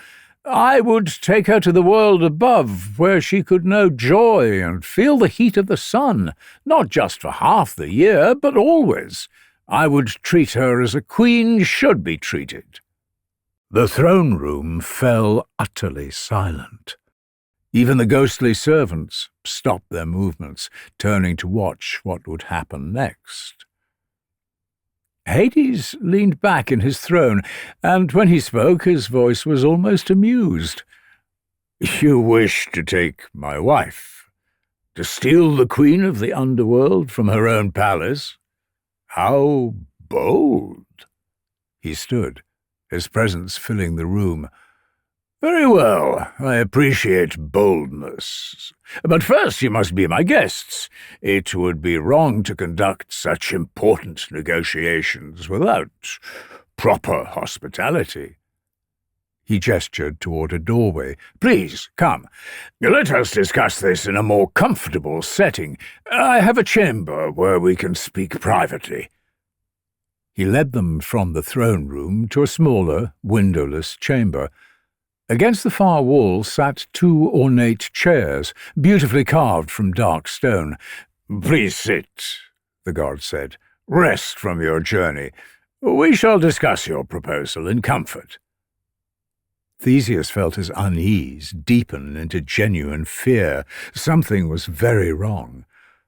I would take her to the world above, where she could know joy and feel the heat of the sun, not just for half the year, but always. I would treat her as a queen should be treated." The throne room fell utterly silent. Even the ghostly servants stopped their movements, turning to watch what would happen next. Hades leaned back in his throne, and when he spoke, his voice was almost amused. "You wish to take my wife? To steal the queen of the underworld from her own palace? How bold!" He stood, his presence filling the room. "Very well, I appreciate boldness. But first you must be my guests. It would be wrong to conduct such important negotiations without proper hospitality." He gestured toward a doorway. "Please, come. Let us discuss this in a more comfortable setting. I have a chamber where we can speak privately." He led them from the throne room to a smaller, windowless chamber. Against the far wall sat two ornate chairs, beautifully carved from dark stone. "Please sit," the god said. "Rest from your journey. We shall discuss your proposal in comfort." Theseus felt his unease deepen into genuine fear. Something was very wrong.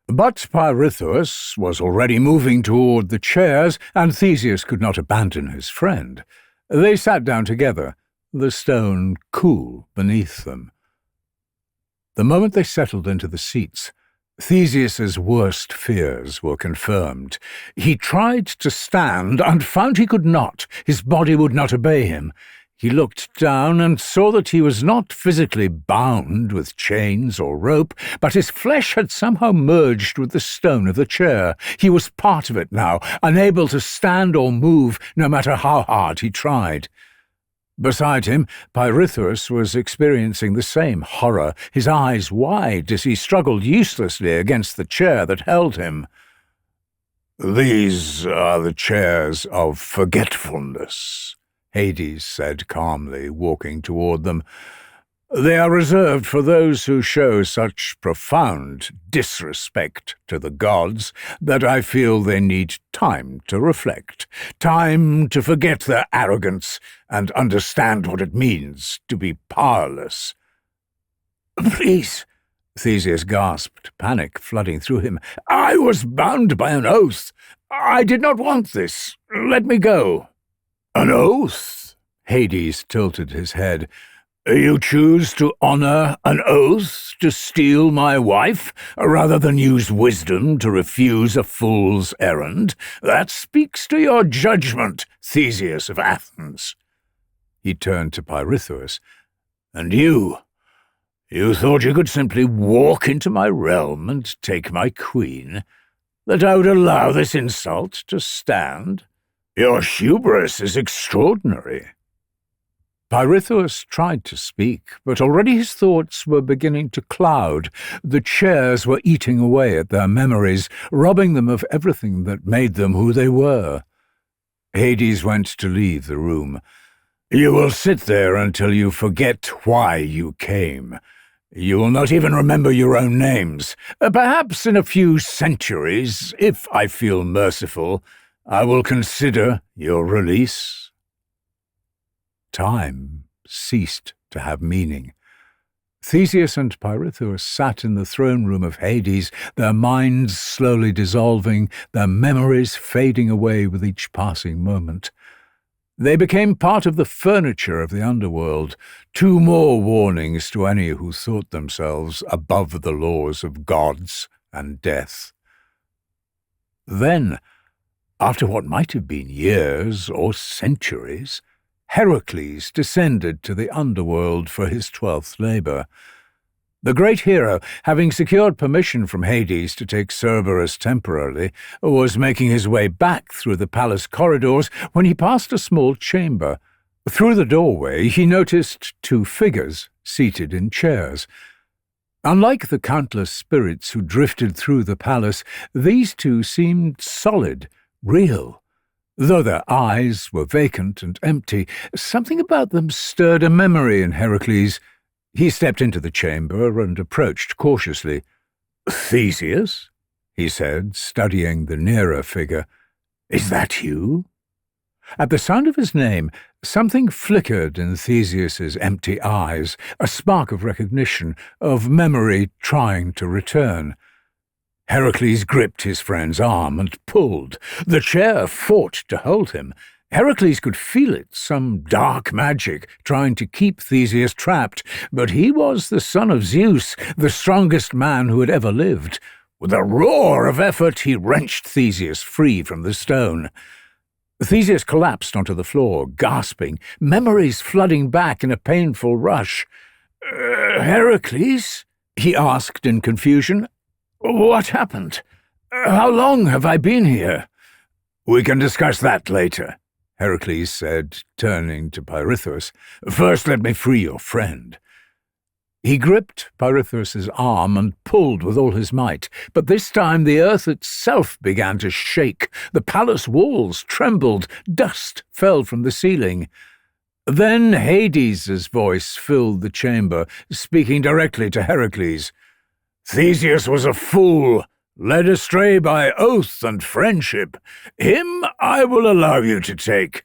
But Pirithous was already moving toward the chairs, and Theseus could not abandon his friend. They sat down together, the stone cool beneath them. The moment they settled into the seats, Theseus's worst fears were confirmed. He tried to stand and found he could not. His body would not obey him. He looked down and saw that he was not physically bound with chains or rope, but his flesh had somehow merged with the stone of the chair. He was part of it now, unable to stand or move, no matter how hard he tried. Beside him, Pirithous was experiencing the same horror, his eyes wide as he struggled uselessly against the chair that held him. "These are the chairs of forgetfulness," Hades said calmly, walking toward them. "They are reserved for those who show such profound disrespect to the gods that I feel they need time to reflect, time to forget their arrogance and understand what it means to be powerless." "Please," Theseus gasped, panic flooding through him. "I was bound by an oath. I did not want this. Let me go." "An oath?" Hades tilted his head. "You choose to honor an oath to steal my wife, rather than use wisdom to refuse a fool's errand? That speaks to your judgment, Theseus of Athens." He turned to Pirithous. "And you thought you could simply walk into my realm and take my queen? That I would allow this insult to stand? Your hubris is extraordinary." Pirithous tried to speak, but already his thoughts were beginning to cloud. The chairs were eating away at their memories, robbing them of everything that made them who they were. Hades went to leave the room. "You will sit there until you forget why you came. You will not even remember your own names. Perhaps in a few centuries, if I feel merciful, I will consider your release." Time ceased to have meaning. Theseus and Pirithous sat in the throne room of Hades, their minds slowly dissolving, their memories fading away with each passing moment. They became part of the furniture of the underworld, two more warnings to any who thought themselves above the laws of gods and death. Then, after what might have been years or centuries, Heracles descended to the underworld for his 12th labour. The great hero, having secured permission from Hades to take Cerberus temporarily, was making his way back through the palace corridors when he passed a small chamber. Through the doorway he noticed two figures seated in chairs. Unlike the countless spirits who drifted through the palace, these two seemed solid, real. Though their eyes were vacant and empty, something about them stirred a memory in Heracles. He stepped into the chamber and approached cautiously. "Theseus," he said, studying the nearer figure. "Is that you?" At the sound of his name, something flickered in Theseus's empty eyes, a spark of recognition, of memory trying to return. Heracles gripped his friend's arm and pulled. The chair fought to hold him. Heracles could feel it, some dark magic trying to keep Theseus trapped, but he was the son of Zeus, the strongest man who had ever lived. With a roar of effort, he wrenched Theseus free from the stone. Theseus collapsed onto the floor, gasping, memories flooding back in a painful rush. "Heracles?" he asked in confusion. "What happened? How long have I been here?" "We can discuss that later," Heracles said, turning to Pirithous. "First let me free your friend." He gripped Pirithous' arm and pulled with all his might, but this time the earth itself began to shake. The palace walls trembled, dust fell from the ceiling. Then Hades' voice filled the chamber, speaking directly to Heracles. "Theseus was a fool, led astray by oath and friendship. Him I will allow you to take.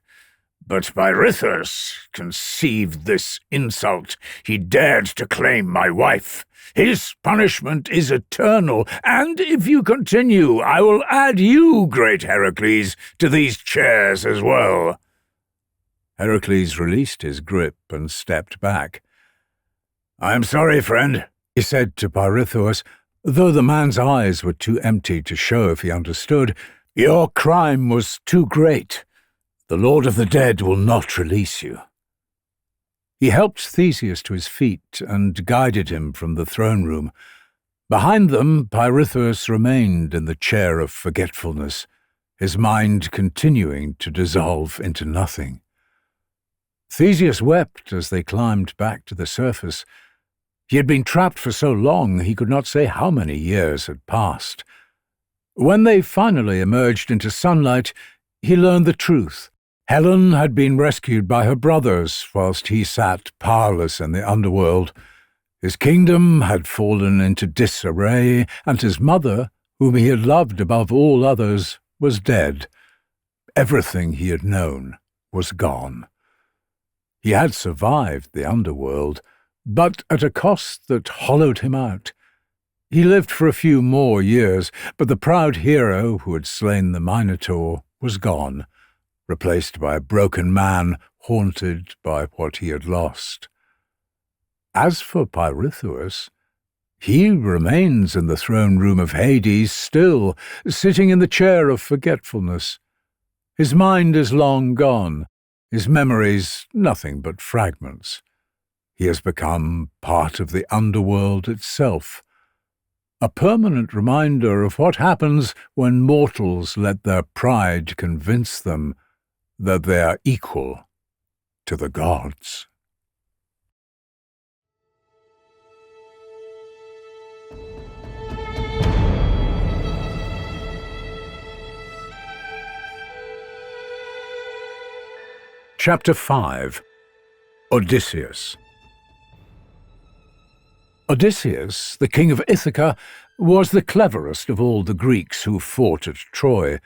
But Pirithous conceived this insult. He dared to claim my wife. His punishment is eternal, and if you continue, I will add you, great Heracles, to these chairs as well." Heracles released his grip and stepped back. "I am sorry, friend," he said to Pirithous, though the man's eyes were too empty to show if he understood. "Your crime was too great. The Lord of the Dead will not release you." He helped Theseus to his feet and guided him from the throne room. Behind them, Pirithous remained in the chair of forgetfulness, his mind continuing to dissolve into nothing. Theseus wept as they climbed back to the surface. He had been trapped for so long he could not say how many years had passed. When they finally emerged into sunlight, he learned the truth. Helen had been rescued by her brothers whilst he sat powerless in the underworld. His kingdom had fallen into disarray, and his mother, whom he had loved above all others, was dead. Everything he had known was gone. He had survived the underworld, but at a cost that hollowed him out. He lived for a few more years, but the proud hero who had slain the Minotaur was gone, replaced by a broken man haunted by what he had lost. As for Pirithous, he remains in the throne room of Hades still, sitting in the chair of forgetfulness. His mind is long gone, his memories nothing but fragments. He has become part of the underworld itself, a permanent reminder of what happens when mortals let their pride convince them that they are equal to the gods. Chapter 5. Odysseus. Odysseus, the king of Ithaca, was the cleverest of all the Greeks who fought at Troy.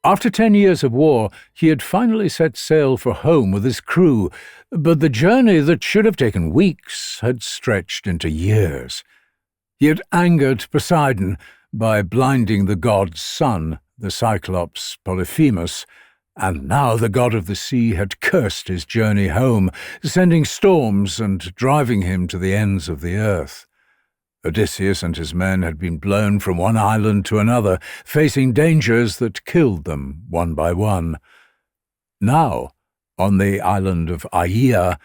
After 10 years of war, he had finally set sail for home with his crew, but the journey that should have taken weeks had stretched into years. He had angered Poseidon by blinding the god's son, the Cyclops Polyphemus, and now the god of the sea had cursed his journey home, sending storms and driving him to the ends of the earth. Odysseus and his men had been blown from one island to another, facing dangers that killed them one by one. Now, on the island of Aeaea,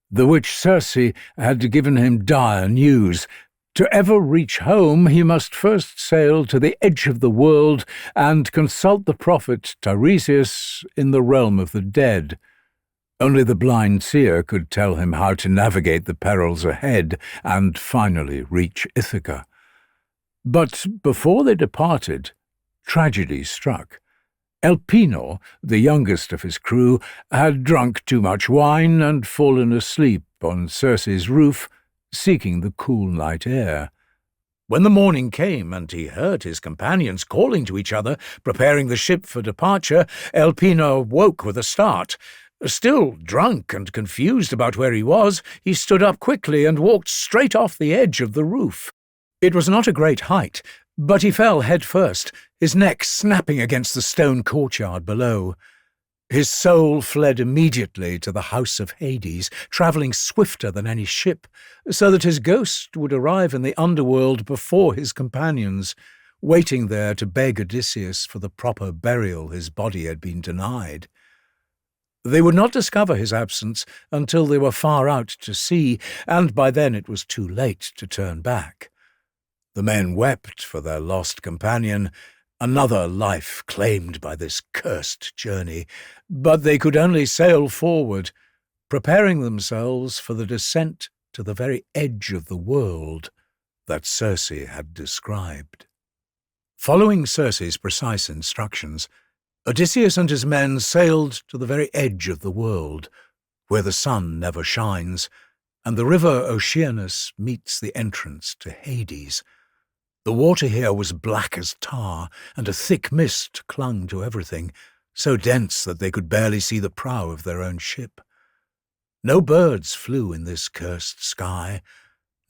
the witch Circe had given him dire news. To ever reach home, he must first sail to the edge of the world and consult the prophet Tiresias in the realm of the dead. Only the blind seer could tell him how to navigate the perils ahead and finally reach Ithaca. But before they departed, tragedy struck. Elpenor, the youngest of his crew, had drunk too much wine and fallen asleep on Circe's roof, seeking the cool night air. When the morning came and he heard his companions calling to each other, preparing the ship for departure, Elpenor woke with a start. Still drunk and confused about where he was, he stood up quickly and walked straight off the edge of the roof. It was not a great height, but he fell head first, his neck snapping against the stone courtyard below. His soul fled immediately to the house of Hades, travelling swifter than any ship, so that his ghost would arrive in the underworld before his companions, waiting there to beg Odysseus for the proper burial his body had been denied. They would not discover his absence until they were far out to sea, and by then it was too late to turn back. The men wept for their lost companion, another life claimed by this cursed journey, but they could only sail forward, preparing themselves for the descent to the very edge of the world that Circe had described. Following Circe's precise instructions, Odysseus and his men sailed to the very edge of the world, where the sun never shines, and the river Oceanus meets the entrance to Hades. The water here was black as tar, and a thick mist clung to everything, so dense that they could barely see the prow of their own ship. No birds flew in this cursed sky.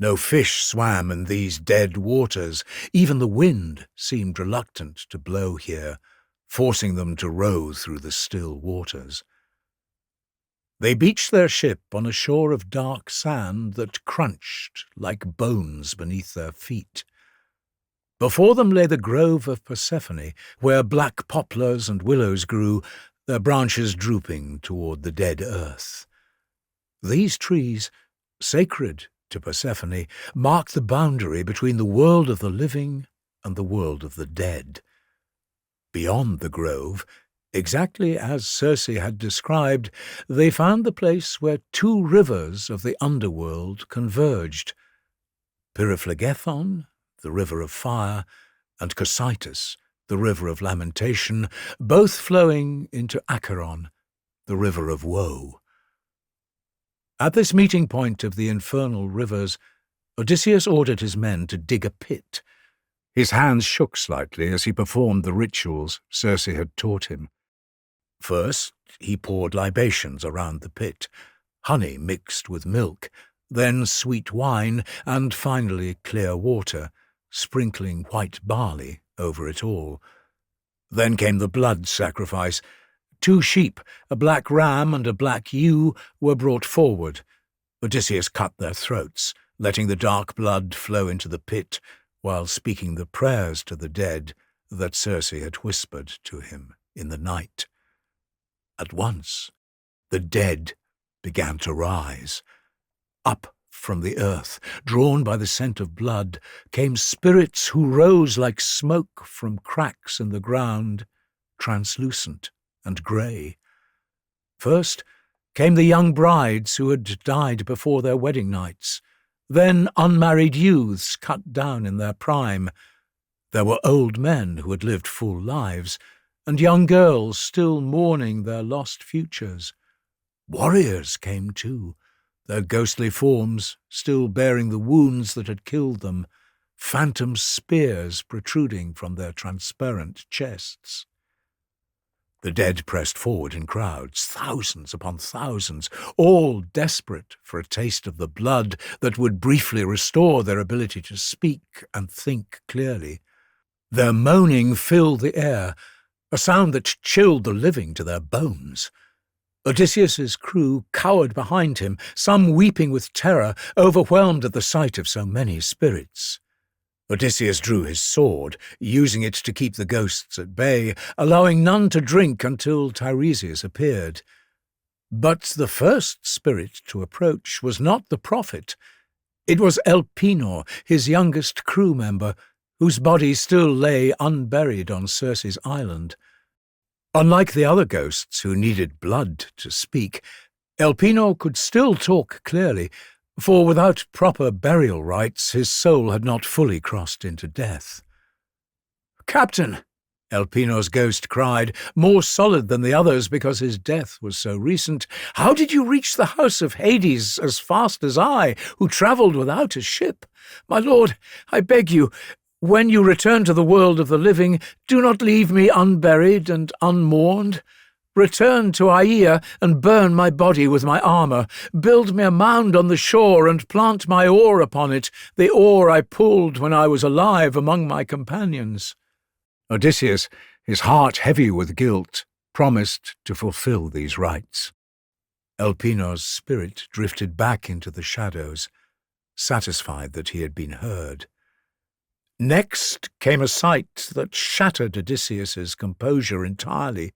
No fish swam in these dead waters. Even the wind seemed reluctant to blow here, forcing them to row through the still waters. They beached their ship on a shore of dark sand that crunched like bones beneath their feet. Before them lay the grove of Persephone, where black poplars and willows grew, their branches drooping toward the dead earth. These trees, sacred to Persephone, mark the boundary between the world of the living and the world of the dead. Beyond the grove, exactly as Circe had described, they found the place where two rivers of the underworld converged. Pyriphlegethon, the river of fire, and Cocytus, the river of lamentation, both flowing into Acheron, the river of woe. At this meeting point of the infernal rivers, Odysseus ordered his men to dig a pit. His hands shook slightly as he performed the rituals Circe had taught him. First, he poured libations around the pit, honey mixed with milk, then sweet wine, and finally clear water, sprinkling white barley over it all. Then came the blood sacrifice. 2 sheep, a black ram and a black ewe, were brought forward. Odysseus cut their throats, letting the dark blood flow into the pit, while speaking the prayers to the dead that Circe had whispered to him in the night. At once, the dead began to rise. Up from the earth, drawn by the scent of blood, came spirits who rose like smoke from cracks in the ground, translucent and grey. First came the young brides who had died before their wedding nights, then unmarried youths cut down in their prime. There were old men who had lived full lives, and young girls still mourning their lost futures. Warriors came too, their ghostly forms still bearing the wounds that had killed them, phantom spears protruding from their transparent chests. The dead pressed forward in crowds, thousands upon thousands, all desperate for a taste of the blood that would briefly restore their ability to speak and think clearly. Their moaning filled the air, a sound that chilled the living to their bones. Odysseus's crew cowered behind him, some weeping with terror, overwhelmed at the sight of so many spirits. Odysseus drew his sword, using it to keep the ghosts at bay, allowing none to drink until Tiresias appeared. But the first spirit to approach was not the prophet. It was Elpenor, his youngest crew member, whose body still lay unburied on Circe's island. Unlike the other ghosts who needed blood to speak, Elpenor could still talk clearly, for without proper burial rites his soul had not fully crossed into death. "Captain," Elpenor's ghost cried, more solid than the others because his death was so recent, "how did you reach the house of Hades as fast as I, who travelled without a ship? My lord, I beg you, when you return to the world of the living, do not leave me unburied and unmourned. Return to Aea and burn my body with my armour. Build me a mound on the shore and plant my oar upon it, the oar I pulled when I was alive among my companions." Odysseus, his heart heavy with guilt, promised to fulfill these rites. Elpenor's spirit drifted back into the shadows, satisfied that he had been heard. Next came a sight that shattered Odysseus's composure entirely.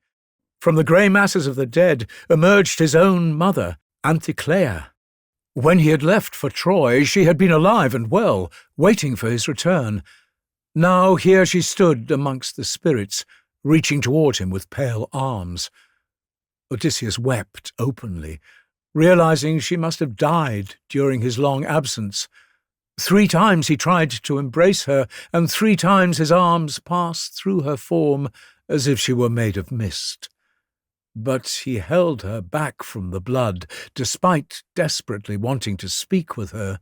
From the grey masses of the dead emerged his own mother, Anticlea. When he had left for Troy, she had been alive and well, waiting for his return. Now here she stood amongst the spirits, reaching toward him with pale arms. Odysseus wept openly, realizing she must have died during his long absence. 3 times he tried to embrace her, and 3 times his arms passed through her form as if she were made of mist. But he held her back from the blood, despite desperately wanting to speak with her.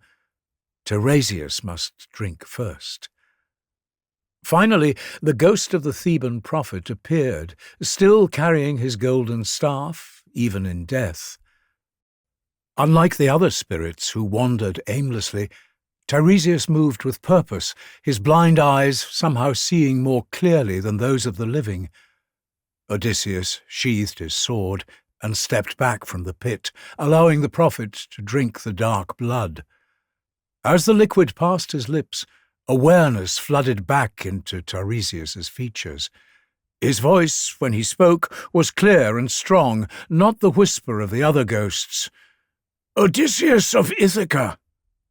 Tiresias must drink first. Finally, the ghost of the Theban prophet appeared, still carrying his golden staff, even in death. Unlike the other spirits who wandered aimlessly, Tiresias moved with purpose, his blind eyes somehow seeing more clearly than those of the living. Odysseus sheathed his sword and stepped back from the pit, allowing the prophet to drink the dark blood. As the liquid passed his lips, awareness flooded back into Tiresias's features. His voice, when he spoke, was clear and strong, not the whisper of the other ghosts. "Odysseus of Ithaca,"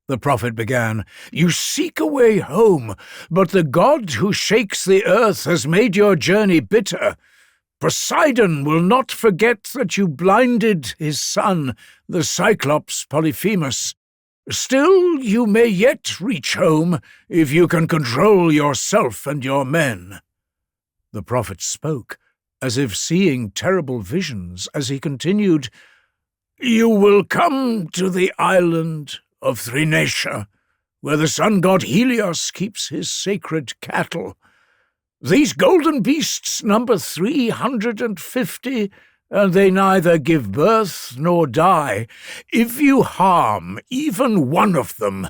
the prophet began, "you seek a way home, but the god who shakes the earth has made your journey bitter. Poseidon will not forget that you blinded his son, the Cyclops Polyphemus. Still, you may yet reach home if you can control yourself and your men." The prophet spoke, as if seeing terrible visions, as he continued, "You will come to the island of Thrinacia, where the sun-god Helios keeps his sacred cattle. These golden beasts number 350, and they neither give birth nor die. If you harm even one of them,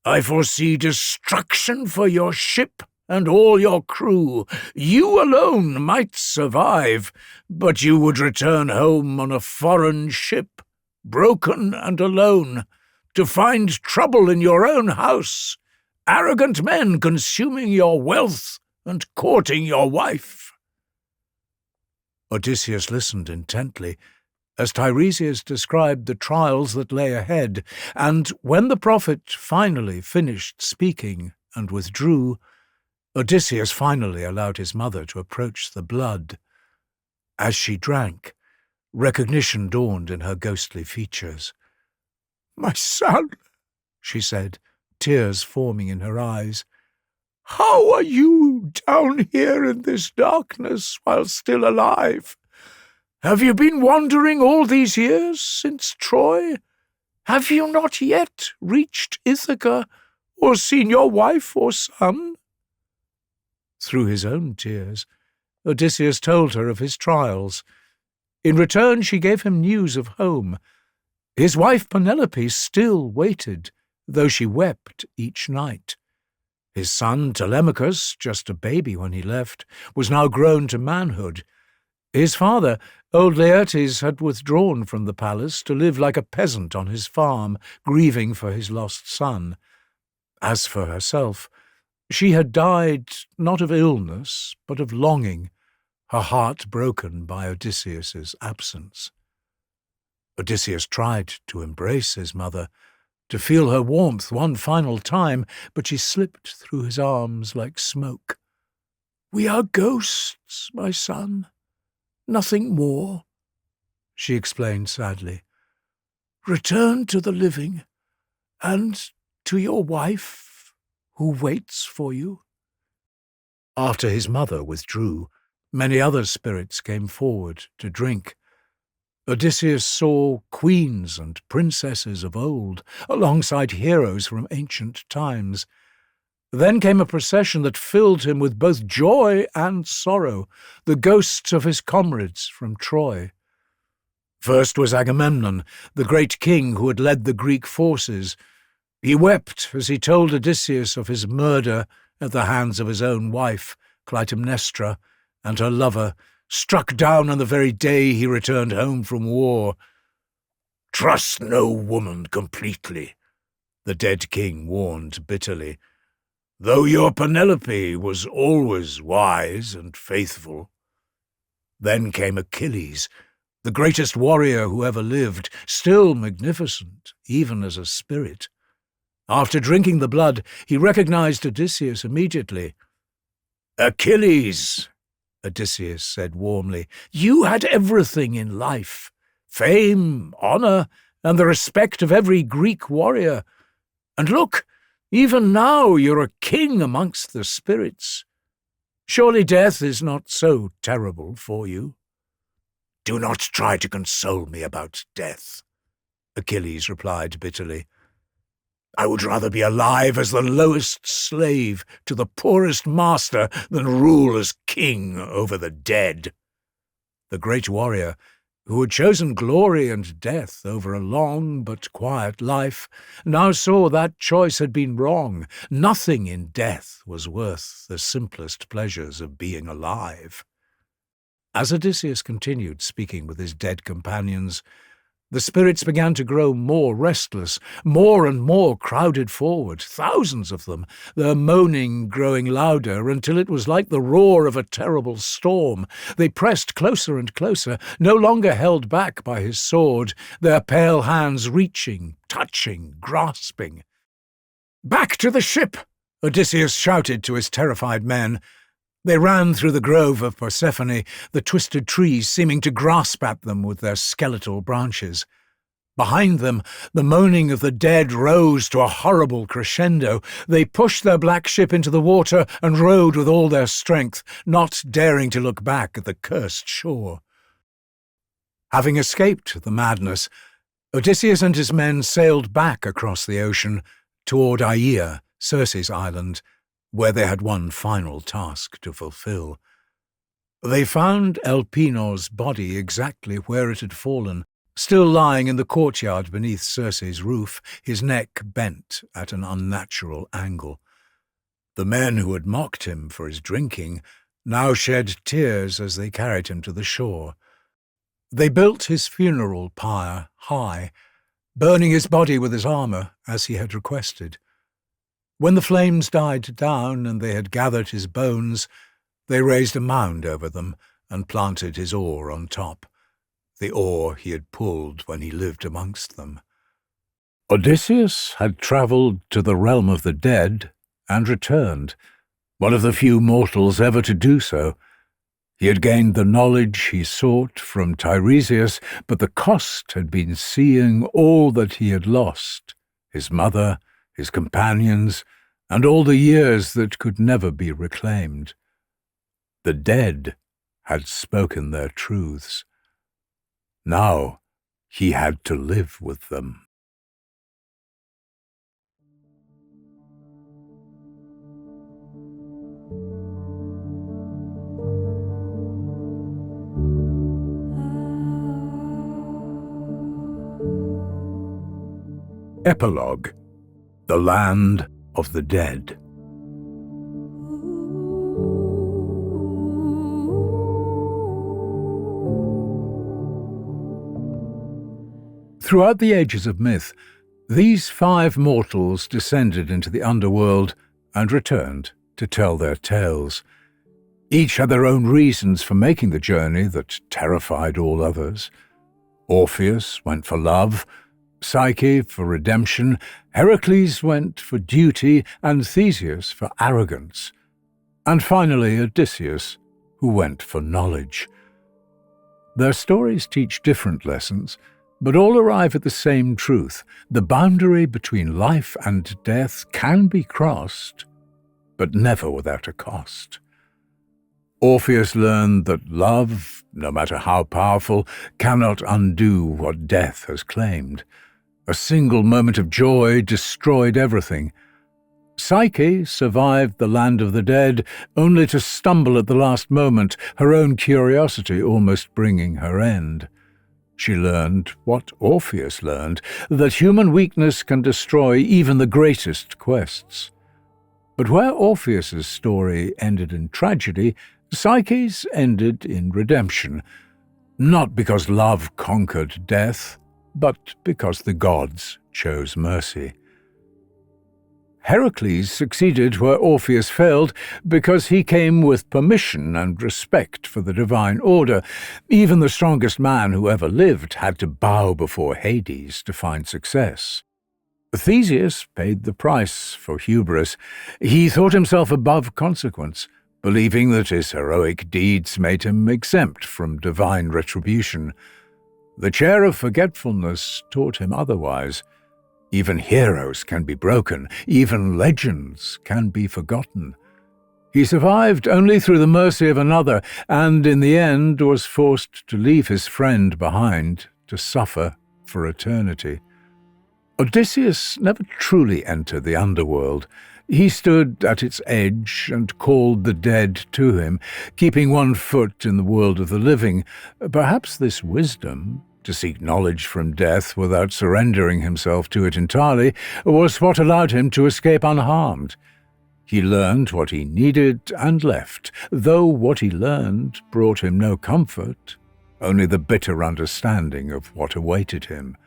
I foresee destruction for your ship and all your crew. You alone might survive, but you would return home on a foreign ship, broken and alone, to find trouble in your own house, arrogant men consuming your wealth and courting your wife." Odysseus listened intently as Tiresias described the trials that lay ahead, and when the prophet finally finished speaking and withdrew, Odysseus finally allowed his mother to approach the blood. As she drank, recognition dawned in her ghostly features. "My son," she said, tears forming in her eyes, "how are you down here in this darkness while still alive? Have you been wandering all these years since Troy? Have you not yet reached Ithaca, or seen your wife or son?" Through his own tears, Odysseus told her of his trials. In return, she gave him news of home. His wife Penelope still waited, though she wept each night. His son Telemachus, just a baby when he left, was now grown to manhood. His father, old Laertes, had withdrawn from the palace to live like a peasant on his farm, grieving for his lost son. As for herself, she had died not of illness, but of longing, her heart broken by Odysseus's absence. Odysseus tried to embrace his mother, to feel her warmth one final time, but she slipped through his arms like smoke. "We are ghosts, my son, nothing more," she explained sadly. "Return to the living, and to your wife, who waits for you." After his mother withdrew, many other spirits came forward to drink. Odysseus saw queens and princesses of old, alongside heroes from ancient times. Then came a procession that filled him with both joy and sorrow, the ghosts of his comrades from Troy. First was Agamemnon, the great king who had led the Greek forces. He wept as he told Odysseus of his murder at the hands of his own wife, Clytemnestra, and her lover, struck down on the very day he returned home from war. "Trust no woman completely," the dead king warned bitterly, "though your Penelope was always wise and faithful." Then came Achilles, the greatest warrior who ever lived, still magnificent, even as a spirit. After drinking the blood, he recognized Odysseus immediately. "Achilles," Odysseus said warmly, "you had everything in life, fame, honor, and the respect of every Greek warrior. And look, even now you're a king amongst the spirits. Surely death is not so terrible for you." "Do not try to console me about death," Achilles replied bitterly. "I would rather be alive as the lowest slave to the poorest master than rule as king over the dead." The great warrior, who had chosen glory and death over a long but quiet life, now saw that choice had been wrong. Nothing in death was worth the simplest pleasures of being alive. As Odysseus continued speaking with his dead companions, the spirits began to grow more restless. More and more crowded forward, thousands of them, their moaning growing louder until it was like the roar of a terrible storm. They pressed closer and closer, no longer held back by his sword, their pale hands reaching, touching, grasping. "Back to the ship!" Odysseus shouted to his terrified men. They ran through the grove of Persephone, the twisted trees seeming to grasp at them with their skeletal branches. Behind them, the moaning of the dead rose to a horrible crescendo. They pushed their black ship into the water and rowed with all their strength, not daring to look back at the cursed shore. Having escaped the madness, Odysseus and his men sailed back across the ocean toward Aea, Circe's island, where they had one final task to fulfill. They found Elpenor's body exactly where it had fallen, still lying in the courtyard beneath Circe's roof, his neck bent at an unnatural angle. The men who had mocked him for his drinking now shed tears as they carried him to the shore. They built his funeral pyre high, burning his body with his armor as he had requested. When the flames died down and they had gathered his bones, they raised a mound over them and planted his oar on top, the oar he had pulled when he lived amongst them. Odysseus had travelled to the realm of the dead and returned, one of the few mortals ever to do so. He had gained the knowledge he sought from Tiresias, but the cost had been seeing all that he had lost, his mother, his companions, and all the years that could never be reclaimed. The dead had spoken their truths. Now he had to live with them. Epilogue, the land of the dead. Throughout the ages of myth, these 5 mortals descended into the underworld and returned to tell their tales. Each had their own reasons for making the journey that terrified all others. Orpheus went for love, Psyche for redemption, Heracles went for duty, and Theseus for arrogance, and finally Odysseus, who went for knowledge. Their stories teach different lessons, but all arrive at the same truth. The boundary between life and death can be crossed, but never without a cost. Orpheus learned that love, no matter how powerful, cannot undo what death has claimed. A single moment of joy destroyed everything. Psyche survived the land of the dead, only to stumble at the last moment, her own curiosity almost bringing her end. She learned what Orpheus learned, that human weakness can destroy even the greatest quests. But where Orpheus's story ended in tragedy, Psyche's ended in redemption, not because love conquered death, but because the gods chose mercy. Heracles succeeded where Orpheus failed because he came with permission and respect for the divine order. Even the strongest man who ever lived had to bow before Hades to find success. Theseus paid the price for hubris. He thought himself above consequence, believing that his heroic deeds made him exempt from divine retribution. The chair of forgetfulness taught him otherwise. Even heroes can be broken, even legends can be forgotten. He survived only through the mercy of another, and in the end was forced to leave his friend behind to suffer for eternity. Odysseus never truly entered the underworld. He stood at its edge and called the dead to him, keeping one foot in the world of the living. Perhaps this wisdom, to seek knowledge from death without surrendering himself to it entirely, was what allowed him to escape unharmed. He learned what he needed and left, though what he learned brought him no comfort, only the bitter understanding of what awaited him.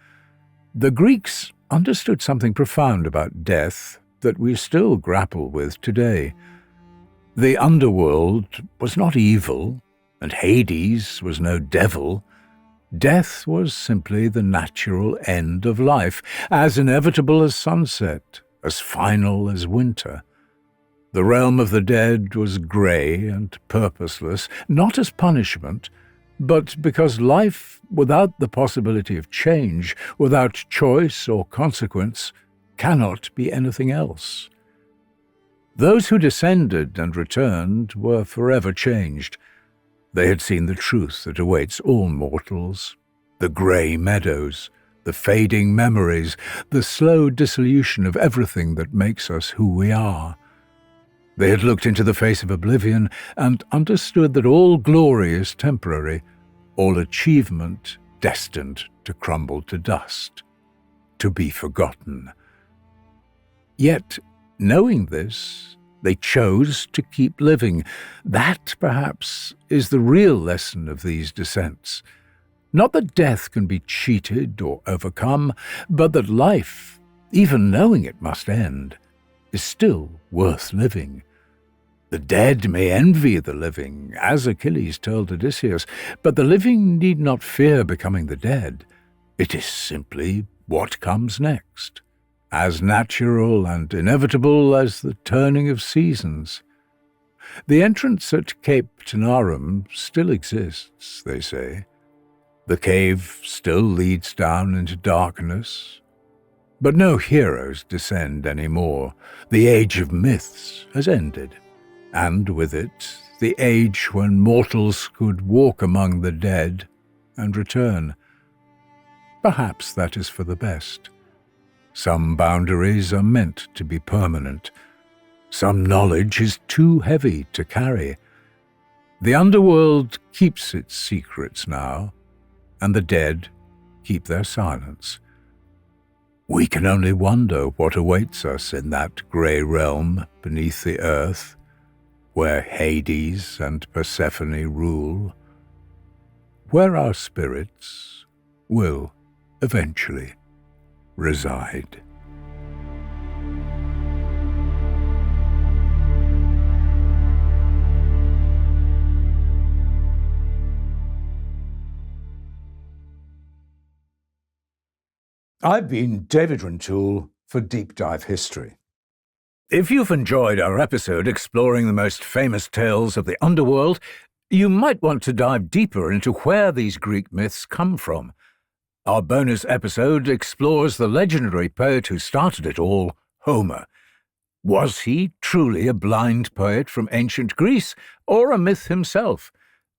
The Greeks understood something profound about death that we still grapple with today. The underworld was not evil, and Hades was no devil. Death was simply the natural end of life, as inevitable as sunset, as final as winter. The realm of the dead was grey and purposeless, not as punishment, but because life without the possibility of change, without choice or consequence, cannot be anything else. Those who descended and returned were forever changed. They had seen the truth that awaits all mortals, the grey meadows, the fading memories, the slow dissolution of everything that makes us who we are. They had looked into the face of oblivion and understood that all glory is temporary, all achievement destined to crumble to dust, to be forgotten. Yet, knowing this, they chose to keep living. That, perhaps, is the real lesson of these descents. Not that death can be cheated or overcome, but that life, even knowing it must end, is still worth living. The dead may envy the living, as Achilles told Odysseus, but the living need not fear becoming the dead. It is simply what comes next, as natural and inevitable as the turning of seasons. The entrance at Cape Tanarum still exists, they say. The cave still leads down into darkness. But no heroes descend any more. The age of myths has ended, and with it, the age when mortals could walk among the dead and return. Perhaps that is for the best. Some boundaries are meant to be permanent. Some knowledge is too heavy to carry. The underworld keeps its secrets now, and the dead keep their silence. We can only wonder what awaits us in that grey realm beneath the earth, where Hades and Persephone rule, where our spirits will eventually reside. I've been David Rintoul for Deep Dive History. If you've enjoyed our episode exploring the most famous tales of the Underworld, you might want to dive deeper into where these Greek myths come from. Our bonus episode explores the legendary poet who started it all, Homer. Was he truly a blind poet from ancient Greece, or a myth himself?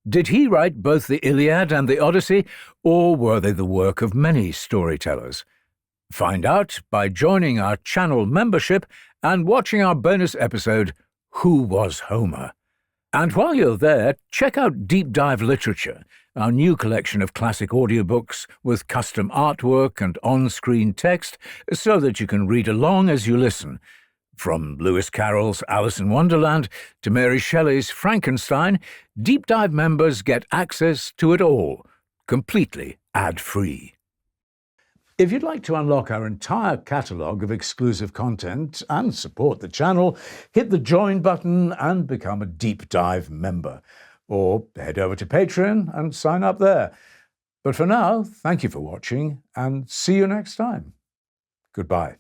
Did he write both the Iliad and the Odyssey, or were they the work of many storytellers? Find out by joining our channel membership and watching our bonus episode, Who Was Homer? And while you're there, check out Deep Dive Literature, our new collection of classic audiobooks with custom artwork and on-screen text so that you can read along as you listen. From Lewis Carroll's Alice in Wonderland to Mary Shelley's Frankenstein, Deep Dive members get access to it all, completely ad-free. If you'd like to unlock our entire catalogue of exclusive content and support the channel, hit the join button and become a Deep Dive member. Or head over to Patreon and sign up there. But for now, thank you for watching and see you next time. Goodbye.